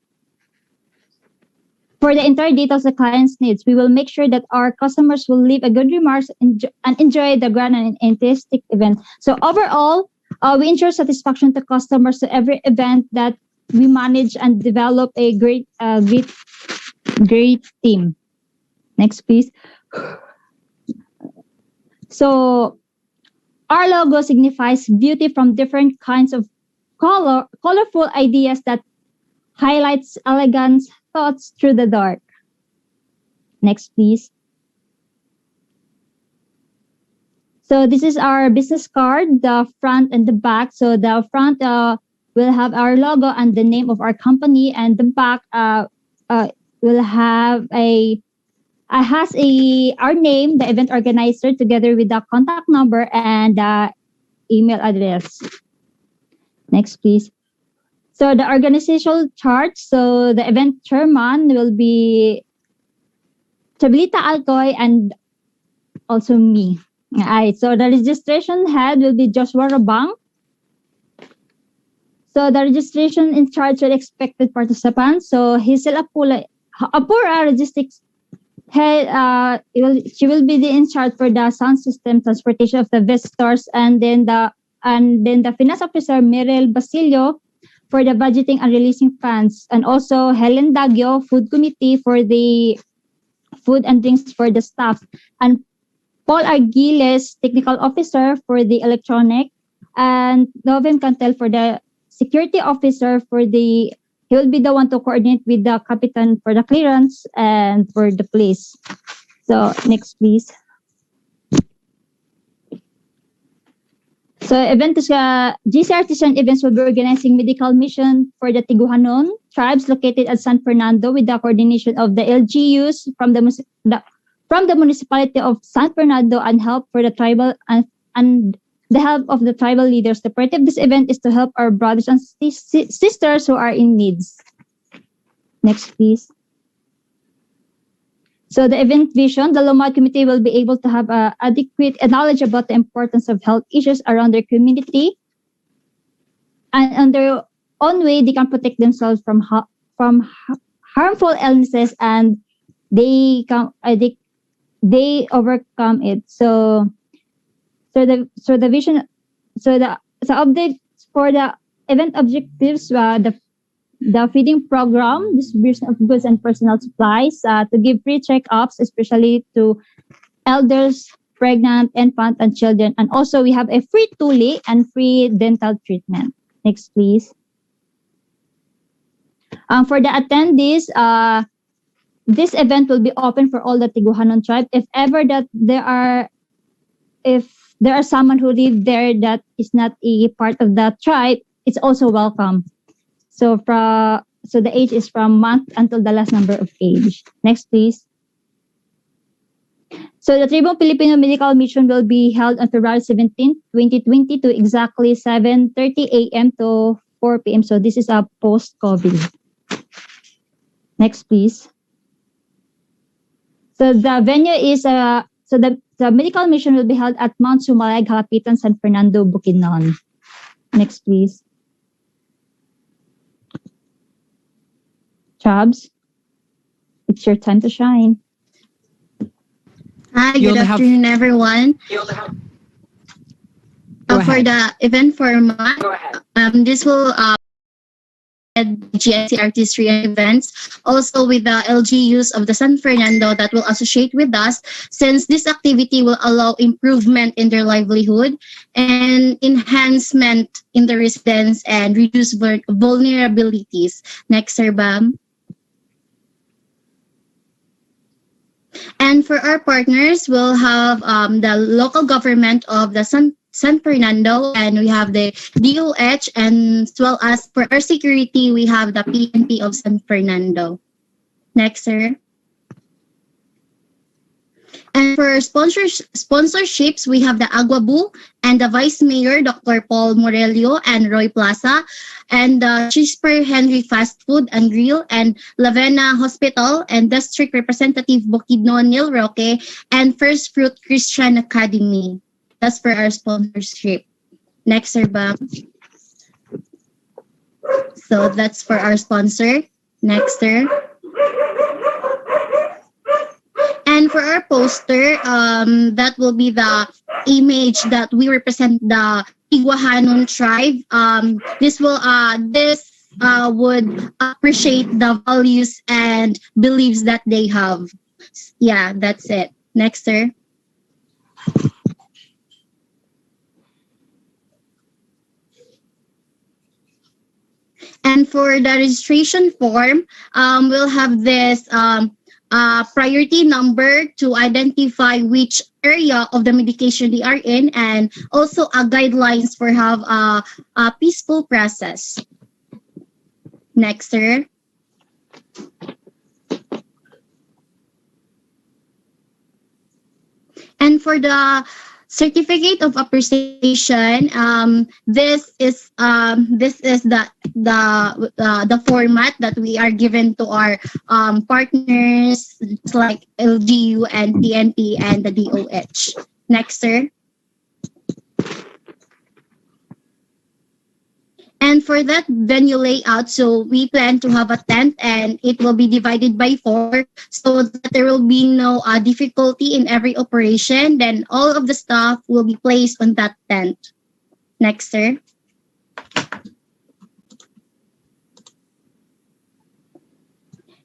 for the entire details the client's needs. We will make sure that our customers will leave a good remarks and enjoy the grand and artistic event. So overall, we ensure satisfaction to customers to every event that we manage and develop a great team. Next, please. So our logo signifies beauty from different kinds of colorful ideas that highlights elegance thoughts through the dark. Next, please. So this is our business card, the front and the back. So the front will have our logo and the name of our company, and the back will have our name, the event organizer, together with the contact number and the email address. Next, please. So the organizational chart. So the event chairman will be Chabelita Alcoy and also me. Alright, so the registration head will be Joshua Rabang. So the registration in charge for expected participants. So Hazel Apura, logistics head. She will be in charge for the sound system, transportation of the visitors, and then the finance officer Mirel Basilio for the budgeting and releasing funds, and also Helen Dagyo, food committee for the food and drinks for the staff, and Paul Argiles, technical officer for the electronic, and Novem Cantel for the security officer he will be the one to coordinate with the Capitan for the clearance and for the police. So next, please. So GC Artisan Events will be organizing medical mission for the Tiguhanon tribes located at San Fernando with the coordination of the LGUs from the municipality of San Fernando and help for the tribal and the help of the tribal leaders. The purpose of this event is to help our brothers and sisters who are in needs. Next, please. So the event vision, the Lumad committee will be able to have adequate knowledge about the importance of health issues around their community, and on their own way they can protect themselves from harmful illnesses, and they overcome it. So the updates for the event objectives, the feeding program, distribution of goods and personal supplies, to give free checkups, especially to elders, pregnant, infant, and children. And also we have a free tuli and free dental treatment. Next, please. For the attendees, this event will be open for all the Tiguhanon tribe. If ever that there are someone who live there that is not a part of that tribe, it's also welcome. So the age is from month until the last number of age. Next, please. So the Tribong Filipino Medical Mission will be held on February 17, 2020 to exactly 7:30 a.m. to 4 p.m. So this is a post-COVID. Next, please. So the venue is the medical mission will be held at Mount Sumalag, Halapitan, San Fernando, Bukidnon. Next, please. Chubs, it's your time to shine. Hi, good afternoon, everyone. For the event format, this will GIC artistry events, also with the LGUs of the San Fernando that will associate with us, since this activity will allow improvement in their livelihood and enhancement in the residents and reduce vulnerabilities. Next, Sir Bam. And for our partners, we'll have the local government of the San Fernando, and we have the DOH, and as well as for our security, we have the PNP of San Fernando. Next, sir. And for sponsorships, we have the Aguabu and the Vice Mayor, Dr. Paul Morelio and Roy Plaza, and the Chisper Henry Fast Food and Grill, and Lavena Hospital, and District Representative Bukidnon Neil Roque, and First Fruit Christian Academy. That's for our sponsorship. Next, Sir Bam. So that's for our sponsor. Next, Sir. And for our poster, that will be the image that we represent the Iguahanon tribe. This would appreciate the values and beliefs that they have. Yeah, that's it. Next, sir. And for the registration form, we'll have this priority number to identify which area of the medication they are in, and also guidelines for have a peaceful process. Next, sir. And for the certificate of appreciation, this is the format that we are given to our partners like LGU and TNP and the DOH. Next, sir. And for that venue layout, so we plan to have a tent and it will be divided by 4 so that there will be no difficulty in every operation. Then all of the staff will be placed on that tent. Next, sir.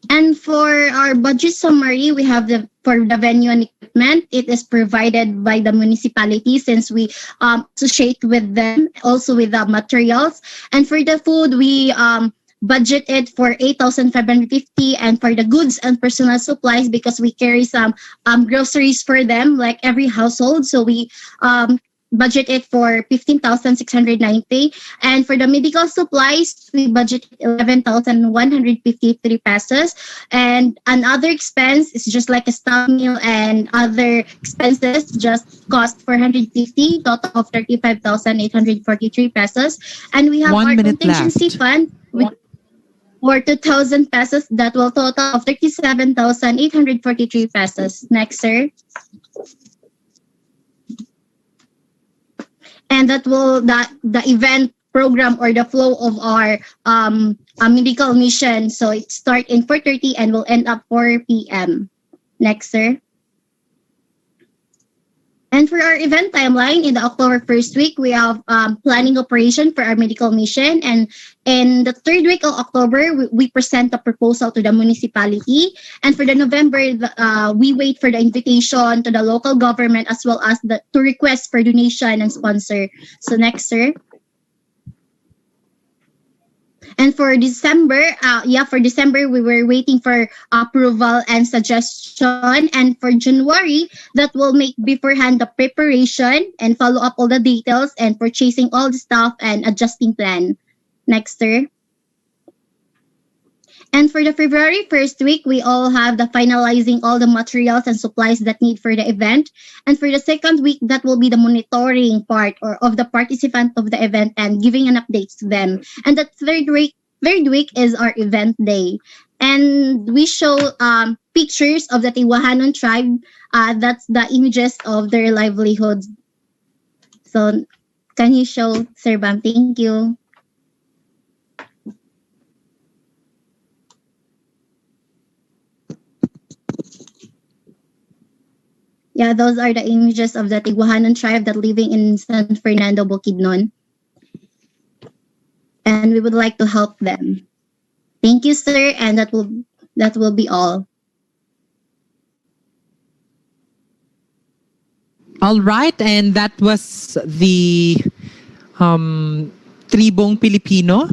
And for our budget summary, we have for the venue and equipment, it is provided by the municipality since we associate with them, also with the materials. And for the food, we budgeted for 8,550, and for the goods and personal supplies, because we carry some groceries for them, like every household. So we budgeted for 15,690, and for the medical supplies we budgeted 11,153 pesos, and another expense is just like a staff meal and other expenses just cost 450, total of 35,843 pesos, and we have our contingency fund for 2,000 pesos that will total of 37,843 pesos. Next, sir. And that will the event program or the flow of our medical mission. So it starts in 4:30 and will end up 4 p.m. Next, sir. And for our event timeline, in the October 1st week, we have planning operation for our medical mission. And in the 3rd week of October, we present the proposal to the municipality. And for the November, we wait for the invitation to the local government as well as to request for donation and sponsor. So next, sir. And for December, we were waiting for approval and suggestion. And for January, that will make beforehand the preparation and follow up all the details and purchasing all the stuff and adjusting plan. Next, sir. And for the February 1st week, we all have the finalizing all the materials and supplies that need for the event. And for the 2nd week, that will be the monitoring part or of the participant of the event and giving an update to them. And the third week is our event day. And we show pictures of the Tiwahanon tribe. That's the images of their livelihood. So can you show, Sir Bam? Thank you. Yeah, those are the images of the Tiguahanon tribe that living in San Fernando, Bukidnon. And we would like to help them. Thank you, sir, and that will be all. All right, and that was the Tribong Pilipino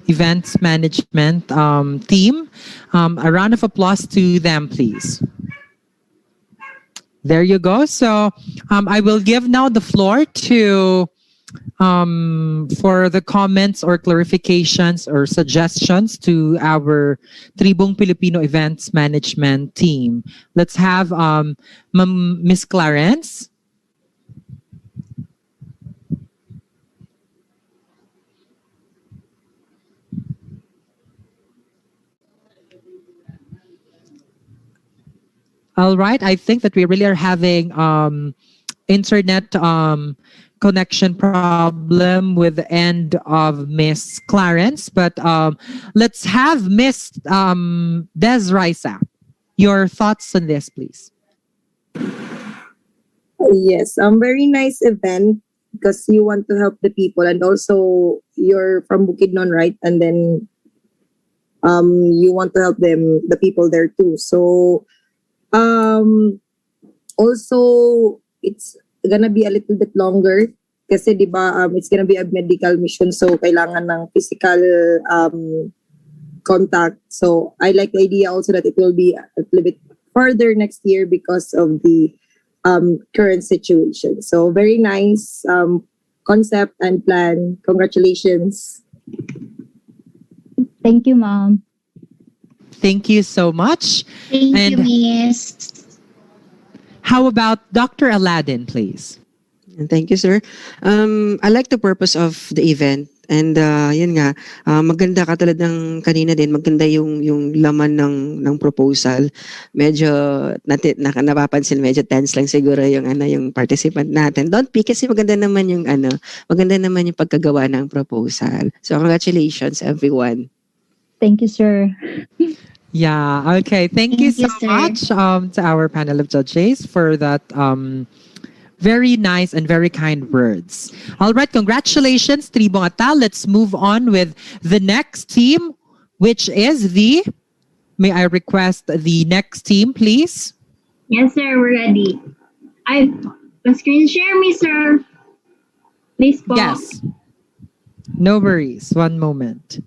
Events Management team. A round of applause to them, please. There you go. So I will give now the floor to for the comments or clarifications or suggestions to our Tribong Filipino Events Management team. Let's have Miss Clarence. All right, I think that we really are having internet connection problem with the end of Miss Clarence, but let's have Miss Des Raisa. Your thoughts on this, please. Yes, very nice event because you want to help the people, and also you're from Bukidnon, right? And then you want to help the people there too. So also it's gonna be a little bit longer kasi di ba it's gonna be a medical mission, so kailangan ng physical contact. So I like the idea also that it will be a little bit further next year because of the current situation. So very nice concept and plan. Congratulations. Thank you, Mom. Thank you so much. Thank you, Miss. How about Dr. Aladdin, please? Thank you, sir. I like the purpose of the event. And yun nga, maganda katulad ng kanina din, maganda yung laman ng proposal. Medyo napapansin, medyo tense lang siguro yung participant natin. Don't peek kasi maganda naman yung pagkagawa ng proposal. So congratulations everyone. Thank you, sir. Yeah, okay. Thank you so much to our panel of judges for that very nice and very kind words. All right, congratulations, Tribong Atal. Let's move on with the next team, which is may I request the next team, please? Yes, sir, we're ready. The screen share me, sir. Please po. Yes. No worries. One moment.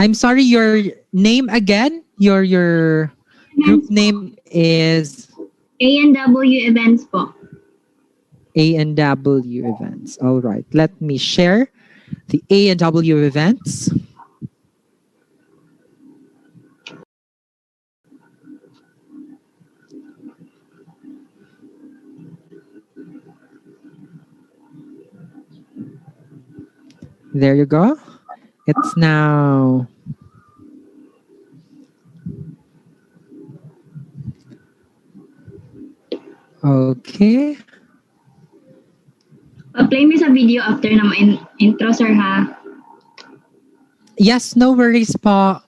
I'm sorry, your name again? Your group name is A&W Events po. A&W Events. All right. Let me share the A&W Events. There you go. It's now okay. Play me sa video after na intro, sir, ha? Yes, no worries po.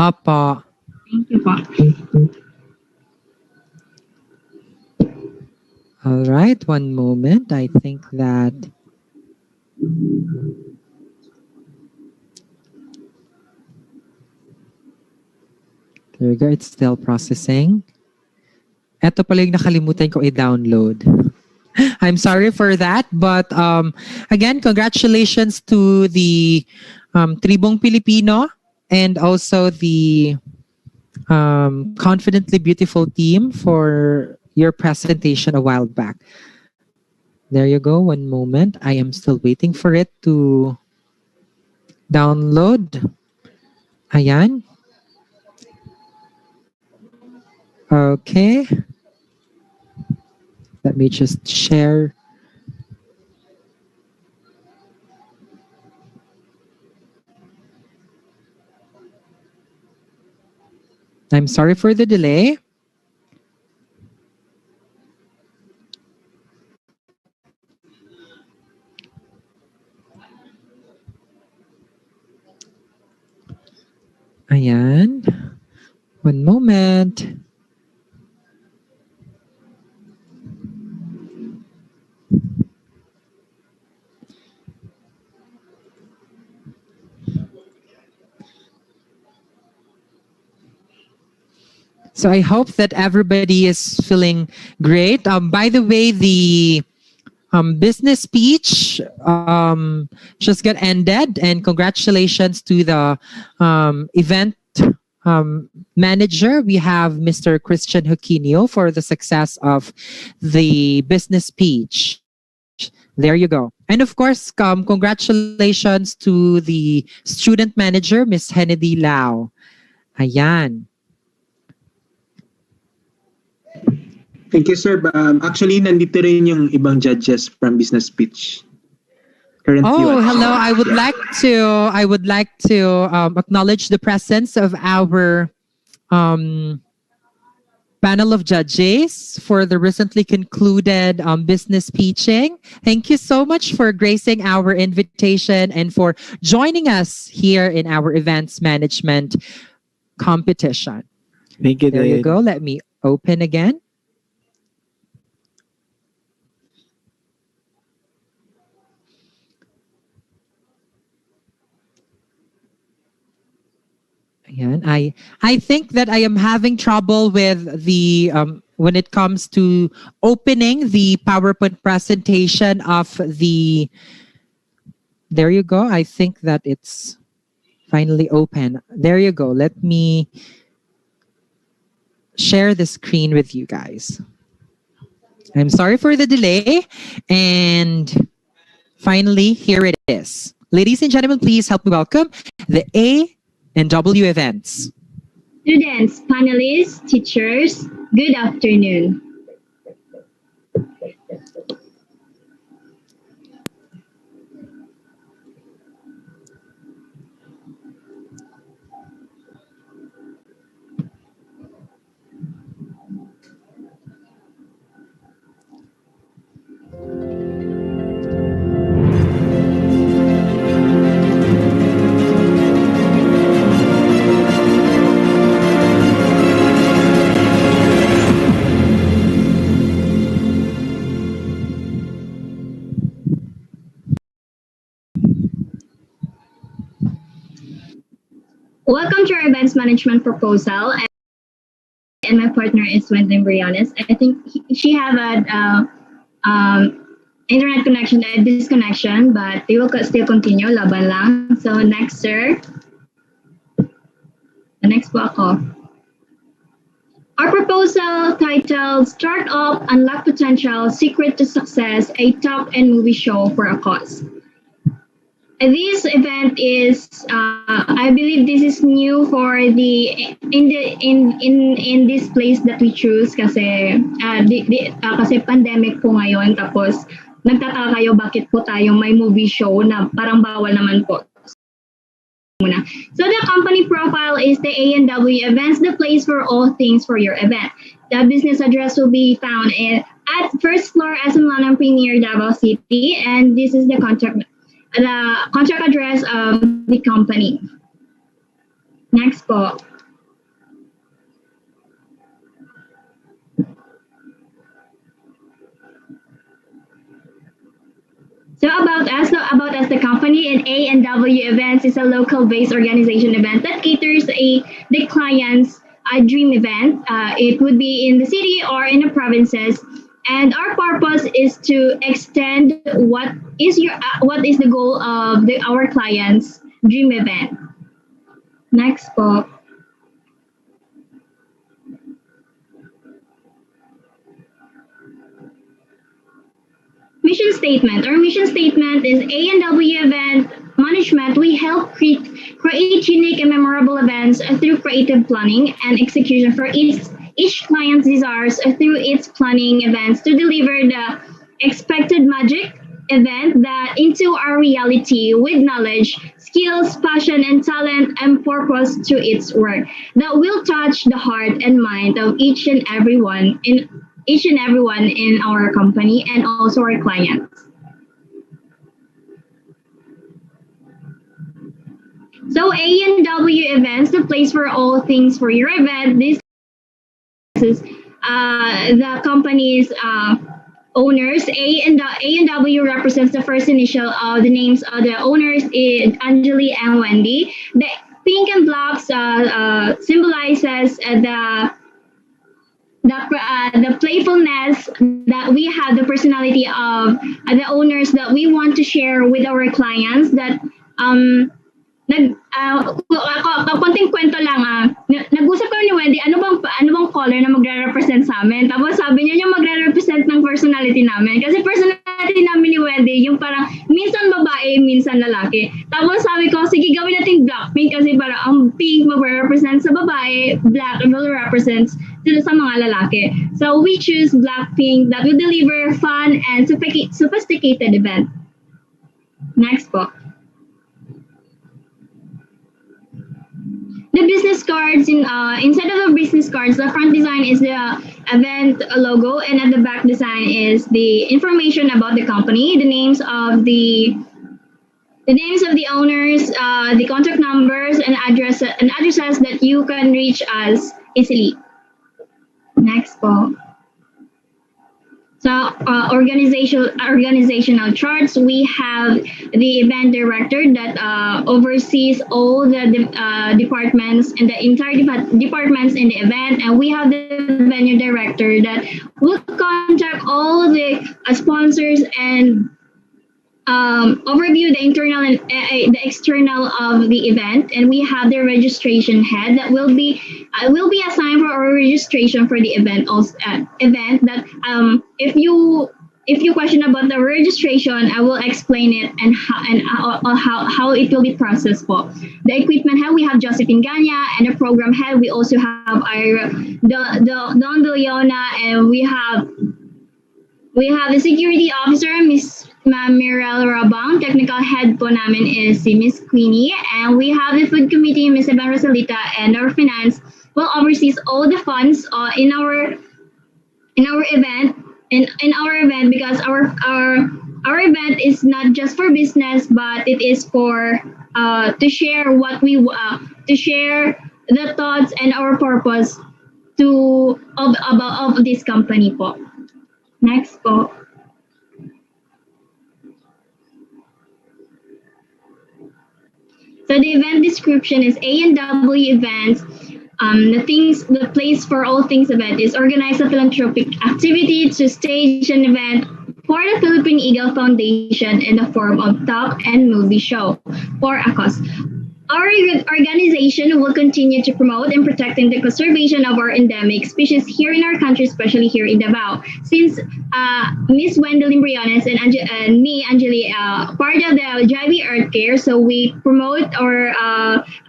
Opo. Thank you po. All right, one moment. I think that there we go. It's still processing. Eto pala yung nakalimutan ko i-download. I'm sorry for that. But again, congratulations to the Tribong Filipino and also the Confidently Beautiful team for your presentation a while back. There you go. One moment. I am still waiting for it to download. Ayan. Okay. Let me just share. I'm sorry for the delay. Ayan. One moment. So I hope that everybody is feeling great. By the way, the business speech just got ended, and congratulations to the event manager, we have Mr. Christian Huquinio for the success of the business page. There you go. And of course, congratulations to the student manager, Miss Hennedy Lau. Ayan. Thank you, sir. Actually, nandito rin yung ibang judges from business pitch. Currently Hello. I would like to acknowledge the presence of our panel of judges for the recently concluded business pitching. Thank you so much for gracing our invitation and for joining us here in our events management competition. Thank you. There you go. Let me open again. Ayan. I think that I am having trouble with the when it comes to opening the PowerPoint presentation of the. There you go. I think that it's finally open. There you go. Let me share the screen with you guys. I'm sorry for the delay. And finally, here it is. Ladies and gentlemen, please help me welcome the A&W events. Students, panelists, teachers, good afternoon. Welcome to our events management proposal. And my partner is Wendy Brianes. I think she have a internet connection, a disconnection, but they will still continue. Laban lang. So next, sir. The next po ako. Our proposal titled Startup Unlock Potential, Secret to Success, a talk and movie show for a cause. This event is, I believe this is new for in this place that we choose kasi kasi pandemic po ngayon, tapos nagtataka kayo bakit po tayo may movie show na parang bawal naman po. So the company profile is the A&W Events, the place for all things for your event. The business address will be found at first floor Asamlanan Premier Davao City, and this is the contact address of the company. Next po. So about us, the company, and A&W Events is a local-based organization event that caters the client's dream event. It would be in the city or in the provinces. And our purpose is to extend what is the goal of our client's dream event. Next po. Mission statement. Our mission statement is A&W Event Management. We help create unique and memorable events through creative planning and execution for each client's desires through its planning events to deliver the expected magic event that into our reality with knowledge, skills, passion, and talent and purpose to its work that will touch the heart and mind of each and everyone in our company and also our clients. So A&W Events, the place for all things for your event. This is the company's owners. A&W represents the first initial of the names of the owners, Anjali and Wendy. The pink and blacks symbolizes the playfulness that we have, the personality of the owners that we want to share with our clients, that konting kwento lang nag-usap kami ni Wendy, ano bang color na magre-represent sa amin. Tapos sabi niya yung magre-represent ng personality namin. Kasi personality namin ni Wendy, yung parang minsan babae, minsan lalaki. Tapos sabi ko, sige gawin natin black pink kasi parang ang pink magre-represent sa babae, black will represent sila sa mga lalaki. So we choose black pink that will deliver fun and sophisticated event. Next po. The business cards instead of the business cards, the front design is the event logo, and at the back design is the information about the company, the names of the owners, the contact numbers and addresses that you can reach us easily. Next po. So organizational charts, we have the event director that oversees all the departments and the entire departments in the event, and we have the venue director that will contact all the sponsors and overview the internal and the external of the event, and we have the registration head that will be assigned for our registration for the event. Also, event that if you question about the registration, I will explain it and how it will be processed for. The equipment head, we have Josephine Ganya, and the program head, we also have our Don Villona, and we have the security officer, Miss Mirel Rabang. Technical head po namin is si Miss Queenie, and we have the food committee, Miss Evan Rosalita, and our finance will oversees all the funds in our event. In our event, because our event is not just for business, but it is for to share to share the thoughts and our purpose of this company po. Next po. So the event description is A&W events. The place for all things event is organize a philanthropic activity to stage an event for the Philippine Eagle Foundation in the form of talk and movie show for a cause. Our organization will continue to promote and protecting the conservation of our endemic species here in our country, especially here in Davao. Since Miss Wendelin Briones and me, Anjali, part of the JIB Earth Care, so we promote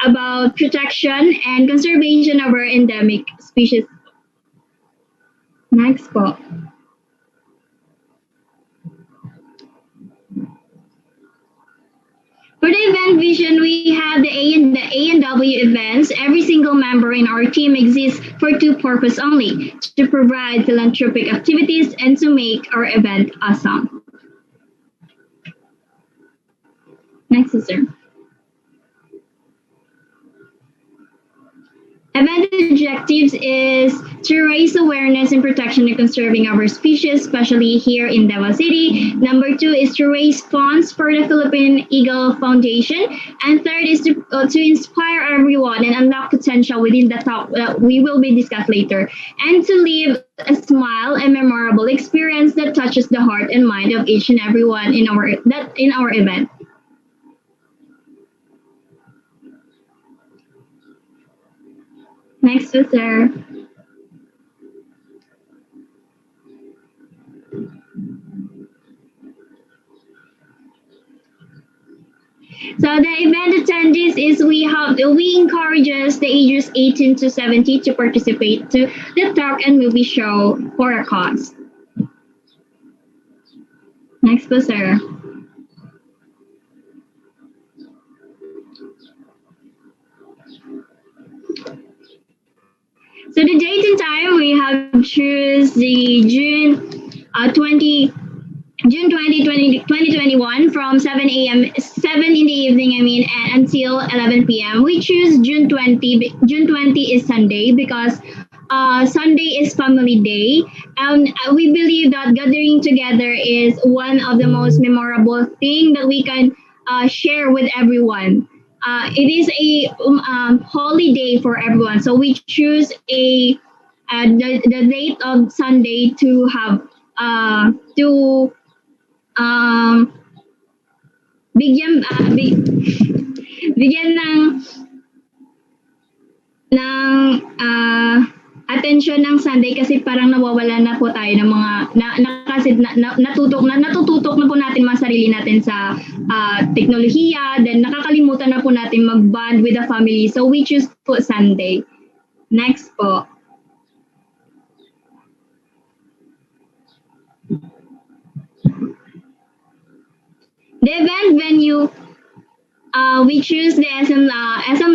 about protection and conservation of our endemic species. Next po. For the event vision, we have the A&W events. Every single member in our team exists for two purposes only: to provide philanthropic activities and to make our event awesome. Next, sir. Event objectives is to raise awareness and protection and conserving our species, especially here in Davao City. Number 2 is to raise funds for the Philippine Eagle Foundation. And third is to inspire everyone and unlock potential within the talk that we will be discussed later. And to leave a smile and memorable experience that touches the heart and mind of each and everyone in our event. Next, sir. So the event attendees is we encourage the ages 18 to 70 to participate to the talk and movie show for a cause. Next, sir. So the date and time we have choose the June 2021 from 7 in the evening, and until 11 p.m. We choose June 20. June 20 is Sunday because Sunday is family day, and we believe that gathering together is one of the most memorable thing that we can share with everyone. It is a holiday for everyone, so we choose the date of Sunday to have bigyan ng atensyon ng Sunday kasi parang nawawala na po tayo ng mga kasi natututok na po natin mga sarili natin sa teknolohiya, then nakakalimutan na po natin mag-bond with the family, so we choose po Sunday. Next po. The event venue, we choose the SM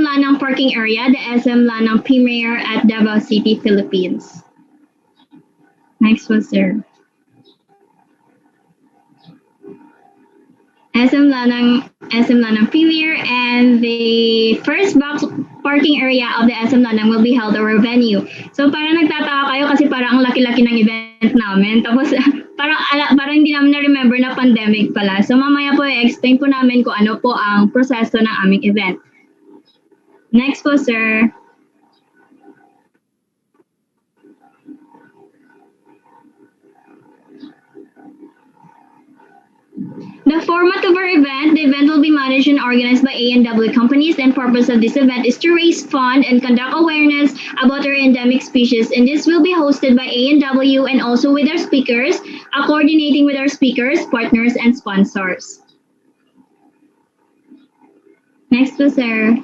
Lanang parking area, the SM Lanang Premier at Davao City, Philippines. Next one, sir. SM Lanang Premier, and the first box parking area of the SM Lanang will be held at our venue. So parang nagtataka kayo kasi parang ang laki-laki ng event namin. Tapos parang hindi namin na-remember na pandemic pala. So mamaya po i-explain po namin kung ano po ang proseso ng aming event. Next po, sir. The format of our event, the event will be managed and organized by A&W companies, and purpose of this event is to raise fund and conduct awareness about our endemic species, and this will be hosted by A&W and also with our speakers, coordinating with our speakers, partners, and sponsors. Next po, sir.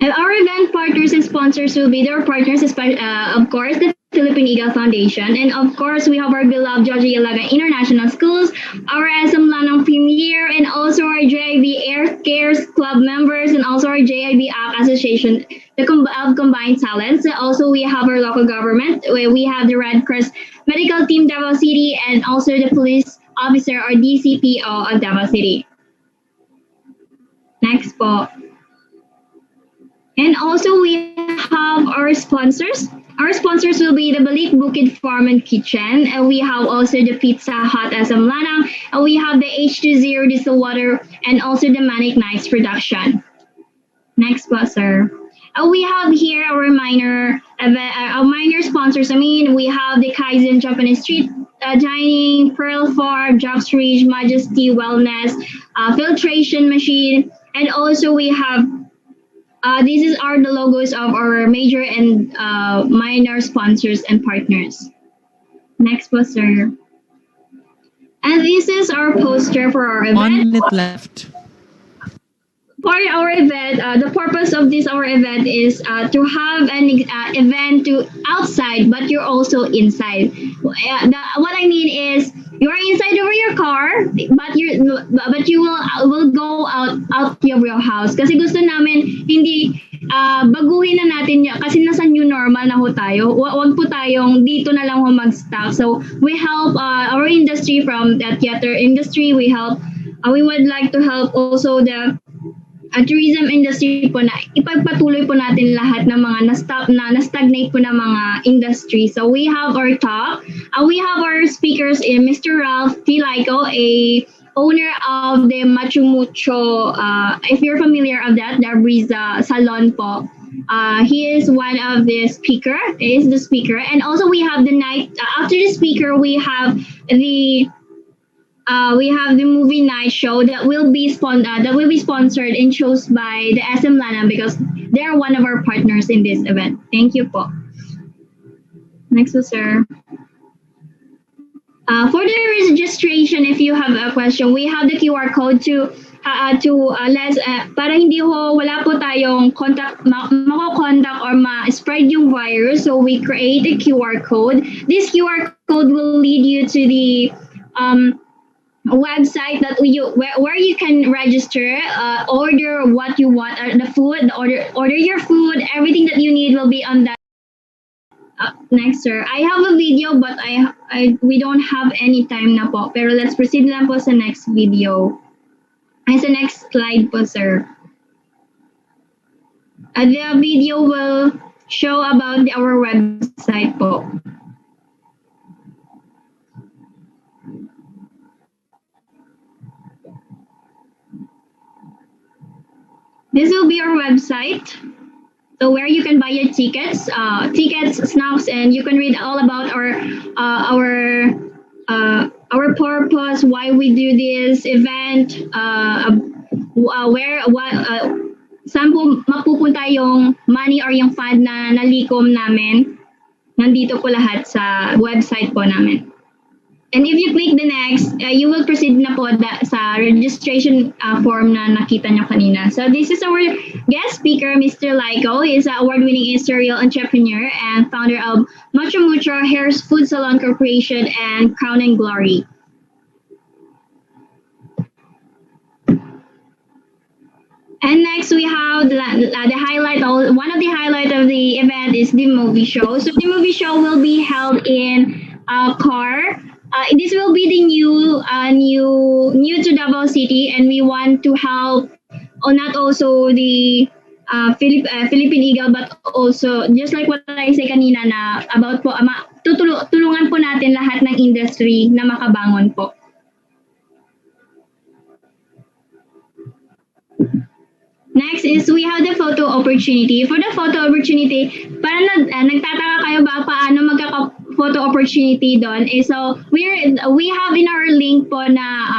And our event partners and sponsors will be their partners, of course, the Philippine Eagle Foundation, and of course, we have our beloved Georgia Ilaga International Schools, our SM Lanang Premier, and also our JIB Air Cares Club members, and also our JIB App Association, the Combined Talents. Also, we have our local government, where we have the Red Cross Medical Team Davao City, and also the police officer or DCPO of Davao City. Next po. And also we have our sponsors. Our sponsors will be the Balik Bukid Farm and Kitchen, and we have also the Pizza Hut SM Lanang, and we have the H20 Diesel Water, and also the Manic Nights Production. Next po, sir. We have here our minor sponsors. We have the Kaizen Japanese Street Dining, Pearl Farm, Jobs Reach, Majesty Wellness, Filtration Machine, and also we have these are the logos of our major and minor sponsors and partners. Next po, sir. And this is our poster for our event. 1 minute left. For our event, the purpose of our event is to have an event to outside, but you're also inside. What I mean is, you're inside of your car, but you will go out of your house. Kasi gusto namin hindi baguhin na natin kasi nasa new normal na ho tayo. Wag po tayong dito na lang ho mag-stop. So we help our industry from the theater industry. We would like to help also the tourism industry po na ipagpatuloy po natin lahat ng mga na-stagnate po na mga industry. So we have our talk. We have our speakers in Mr. Ralph Tilaiko, a owner of the Machu Mucho, if you're familiar of that, the Brisa Salon po. He is one of the speaker. He is the speaker. And also we have the night, after the speaker, we have the movie night show that will be sponsored and chosen by the SM Lanang because they are one of our partners in this event. Thank you po. Next po, sir. For the registration, if you have a question, we have the QR code para hindi ho wala po tayong mako-contact or ma-spread yung virus. So we create a QR code. This QR code will lead you to the website that where you can register, order what you want, the food, order your food, everything that you need will be on that. Next, sir. I have a video, but we don't have any time na po. Pero let's proceed lang po sa next video. Ay, sa next slide po, sir. The video will show about our website po. This will be our website. So where you can buy your tickets, snacks, and you can read all about our purpose, why we do this event, where what saan po mapupunta yung money or yung fund na nalikom namin. Nandito po lahat sa website po namin. And if you click the next, you will proceed na po sa registration form na nakita nyo kanina. So this is our guest speaker, Mr. Laiko. He is an award-winning serial entrepreneur and founder of Mucho Mucho Hair Food Salon Corporation and Crown and Glory. And next we have the highlight. One of the highlight of the event is the movie show. So the movie show will be held in Car. This will be the new to Davao City, and we want to help, not also the Philippine Eagle, but also just like what I say kanina na about po tulungan po natin lahat ng industry na makabangon po. Next is we have the photo opportunity. For the photo opportunity, parang nagtataka kayo ba paano magkaka-photo opportunity doon? So we have in our link po na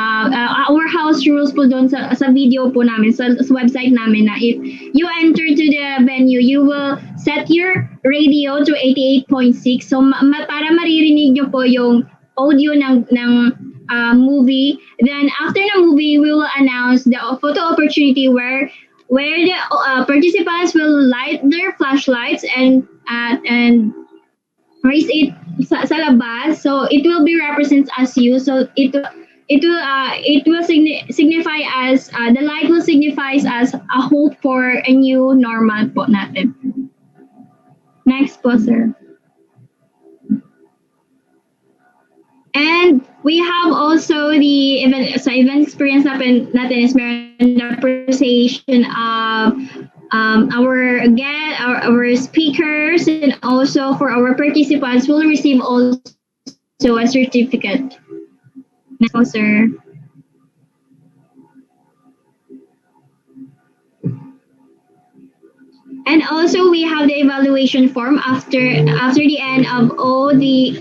our house rules po doon sa video po namin, sa website namin, na if you enter to the venue, you will set your radio to 88.6. So para maririnig nyo po yung audio ng movie. Then after the movie, we will announce the photo opportunity where the participants will light their flashlights and raise it sa labas, so it will be represents as you. So it will signify as the light will signifies as a hope for a new normal po natin. Next po, sir. And we have also the event experience natin is meron na appreciation of our speakers, and also for our participants will receive also a certificate. Next po, sir. And also we have the evaluation form after the end of all the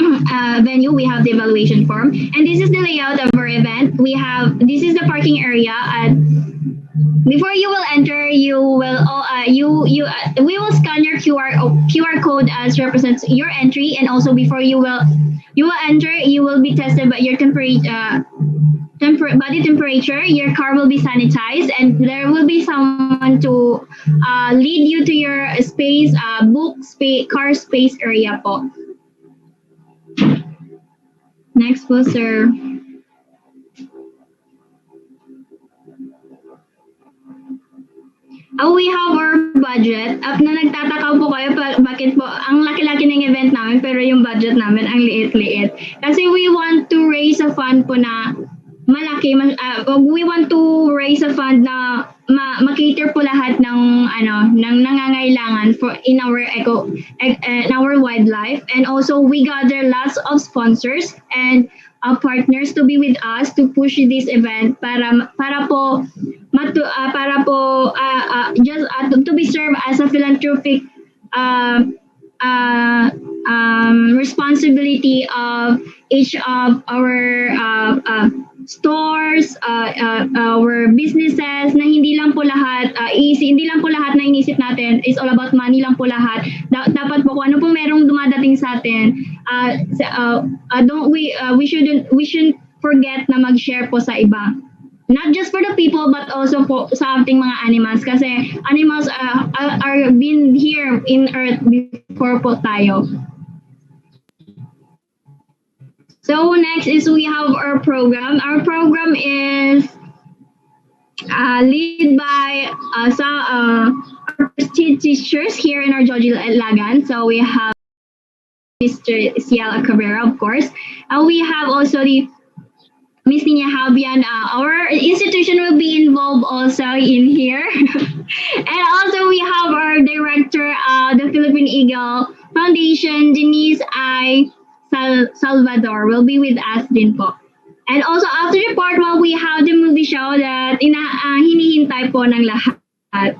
venue. We have the evaluation form, and this is the layout of our event. This is the parking area. Before you will enter, we will scan your QR code as represents your entry, and also before you will enter, you will be tested by your body temperature. Your car will be sanitized, and there will be someone to lead you to your car space area po. Next po, sir. We have our budget. Na nagtataka po kayo bakit po ang laki-laki ng event namin pero yung budget namin ang liit-liit. Kasi we want to raise a fund po na malaki. We want to raise a fund na ma-cater po lahat ng nangangailangan in our wildlife. And also we gather lots of sponsors and partners to be with us to push this event para po to be served as a philanthropic responsibility of each of our stores, our businesses, na hindi lang po lahat na inisip natin is all about money lang po lahat. Dapat po kung ano po merong dumadating sa atin, we shouldn't forget na mag-share po sa iba. Not just for the people, but also po sa ating mga animals, kasi animals are been here in Earth before po tayo. So next is we have our program. Our program is led by our teachers here in our Joji Lagan. So we have Mr. Ciel Cabrera, of course. We have also the Miss Nina Habian. Our institution will be involved also in here. And also we have our director of the Philippine Eagle Foundation, Denise I. Salvador, will be with us din po. And also after the part 1, we have the movie show that hinihintay po ng lahat.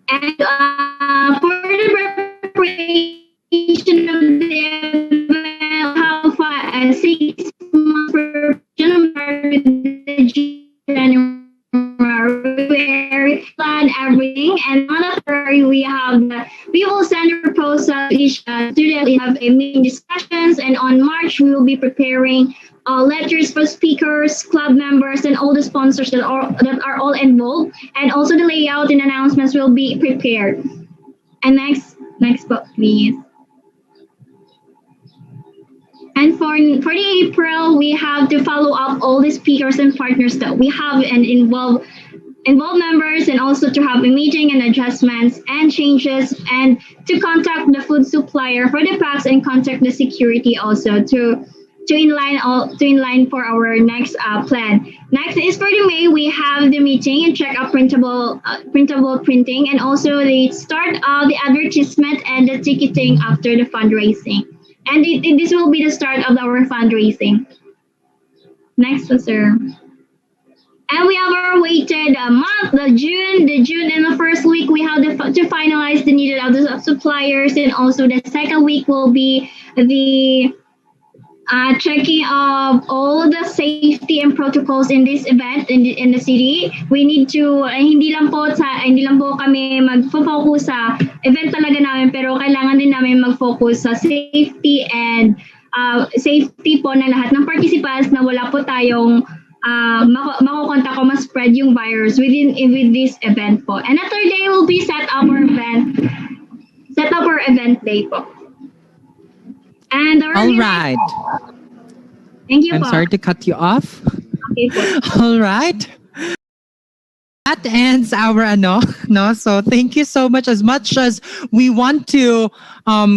And for the preparation of the event, how far 6 months preparation with the January, where we plan everything, and on the February we will send a proposal to each student. We have a meeting discussions, and on March we will be preparing letters for speakers, club members, and all the sponsors that are all involved. And also the layout and announcements will be prepared. And next book, please. And for the April, we have to follow up all the speakers and partners that we have and involve members, and also to have a meeting and adjustments and changes, and to contact the food supplier for the packs, and contact the security also to inline for our next plan. Next is for the May, we have the meeting and check out printable printing, and also the start of the advertisement and the ticketing after the fundraising. And this will be the start of our fundraising. Next, sir. And we have our waited month, the June, in the first week we have to finalize the needed of the suppliers, and also the second week will be the checking of all the safety and protocols in this event in the city. We need to hindi lang po kami magfo-focus sa event talaga namin, pero kailangan din namin mag-focus sa safety and safety po ng lahat ng participants, na wala po tayong makukontak o ma-spread yung virus with this event po. And the third day will be set up our event day po. And all right. Thank you I'm po. sorry to cut you off. Okay po. All right. That ends our no. So thank you so much. As much as we want to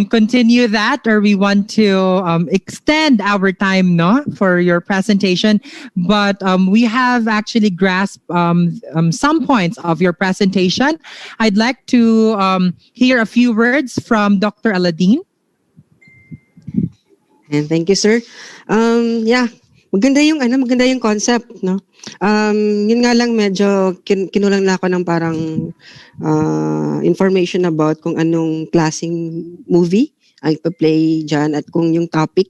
continue that, or we want to extend our time for your presentation, but we have actually grasped some points of your presentation. I'd like to hear a few words from Dr. Aladin. And thank you, sir. Yeah, maganda yung concept, no? Yun nga lang medyo kinulang na ako ng parang information about kung anong klaseng movie ang ipa-play dyan at kung yung topic.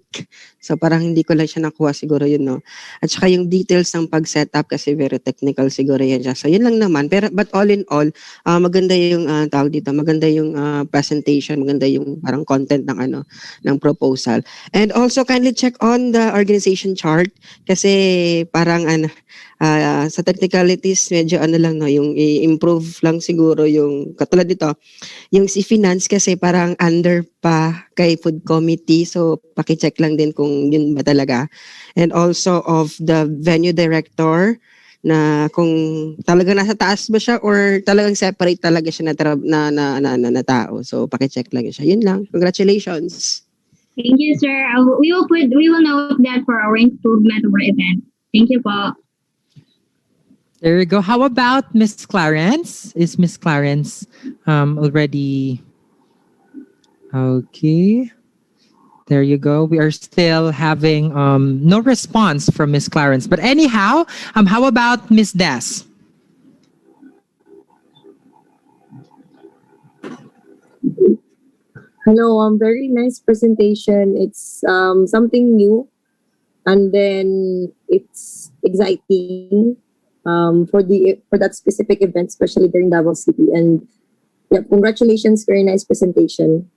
So parang hindi ko lang siya nakuha siguro yun, no? At saka yung details ng pag-setup kasi very technical siguro yan siya. So yun lang naman. But all in all, maganda yung tawag dito, maganda yung presentation, maganda yung parang content ng proposal. And also kindly check on the organization chart kasi parang sa technicalities medyo lang, no, yung i-improve lang siguro yung katulad nito, yung si finance kasi parang under pa kay food committee, so paki-check lang din kung yun ba talaga. And also of the venue director, na kung talaga nasa taas ba siya or talagang separate talaga siya na tao. So paki-check lang siya. Yun lang. Congratulations. Thank you, sir. We will note that for our improvement of our event. Thank you po. There you go. How about Miss Clarence? Is Miss Clarence already? Okay. There you go. We are still having no response from Miss Clarence. But anyhow, how about Miss Des? Hello, very nice presentation. It's something new, and then it's exciting for that specific event, especially during Davao City. And yeah, congratulations, very nice presentation.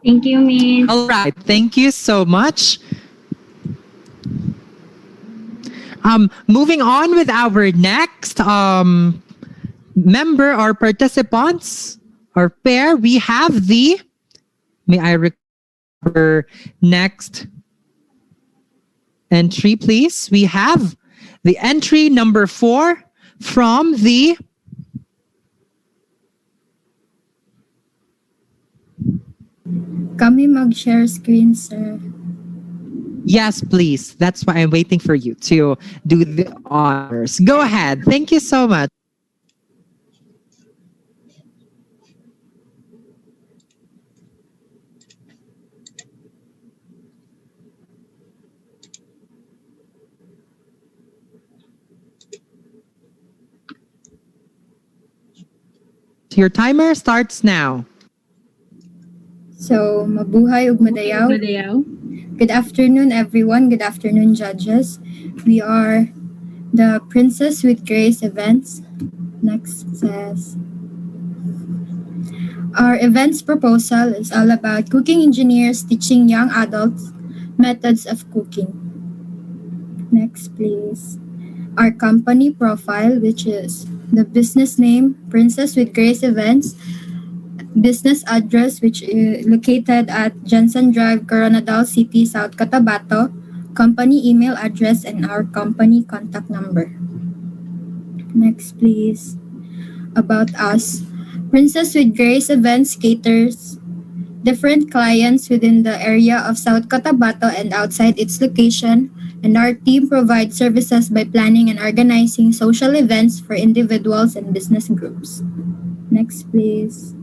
Thank you, Miss. All right, thank you so much. Moving on with our next member or participants or pair, we have the, may I recover next entry, please? We have the entry number 4 from the Kami mag-share screen, sir. Yes, please. That's why I'm waiting for you to do the honors. Go ahead. Thank you so much. Your timer starts now. So, mabuhay ug madayaw. Good afternoon, everyone. Good afternoon, judges. We are the Princess with Grace events. Next says, our events proposal is all about cooking engineers teaching young adults methods of cooking. Next, please. Our company profile, which is the business name, Princess with Grace Events, business address, which is located at Jensen Drive, Coronadal City, South Cotabato, company email address, and our company contact number. Next, please. About us. Princess with Grace Events caters different clients within the area of South Cotabato and outside its location, and our team provides services by planning and organizing social events for individuals and business groups. Next, please.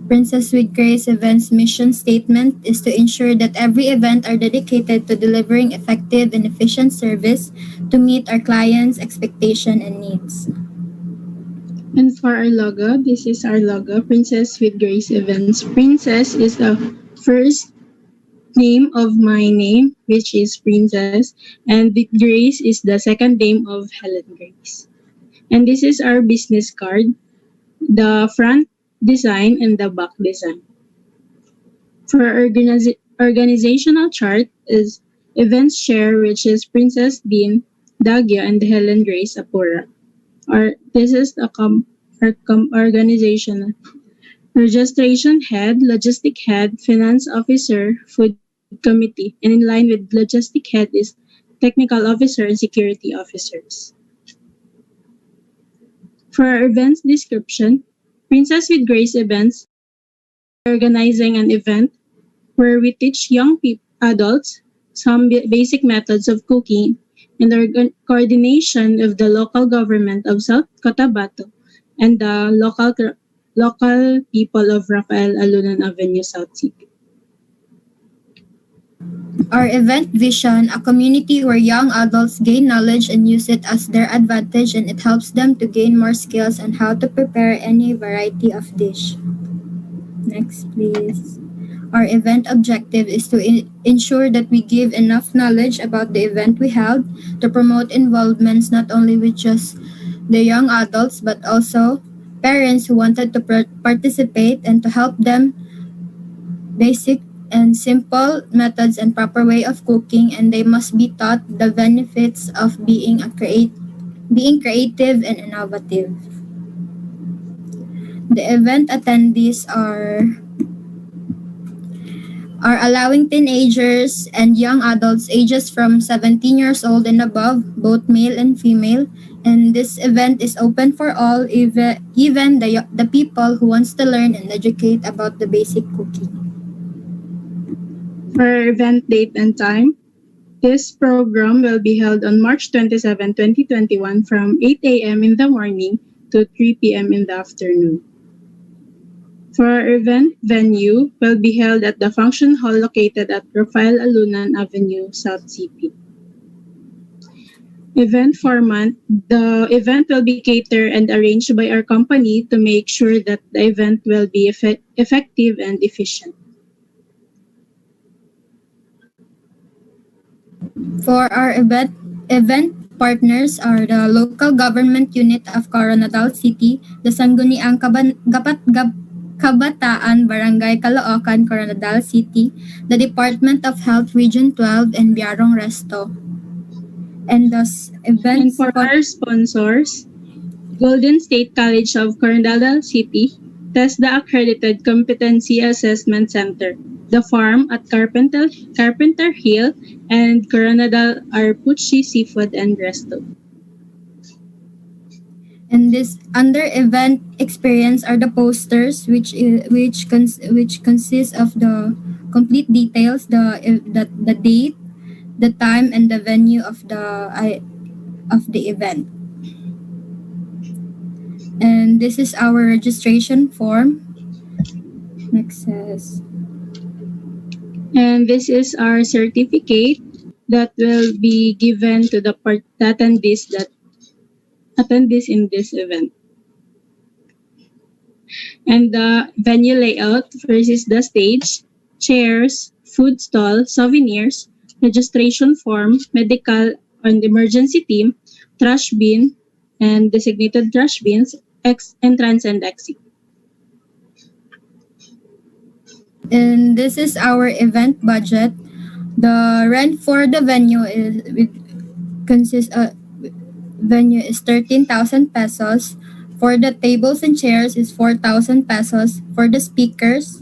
Princess with Grace Events mission statement is to ensure that every event are dedicated to delivering effective and efficient service to meet our clients' expectation and needs. And for our logo, this is our logo, Princess with Grace Events. Princess is the first name of my name, which is Princess, and with Grace is the second name of Helen Grace. And this is our business card, the front design and the back design. For our organizational chart is events share, which is Princess Dean Dagyo and Helen Grace Apura. This is our organization. Registration head, logistic head, finance officer, food committee, and in line with logistic head is technical officer and security officers. For our events description, Princess with Grace Events organizing an event where we teach young adults some basic methods of cooking and the coordination of the local government of South Cotabato and the local people of Rafael Alunan Avenue, South City. Our event vision, a community where young adults gain knowledge and use it as their advantage, and it helps them to gain more skills on how to prepare any variety of dish. Next, please. Our event objective is to ensure that we give enough knowledge about the event we held to promote involvements not only with just the young adults but also parents who wanted to participate, and to help them basic and simple methods and proper way of cooking, and they must be taught the benefits of being creative and innovative. The event attendees are allowing teenagers and young adults ages from 17 years old and above, both male and female. And this event is open for all, even the people who wants to learn and educate about the basic cooking. For our event date and time, this program will be held on March 27, 2021 from 8 a.m. in the morning to 3 p.m. in the afternoon. For our event venue will be held at the function hall located at Rafael Alunan Avenue, South City. Event format, the event will be catered and arranged by our company to make sure that the event will be effective and efficient. For our event partners are the local government unit of Coronadal City, the Sangguniang Kabataan Barangay Caloocan, Coronadal City, the Department of Health Region 12, and Biarong Resto. And thus events. And for our sponsors, Golden State College of Coronadal City, TESDA Accredited Competency Assessment Center, The Farm at Carpenter Hill, and Coronadal Arpuchi Seafood and Resto. And this under event experience are the posters, which consist of the complete details, the date, the time, and the venue of the event. And this is our registration form. Next says. And this is our certificate that will be given to the attendees that attend in this event. and the venue layout versus the stage, chairs, food stall, souvenirs, registration form, medical and emergency team, trash bin, and designated trash bins, entrance and exit. And this is our event budget. The rent for the venue consists venue is 13,000 pesos. For the tables and chairs is 4,000 pesos. For the speakers,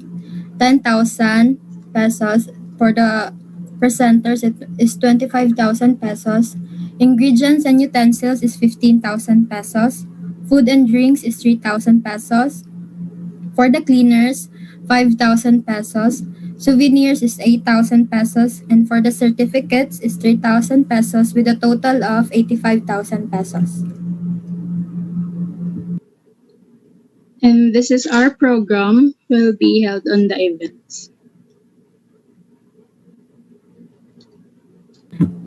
10,000 pesos. For the presenters, it is 25,000 pesos. Ingredients and utensils is 15,000 pesos. Food and drinks is 3,000 pesos. For the cleaners, 5,000 pesos. Souvenirs is 8,000 pesos. And for the certificates is 3,000 pesos with a total of 85,000 pesos. And this is our program will be held on the events.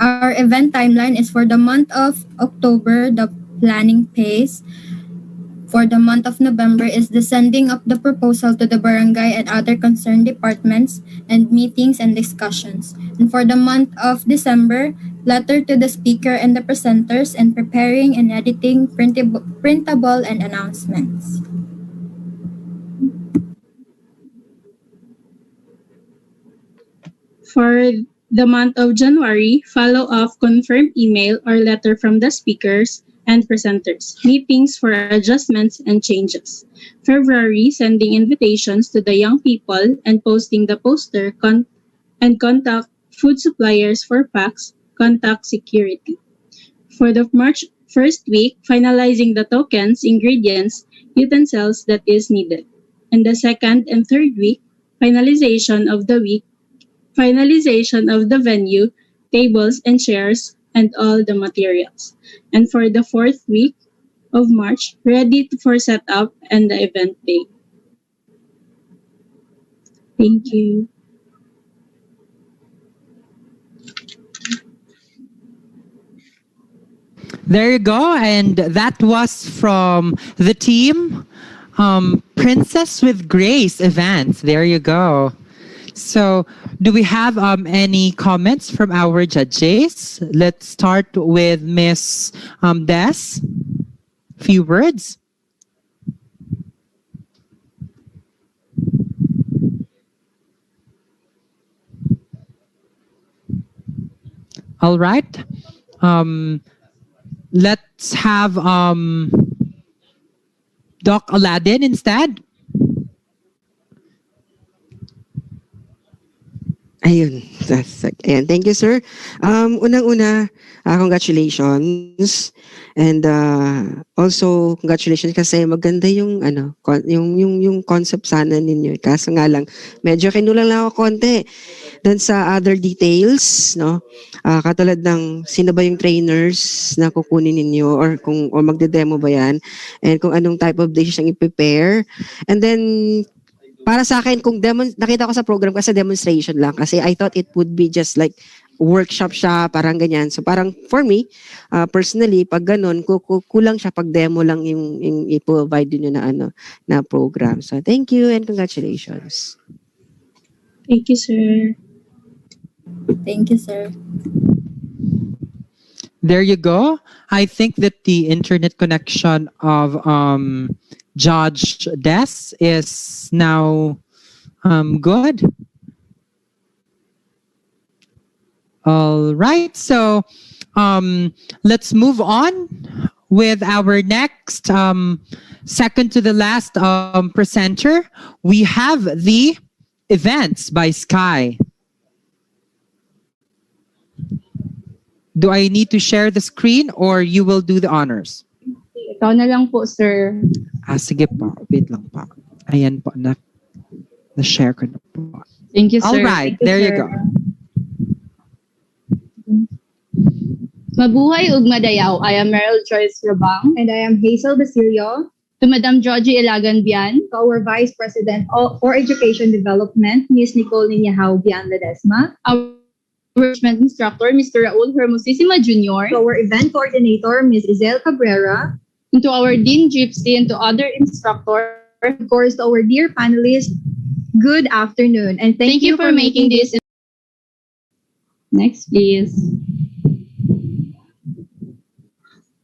Our event timeline is for the month of October, the planning phase. For the month of November is the sending of the proposal to the barangay and other concerned departments and meetings and discussions. And for the month of December, letter to the speaker and the presenters and preparing and editing printable and announcements. For the month of January, follow-up confirmed email or letter from the speakers and presenters, meetings for adjustments and changes. February, sending invitations to the young people and posting the poster and contact food suppliers for packs, contact security. For the March first week, finalizing the tokens, ingredients, utensils that is needed. And the second and third week, finalization of the venue, tables and chairs, and all the materials. And for the fourth week of March, ready for setup and the event day. Thank you. There you go. And that was from the team Princess with Grace event. There you go. So, do we have any comments from our judges? Let's start with Miss Des. Few words. All right. Let's have Doc Aladdin instead. Ayun. Ayan. Thank you, sir. Unang-una, congratulations. And also, congratulations kasi maganda yung yung concept sana ninyo. Kaso nga lang, medyo kinulang lang ako konti dun sa other details, no? Katulad ng sino ba yung trainers na kukunin ninyo or magde-demo ba yan? And kung anong type of dishes ang i-prepare. And then, para sa akin, kung nakita ko sa program kasi demonstration lang kasi I thought it would be just like workshop siya, parang ganyan. So parang for me, personally, pag ganun, kulang siya pag demo lang yung i-provide nyo na program. So thank you and congratulations. Thank you, sir. Thank you, sir. There you go. I think that the internet connection of Judge Des is now good. All right, so let's move on with our next second to the last presenter. We have the events by Sky. Do I need to share the screen or you will do the honors? Ikaw na lang po, sir. Sige po. Wait lang po. Ayan po. Na-share ko na po. Thank you, sir. All right. There you go. Mabuhay ug madayaw. I am Meryl Joyce Rabang. And I am Hazel Basilio. To Madam Georgie Ilagan Bian. To our Vice President for Education Development, Ms. Nicole Niñahao Bian Ledesma. Our enrichment instructor, Mr. Raul Hermosissima Jr. To our event coordinator, Ms. Izel Cabrera. And to our Dean Gypsy and to other instructors Of course, to our dear panelists, good afternoon. And thank you for making this. Next, please.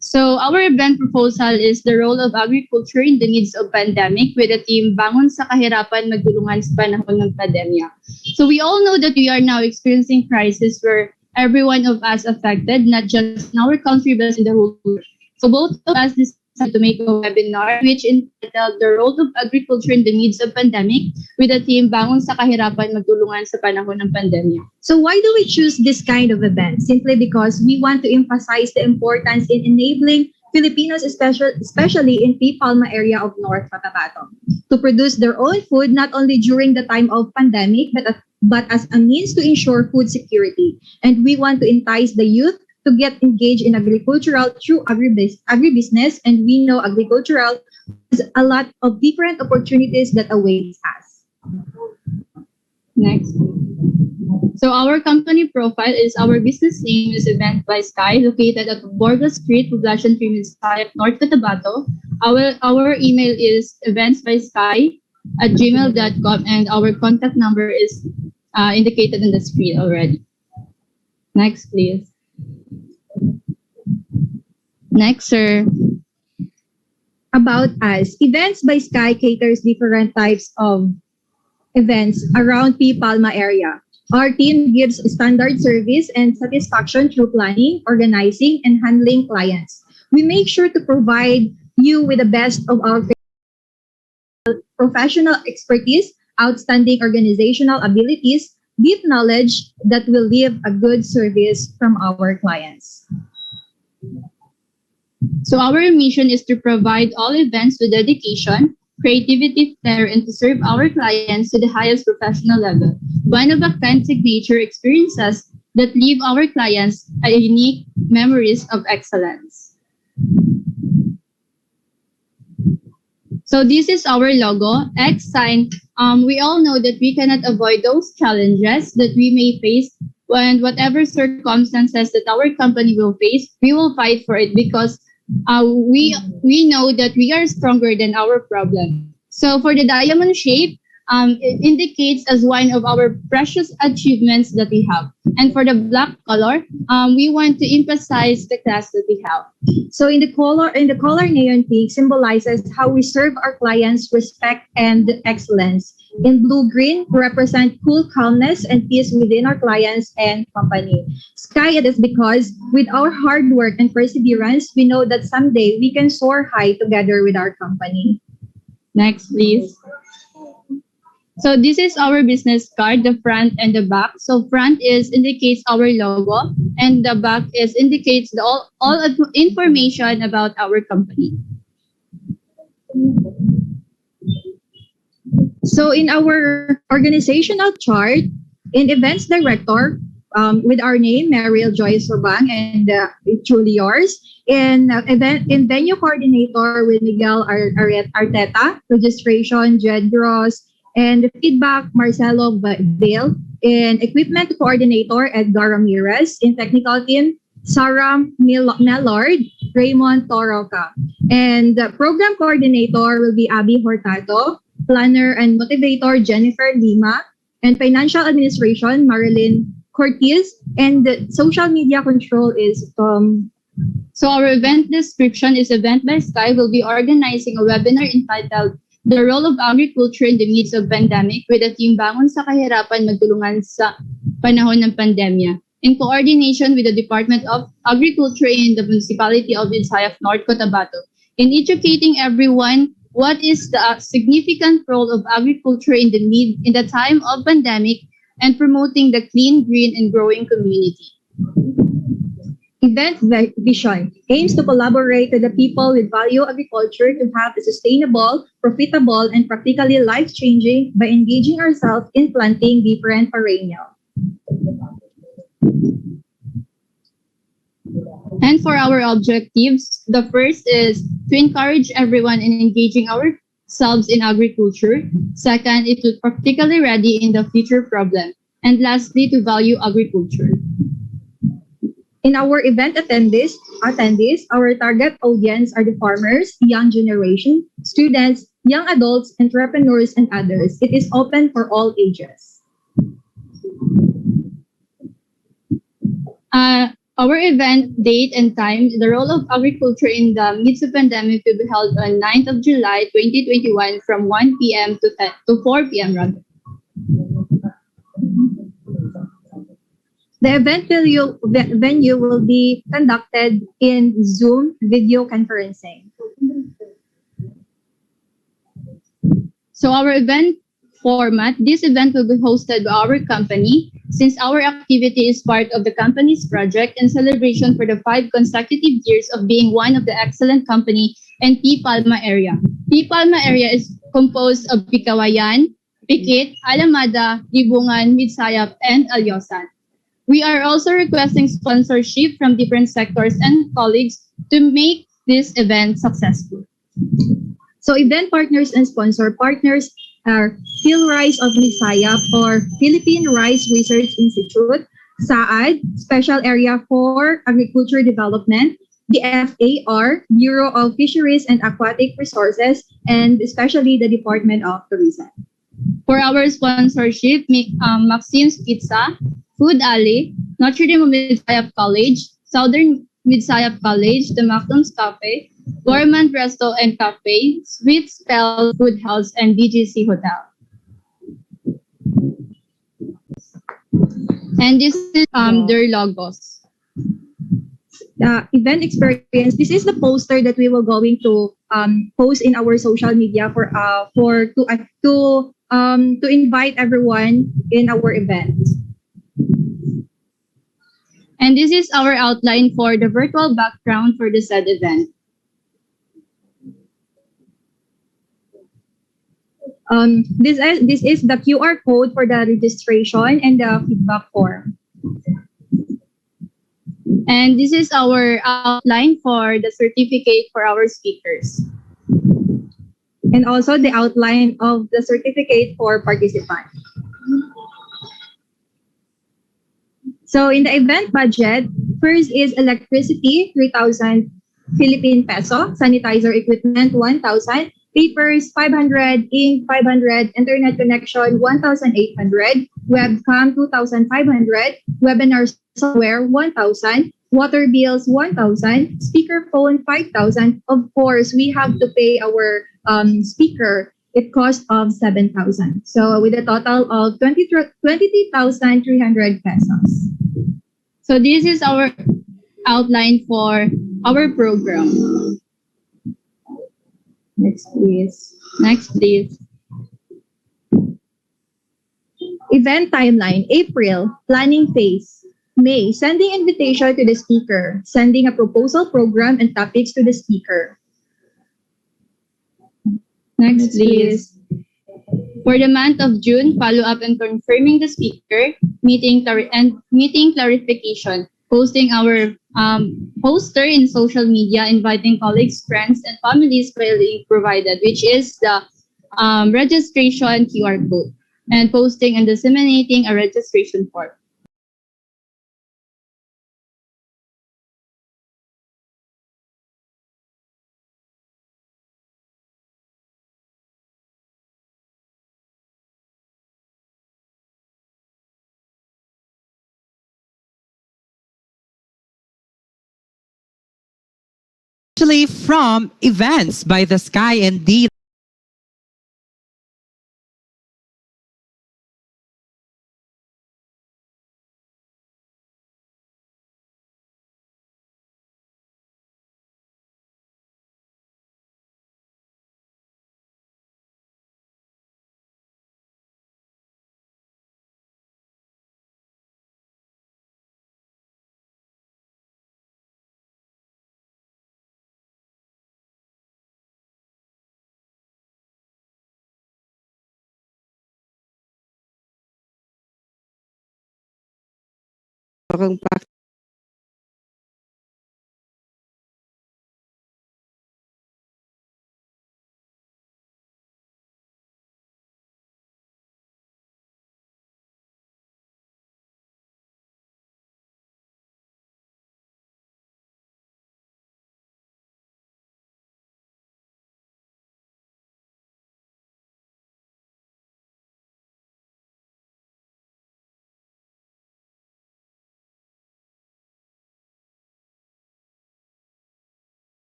So our event proposal is the role of agriculture in the midst of pandemic with the theme Bangon sa Kahirapan, Magtulungan sa Panahon ng Pandemya. So we all know that we are now experiencing crisis where every one of us affected, not just in our country but in the whole world. So both of us decided to make a webinar which entitled The Role of Agriculture in the Midst of Pandemic with the theme Bangon sa Kahirapan, Magtulungan sa Panahon ng Pandemya. So why do we choose this kind of event? Simply because we want to emphasize the importance in enabling Filipinos, especially in P. Palma area of North Cotabato, to produce their own food not only during the time of pandemic, but as a means to ensure food security. And we want to entice the youth to get engaged in agricultural through agribusiness, and we know agricultural has a lot of different opportunities that awaits us. Next. So our company profile is our business name is Event by Sky, located at Borga Street, Poblacion 3 Minsayap, North Cotabato. Our email is eventsbysky@gmail.com, and our contact number is indicated on the screen already. Next, please. Next, sir. About us, Events by Sky caters different types of events around P. Palma area. Our team gives standard service and satisfaction through planning, organizing, and handling clients. We make sure to provide you with the best of our professional expertise, outstanding organizational abilities, deep knowledge that will leave a good service from our clients. So our mission is to provide all events with dedication, creativity, flair, and to serve our clients to the highest professional level. One of a kind signature experiences that leave our clients a unique memories of excellence. So this is our logo, X sign. We all know that we cannot avoid those challenges that we may face, and whatever circumstances that our company will face, we will fight for it because we know that we are stronger than our problem. So for the diamond shape, it indicates as one of our precious achievements that we have. And for the black color, we want to emphasize the class that we have. So in the color neon pink symbolizes how we serve our clients, respect and excellence. In blue-green, represent cool calmness and peace within our clients and company. Sky, it is because with our hard work and perseverance, we know that someday we can soar high together with our company. Next, please. So this is our business card, the front and the back. So front indicates our logo, and the back indicates all information about our company. So in our organizational chart, in events director, with our name, Mariel Joyce Sorbang, and truly yours. In venue coordinator with Miguel Arteta, registration, Jed Gross, and feedback, Marcelo Vale. In equipment coordinator, Edgar Ramirez. In technical team, Sarah Mellard, Raymond Toroca. And program coordinator will be Abby Hortato. Planner and motivator, Jennifer Lima. And financial administration, Marilyn Cortez. And the social media control is So our event description is Event by Sky will be organizing a webinar entitled The Role of Agriculture in the Midst of Pandemic with the theme Bangon sa Kahirapan, Magtulungan sa Panahon ng Pandemya, in coordination with the Department of Agriculture in the Municipality of Minsayap, North Cotabato, in educating everyone what is the significant role of agriculture in the time of pandemic and promoting the clean, green, and growing community. Event vision aims to collaborate with the people with value agriculture to have a sustainable, profitable, and practically life-changing by engaging ourselves in planting different perennial. And for our objectives, the first is to encourage everyone in engaging ourselves in agriculture. Second, it to practically ready in the future problem. And lastly, to value agriculture. In our event attendees, our target audience are the farmers, young generation, students, young adults, entrepreneurs, and others. It is open for all ages. Our event date and time, the role of agriculture in the midst of pandemic will be held on 9th of July 2021 from 1 p.m. to 4 p.m. rather. The event venue will be conducted in Zoom video conferencing. So our event format, this event will be hosted by our company since our activity is part of the company's project in celebration for the 5 consecutive years of being one of the excellent company in P. Palma area. P. Palma area is composed of Pikawayan, Pikit, Alamada, Libungan, Midsayap, and Alyosan. We are also requesting sponsorship from different sectors and colleagues to make this event successful. So event partners and sponsor partners are PhilRice of Misayap or Philippine Rice Research Institute, SAAD, Special Area for Agriculture Development, the FAR, Bureau of Fisheries and Aquatic Resources, and especially the Department of Tourism. For our sponsorship, Maxine's Pizza, Food Alley, Notre Dame of Midsayap College, Southern Midsayap College, the Macdom's Cafe, Gourmand Resto and Cafe, Sweet Spell Food House, and DGC Hotel. And this is their logos. Event experience. This is the poster that we will going to post in our social media to invite everyone in our event. And this is our outline for the virtual background for the said event. This is the QR code for the registration and the feedback form. And this is our outline for the certificate for our speakers. And also the outline of the certificate for participants. So in the event budget, first is electricity, 3,000 Philippine peso, sanitizer equipment, 1,000, papers, 500, ink, 500, internet connection, 1,800, webcam, 2,500, webinar software, 1,000, water bills, 1,000, speakerphone, 5,000. Of course, we have to pay our speaker. It cost of 7,000. So with a total of 23,300 pesos. So this is our outline for our program. Next, please. Next, please. Event timeline, April, planning phase. May, sending invitation to the speaker, sending a proposal program and topics to the speaker. Next, please. For the month of June, follow up and confirming the speaker, meeting clarification, posting our poster in social media, inviting colleagues, friends, and families by link provided, which is the registration QR code, and posting and disseminating a registration form. Actually, from Events by the Sky and D.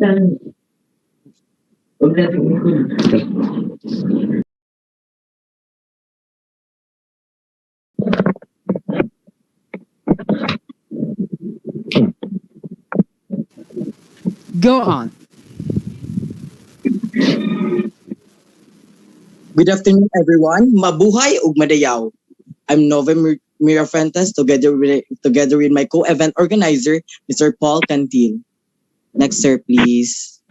Go on. Good afternoon, everyone. Mabuhay ug madayaw. I'm Novem Mirafuentes together with my co-event organizer, Mr. Paul Cantil. Next, sir, please.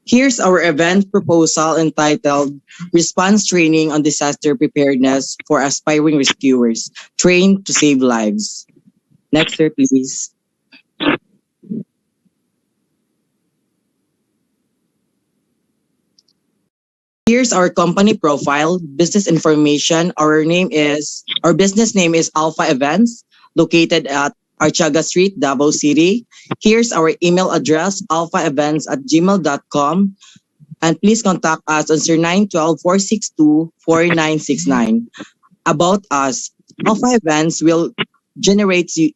Here's our event proposal entitled Response Training on Disaster Preparedness for Aspiring Rescuers, Trained to Save Lives. Next, sir, please. Here's our company profile, business information. Our business name is Alpha Events, located at Archaga Street, Davao City. Here's our email address, alphaevents@gmail.com. And please contact us on 0912-462-4969. About us, Alpha Events will guarantee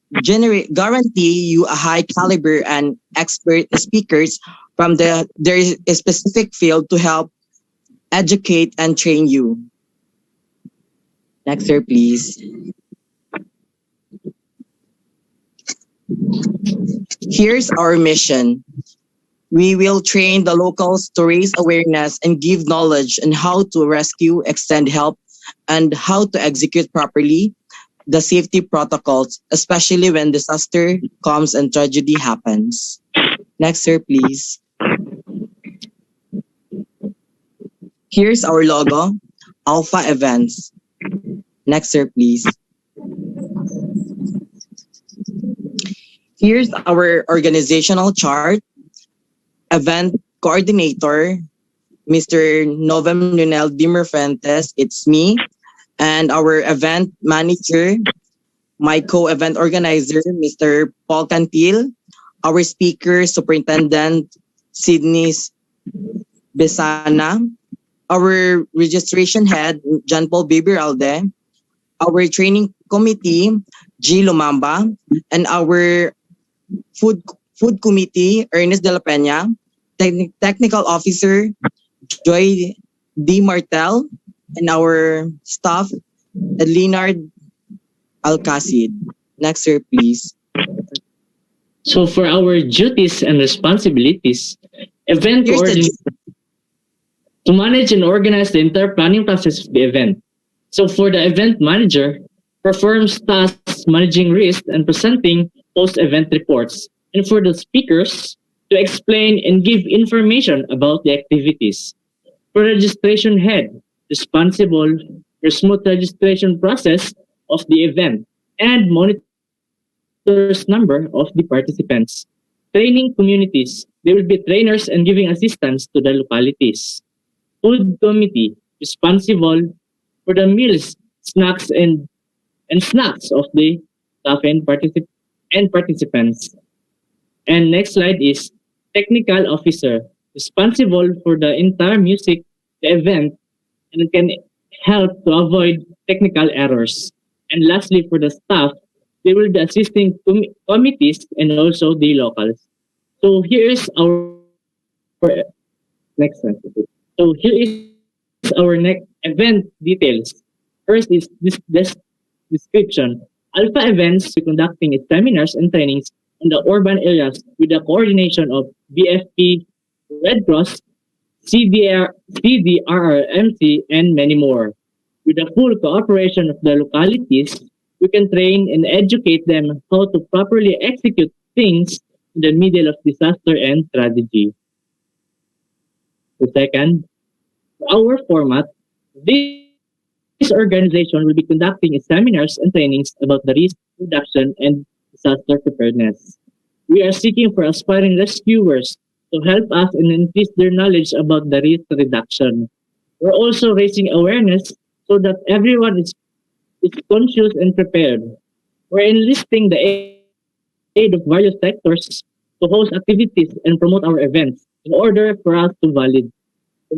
you a high caliber and expert speakers from their specific field to help educate and train you. Next, sir, please. Here's our mission. We will train the locals to raise awareness and give knowledge on how to rescue, extend help, and how to execute properly the safety protocols, especially when disaster comes and tragedy happens. Next, sir, please. Here's our logo, Alpha Events. Next, sir, please. Here's our organizational chart. Event coordinator, Mr. Novem Lunel Dimerfentes, it's me. And our event manager, my co-event organizer, Mr. Paul Cantil. Our speaker, Superintendent Sydney Besana. Our registration head, John Paul Bibiralde. Our training committee, G. Lumamba. And our food committee, Ernest de la Peña. Technical officer, Joy D. Martel. And our staff, Leonard Alcacid. Next, sir, please. So for our duties and responsibilities, event coordinator to manage and organize the entire planning process of the event. So for the event manager, performs tasks managing risk and presenting post-event reports. And for the speakers, to explain and give information about the activities. For registration head, responsible for smooth registration process of the event and monitors number of the participants. Training communities, they will be trainers and giving assistance to the localities. Food committee, responsible for the meals, snacks and snacks of the staff and participants. And next slide is technical officer, responsible for the entire music, the event, and can help to avoid technical errors. And lastly, for the staff, they will be assisting committees and also the locals. So here is our next slide. So here is our next event details. First is this description. Alpha Events will be conducting its seminars and trainings in the urban areas with the coordination of BFP, Red Cross, CDRRMC, and many more. With the full cooperation of the localities, we can train and educate them how to properly execute things in the middle of disaster and tragedy. The second, our format, this organization will be conducting seminars and trainings about the risk reduction and disaster preparedness. We are seeking for aspiring rescuers to help us and increase their knowledge about the risk reduction. We're also raising awareness so that everyone is conscious and prepared. We're enlisting the aid of various sectors to host activities and promote our events in order for us to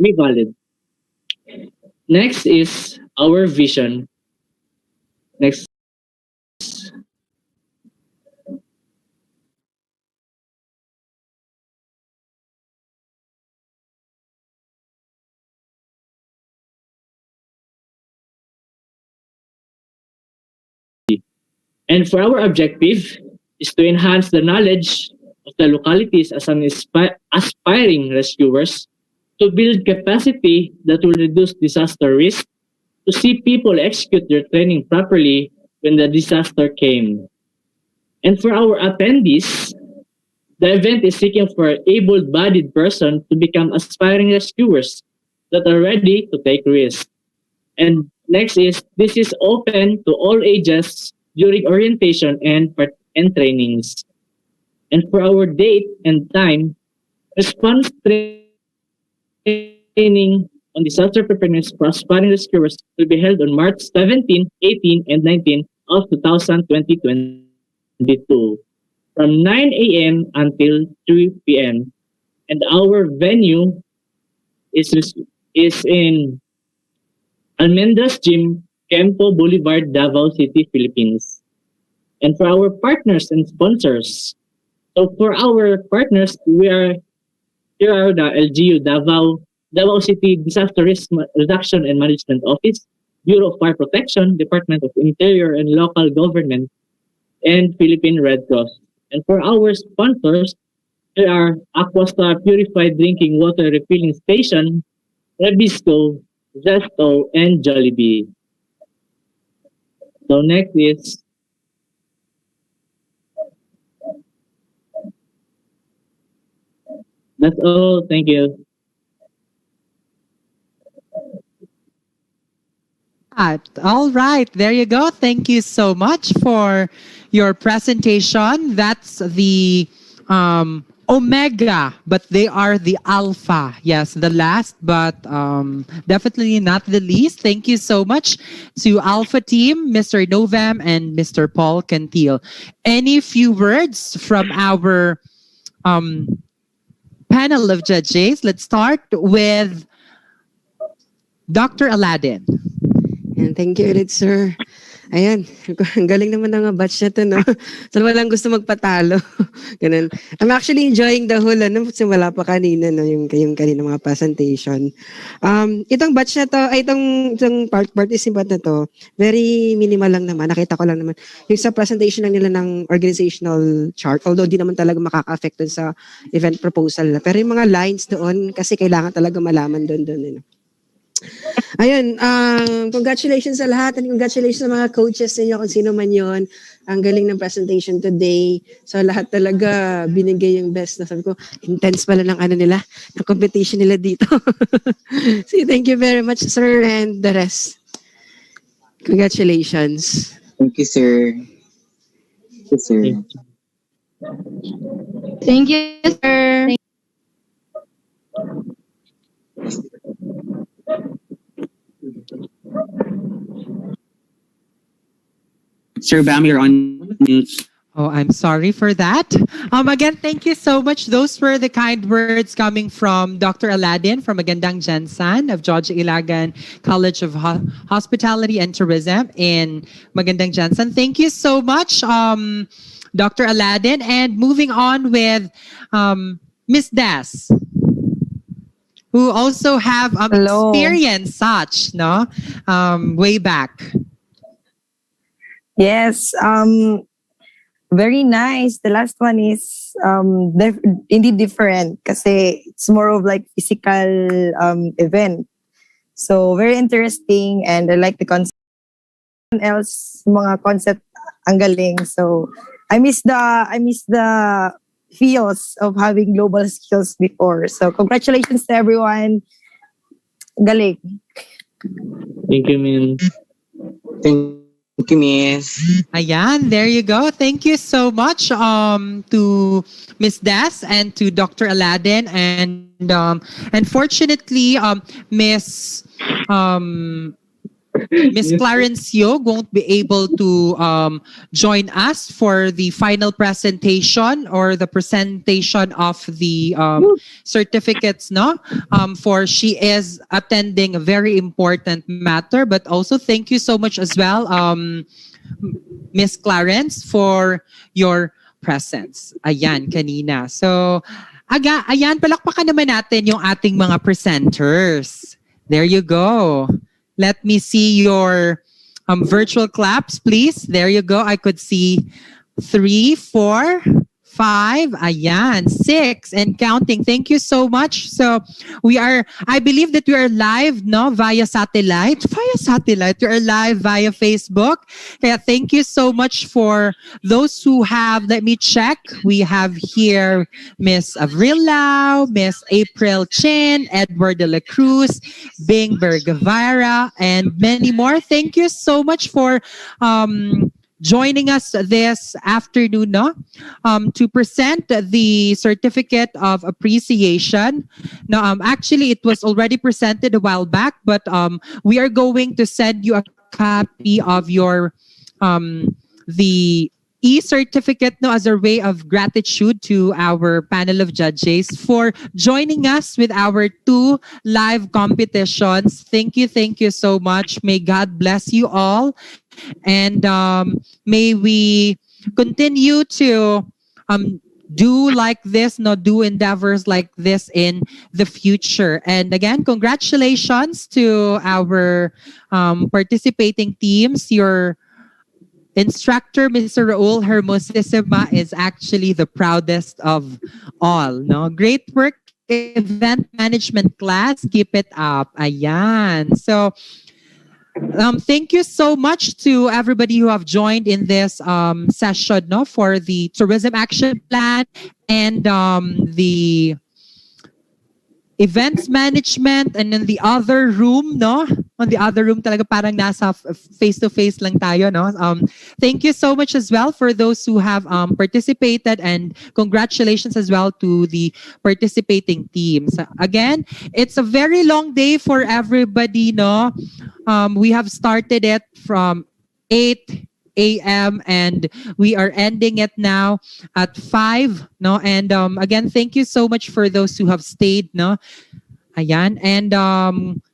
be valid. Next is our vision. Next. And for our objective is to enhance the knowledge of the localities as an aspiring rescuers, to build capacity that will reduce disaster risk, to see people execute their training properly when the disaster came. And for our attendees, the event is seeking for able-bodied persons to become aspiring rescuers that are ready to take risks. And next is, this is open to all ages during orientation and trainings. And for our date and time, response training on disaster preparedness for aspiring rescuers will be held on March 17, 18, and 19 of 2022 from 9 a.m. until 3 p.m. And our venue is in Almendras Gym, Campo Boulevard, Davao City, Philippines. And for our partners and sponsors, so for our partners, here are the LGU Davao City Disaster Risk Reduction and Management Office, Bureau of Fire Protection, Department of Interior and Local Government, and Philippine Red Cross. And for our sponsors, there are Aquastar Purified Drinking Water Refilling Station, Rebisco, Zesto, and JIB. So next is that's all. Thank you. All right, there you go. Thank you so much for your presentation. That's the Omega, but they are the Alpha. Yes, the last, but definitely not the least. Thank you so much to Alpha team, Mr. Novem and Mr. Paul Cantil. Any few words from our panel of judges? Let's start with Dr. Aladdin. And thank you ulit, sir. Ayan, ang galing naman ng batch na to, no? So, walang gusto magpatalo. Ganun. I'm actually enjoying the whole, simula pa kanina, no? Yung kanina mga presentation. Itong batch na to, itong participant na to, very minimal lang naman. Nakita ko lang naman. Yung sa presentation lang nila ng organizational chart, although di naman talaga makaka-affect dun sa event proposal. Pero yung mga lines doon, kasi kailangan talaga malaman doon. Ayun, congratulations sa lahat and congratulations sa mga coaches ninyo kung sino man yon. Ang galing ng presentation today. So lahat talaga binigay yung best na sabi ko, intense pala ng nila, ng competition nila dito. So thank you very much, sir, and the rest. Congratulations. Thank you, sir. Thank you, sir. Thank you, sir. Sir Bam, you're on mute. Oh, I'm sorry for that. Again, thank you so much. Those were the kind words coming from Dr. Aladdin from Magandang Jansan of George Ilagan College of Hospitality and Tourism in Magandang Jansan. Thank you so much, Dr. Aladdin. And moving on with Miss Das, who also have experienced such, no, way back. Yes, very nice. The last one is indeed different kasi it's more of like physical event. So very interesting and I like the concept. Else mga concept ang galing. So I miss the feels of having global skills before. So congratulations to everyone. Galing. Thank you, Min. Thank you, Miss. Ayan, there you go. Thank you so much to Miss Des and to Dr. Aladdin. And unfortunately, Miss Clarence Yog won't be able to join us for the final presentation or the presentation of the certificates, no? For she is attending a very important matter. But also thank you so much as well, Miss Clarence, for your presence. Ayan, kanina. So, ayan, palakpakan naman natin yung ating mga presenters. There you go. Let me see your virtual claps, please. There you go. I could see 3, 4, 5, ayan, 6, and counting. Thank you so much. So I believe that we are live, no, via satellite. We are live via Facebook. Kaya thank you so much for those who have, let me check. We have here Miss Avril Lau, Miss April Chin, Edward de la Cruz, Bing Bergavira, and many more. Thank you so much for joining us this afternoon, no? To present the certificate of appreciation. Now, actually, it was already presented a while back, but we are going to send you a copy of your the e-certificate, no, as a way of gratitude to our panel of judges for joining us with our 2 live competitions. Thank you so much. May God bless you all. And may we continue to do like this, do endeavors like this in the future. And again, congratulations to our participating teams. Your instructor, Mr. Raul Hermosissima, is actually the proudest of all. No, great work, event management class. Keep it up. Ayan. So, thank you so much to everybody who have joined in this session, no, for the Tourism Action Plan and the events management, and in the other room, no? On the other room talaga parang nasa face-to-face lang tayo, no? Thank you so much as well for those who have participated, and congratulations as well to the participating teams. Again, it's a very long day for everybody, no? We have started it from 8 a.m. and we are ending it now at 5, no? And again, thank you so much for those who have stayed, no? Ayan. And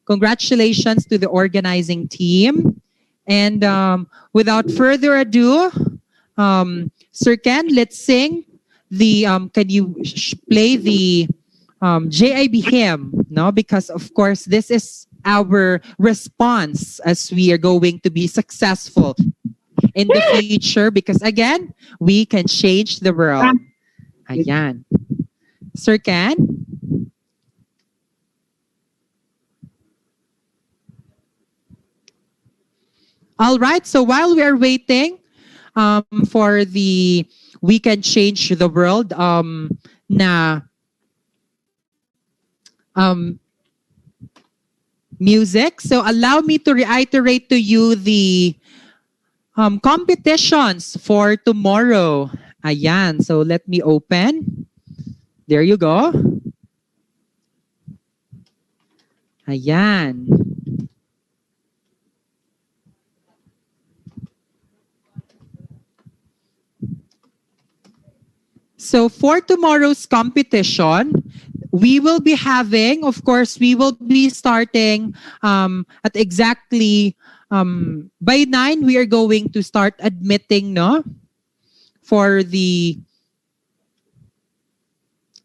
congratulations to the organizing team. And without further ado, Sir Ken, let's sing the can you play the JIB hymn, no? Because of course this is our response as we are going to be successful in the future, because again, we can change the world. Ayan. Sir Ken? All right, so while we are waiting for the We Can Change the World music, so allow me to reiterate to you the competitions for tomorrow. Ayan. So let me open. There you go. Ayan. So for tomorrow's competition, we will be having, of course, we will be starting at exactly by 9, we are going to start admitting, no? For the,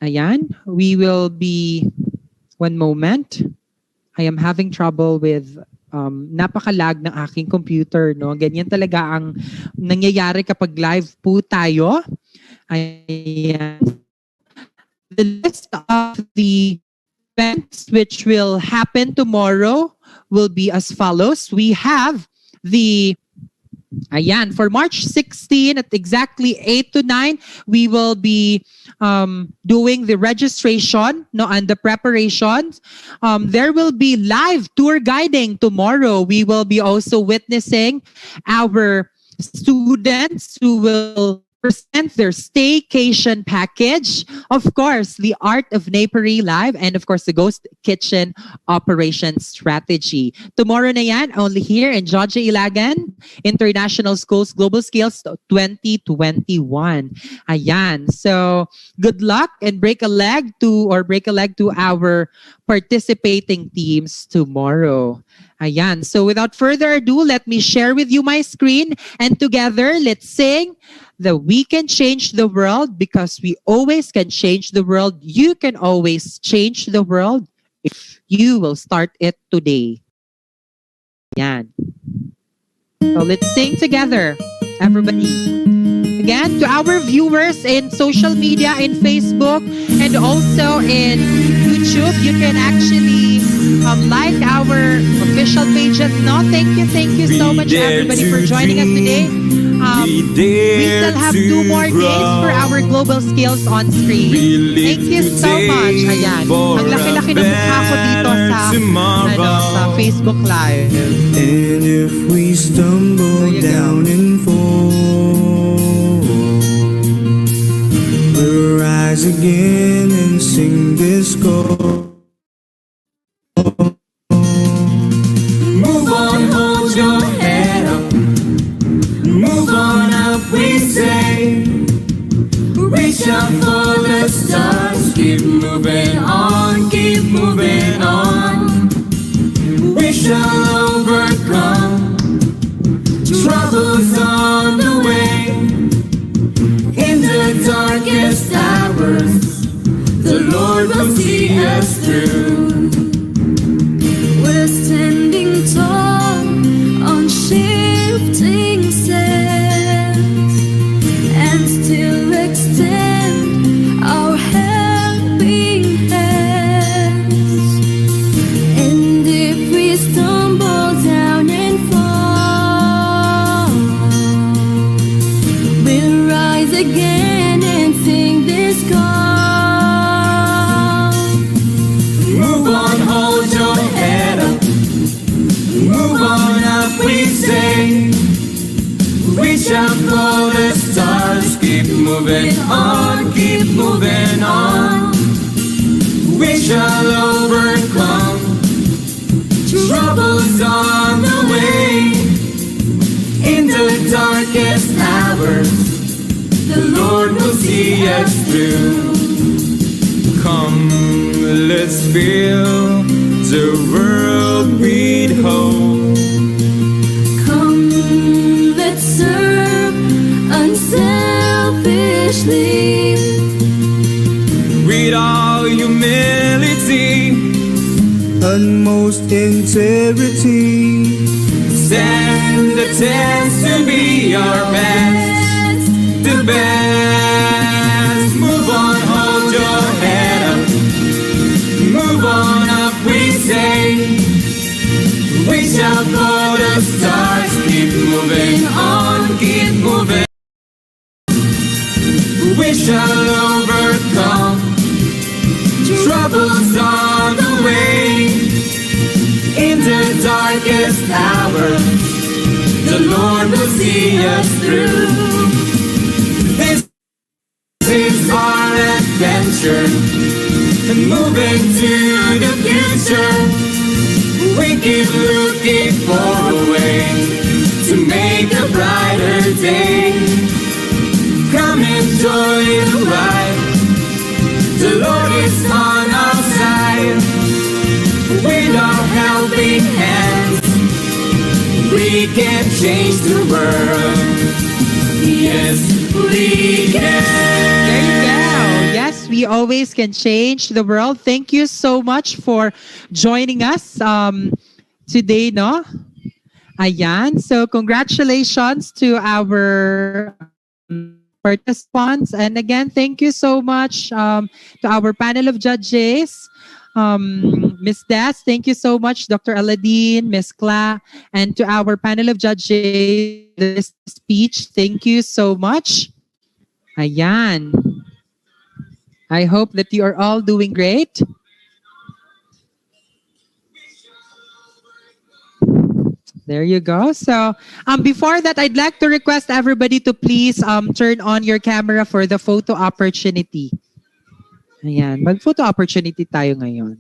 ayan, we will be, one moment. I am having trouble with napakalag ng aking computer, no? Ganyan talaga ang nangyayari kapag live po tayo. Ayan. The list of the events which will happen tomorrow will be as follows. We have the, ayan, for March 16 at exactly 8 to 9, we will be doing the registration, no, and the preparations. There will be live tour guiding tomorrow. We will be also witnessing our students who will present their staycation package. Of course, the Art of Napery Live, and of course, the Ghost Kitchen Operation Strategy. Tomorrow na yan, only here in Georgia Ilagan International Schools Global Skills 2021. Ayan. So, good luck and break a leg to our participating teams tomorrow. Ayan. So, without further ado, let me share with you my screen, and together, let's sing that we can change the world, because we always can change the world. You can always change the world if you will start it today. Yan. So let's sing together, everybody. Again, to our viewers in social media, in Facebook, and also in YouTube, you can actually like our official pages. No, thank you so much, everybody, for joining us today. We still have 2 more days for our global skills on screen. Thank you so much. Ayan, ang laki-laki ng mukha ko dito sa Facebook Live. And if we stumble down and fall, we'll rise again and sing this chord. Move on, hold your head up. Move on up, we say. Reach out for the stars. Keep moving on, keep moving on. We shall overcome troubles on the way. In the darkest hours, the Lord will see us through. We're standing tall on shifting sands and still extend our helping hands. And if we stumble down and fall, we'll rise again and sing this call. Move on, hold your head up. Move on up, we say. Reach out for the stars. Keep moving on, keep moving on. We shall overcome troubles on the way. In the darkest hours, the Lord will see us through. Come, let's fill the world with hope. Come, let's serve unselfishly. With all humility and most integrity. Stand the test to be our best, the best. Move on, hold your head up. Move on up, we say. Reach out for the stars. Keep moving on, keep moving. We shall overcome troubles on the way. In the darkest hour, the Lord will see us through. This is our adventure, and moving to the future. We keep looking for a way to make a brighter day. Come enjoy the ride. The Lord is on our side. With our helping hands, we can change the world. Yes, we can. There you go. Yes, we always can change the world. Thank you so much for joining us today, no? Ayan. So congratulations to our participants. And again, thank you so much to our panel of judges. Ms. Des, thank you so much, Dr. Aladin, Ms. Kla, and to our panel of judges, this speech, thank you so much. Ayan. I hope that you are all doing great. There you go. So before that, I'd like to request everybody to please turn on your camera for the photo opportunity. Ayan, mag-photo opportunity tayo ngayon.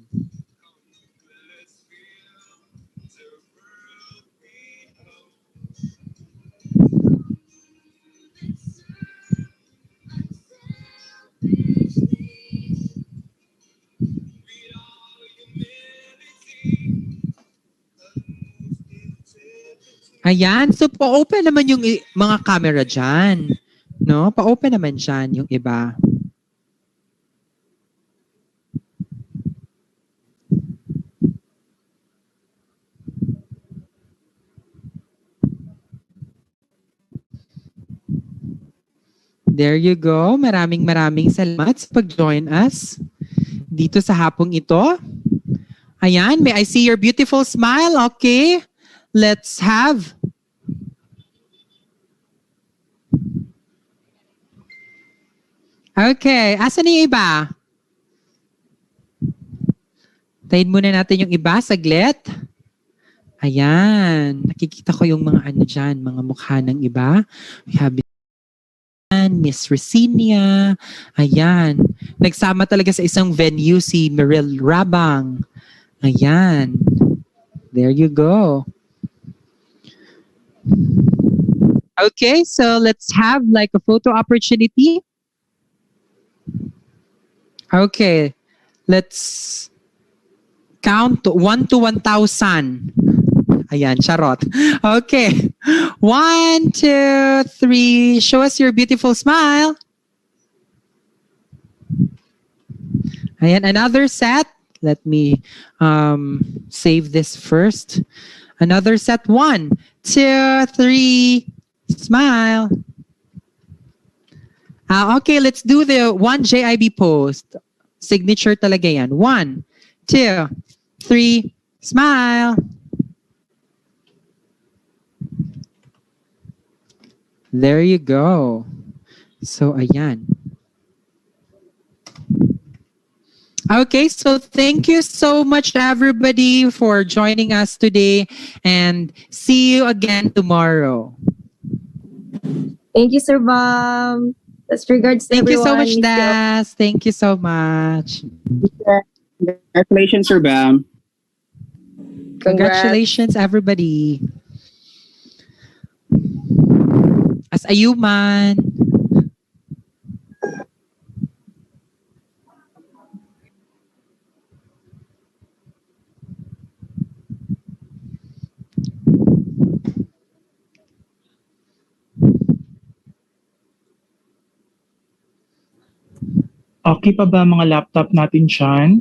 Ayan, so pa-open naman yung mga camera dyan. No? Pa-open naman dyan yung iba. There you go. Maraming salamat sa pag-join us dito sa hapong ito. Ayan, may I see your beautiful smile? Okay. Let's have. Okay, asan yung iba? Tayin muna natin yung iba, saglit. Ayan, nakikita ko yung mga ano dyan, mga mukha ng iba. We have Miss Resinia. Ayan, nagsama talaga sa isang venue si Mirel Rabang. Ayan, there you go. Okay, so let's have like a photo opportunity. Okay, let's count 1 to 1,000. Ayan, charot. Okay, 1, 2, 3. Show us your beautiful smile. Ayan, another set. Let me save this first. Another set. 1, 2, 3. Smile. Okay, let's do the one JIB post. Signature talaga yan. 1, 2, 3. Smile. There you go. So, ayan. Okay, so thank you so much everybody for joining us today and see you again tomorrow. Thank you, Sir Bam. Best regards to Thank you so everyone. much, Das. Thank you so much. Congratulations, Sir Bam. Congratulations, everybody. As ayuman. Okay pa ba mga laptop natin, Sean?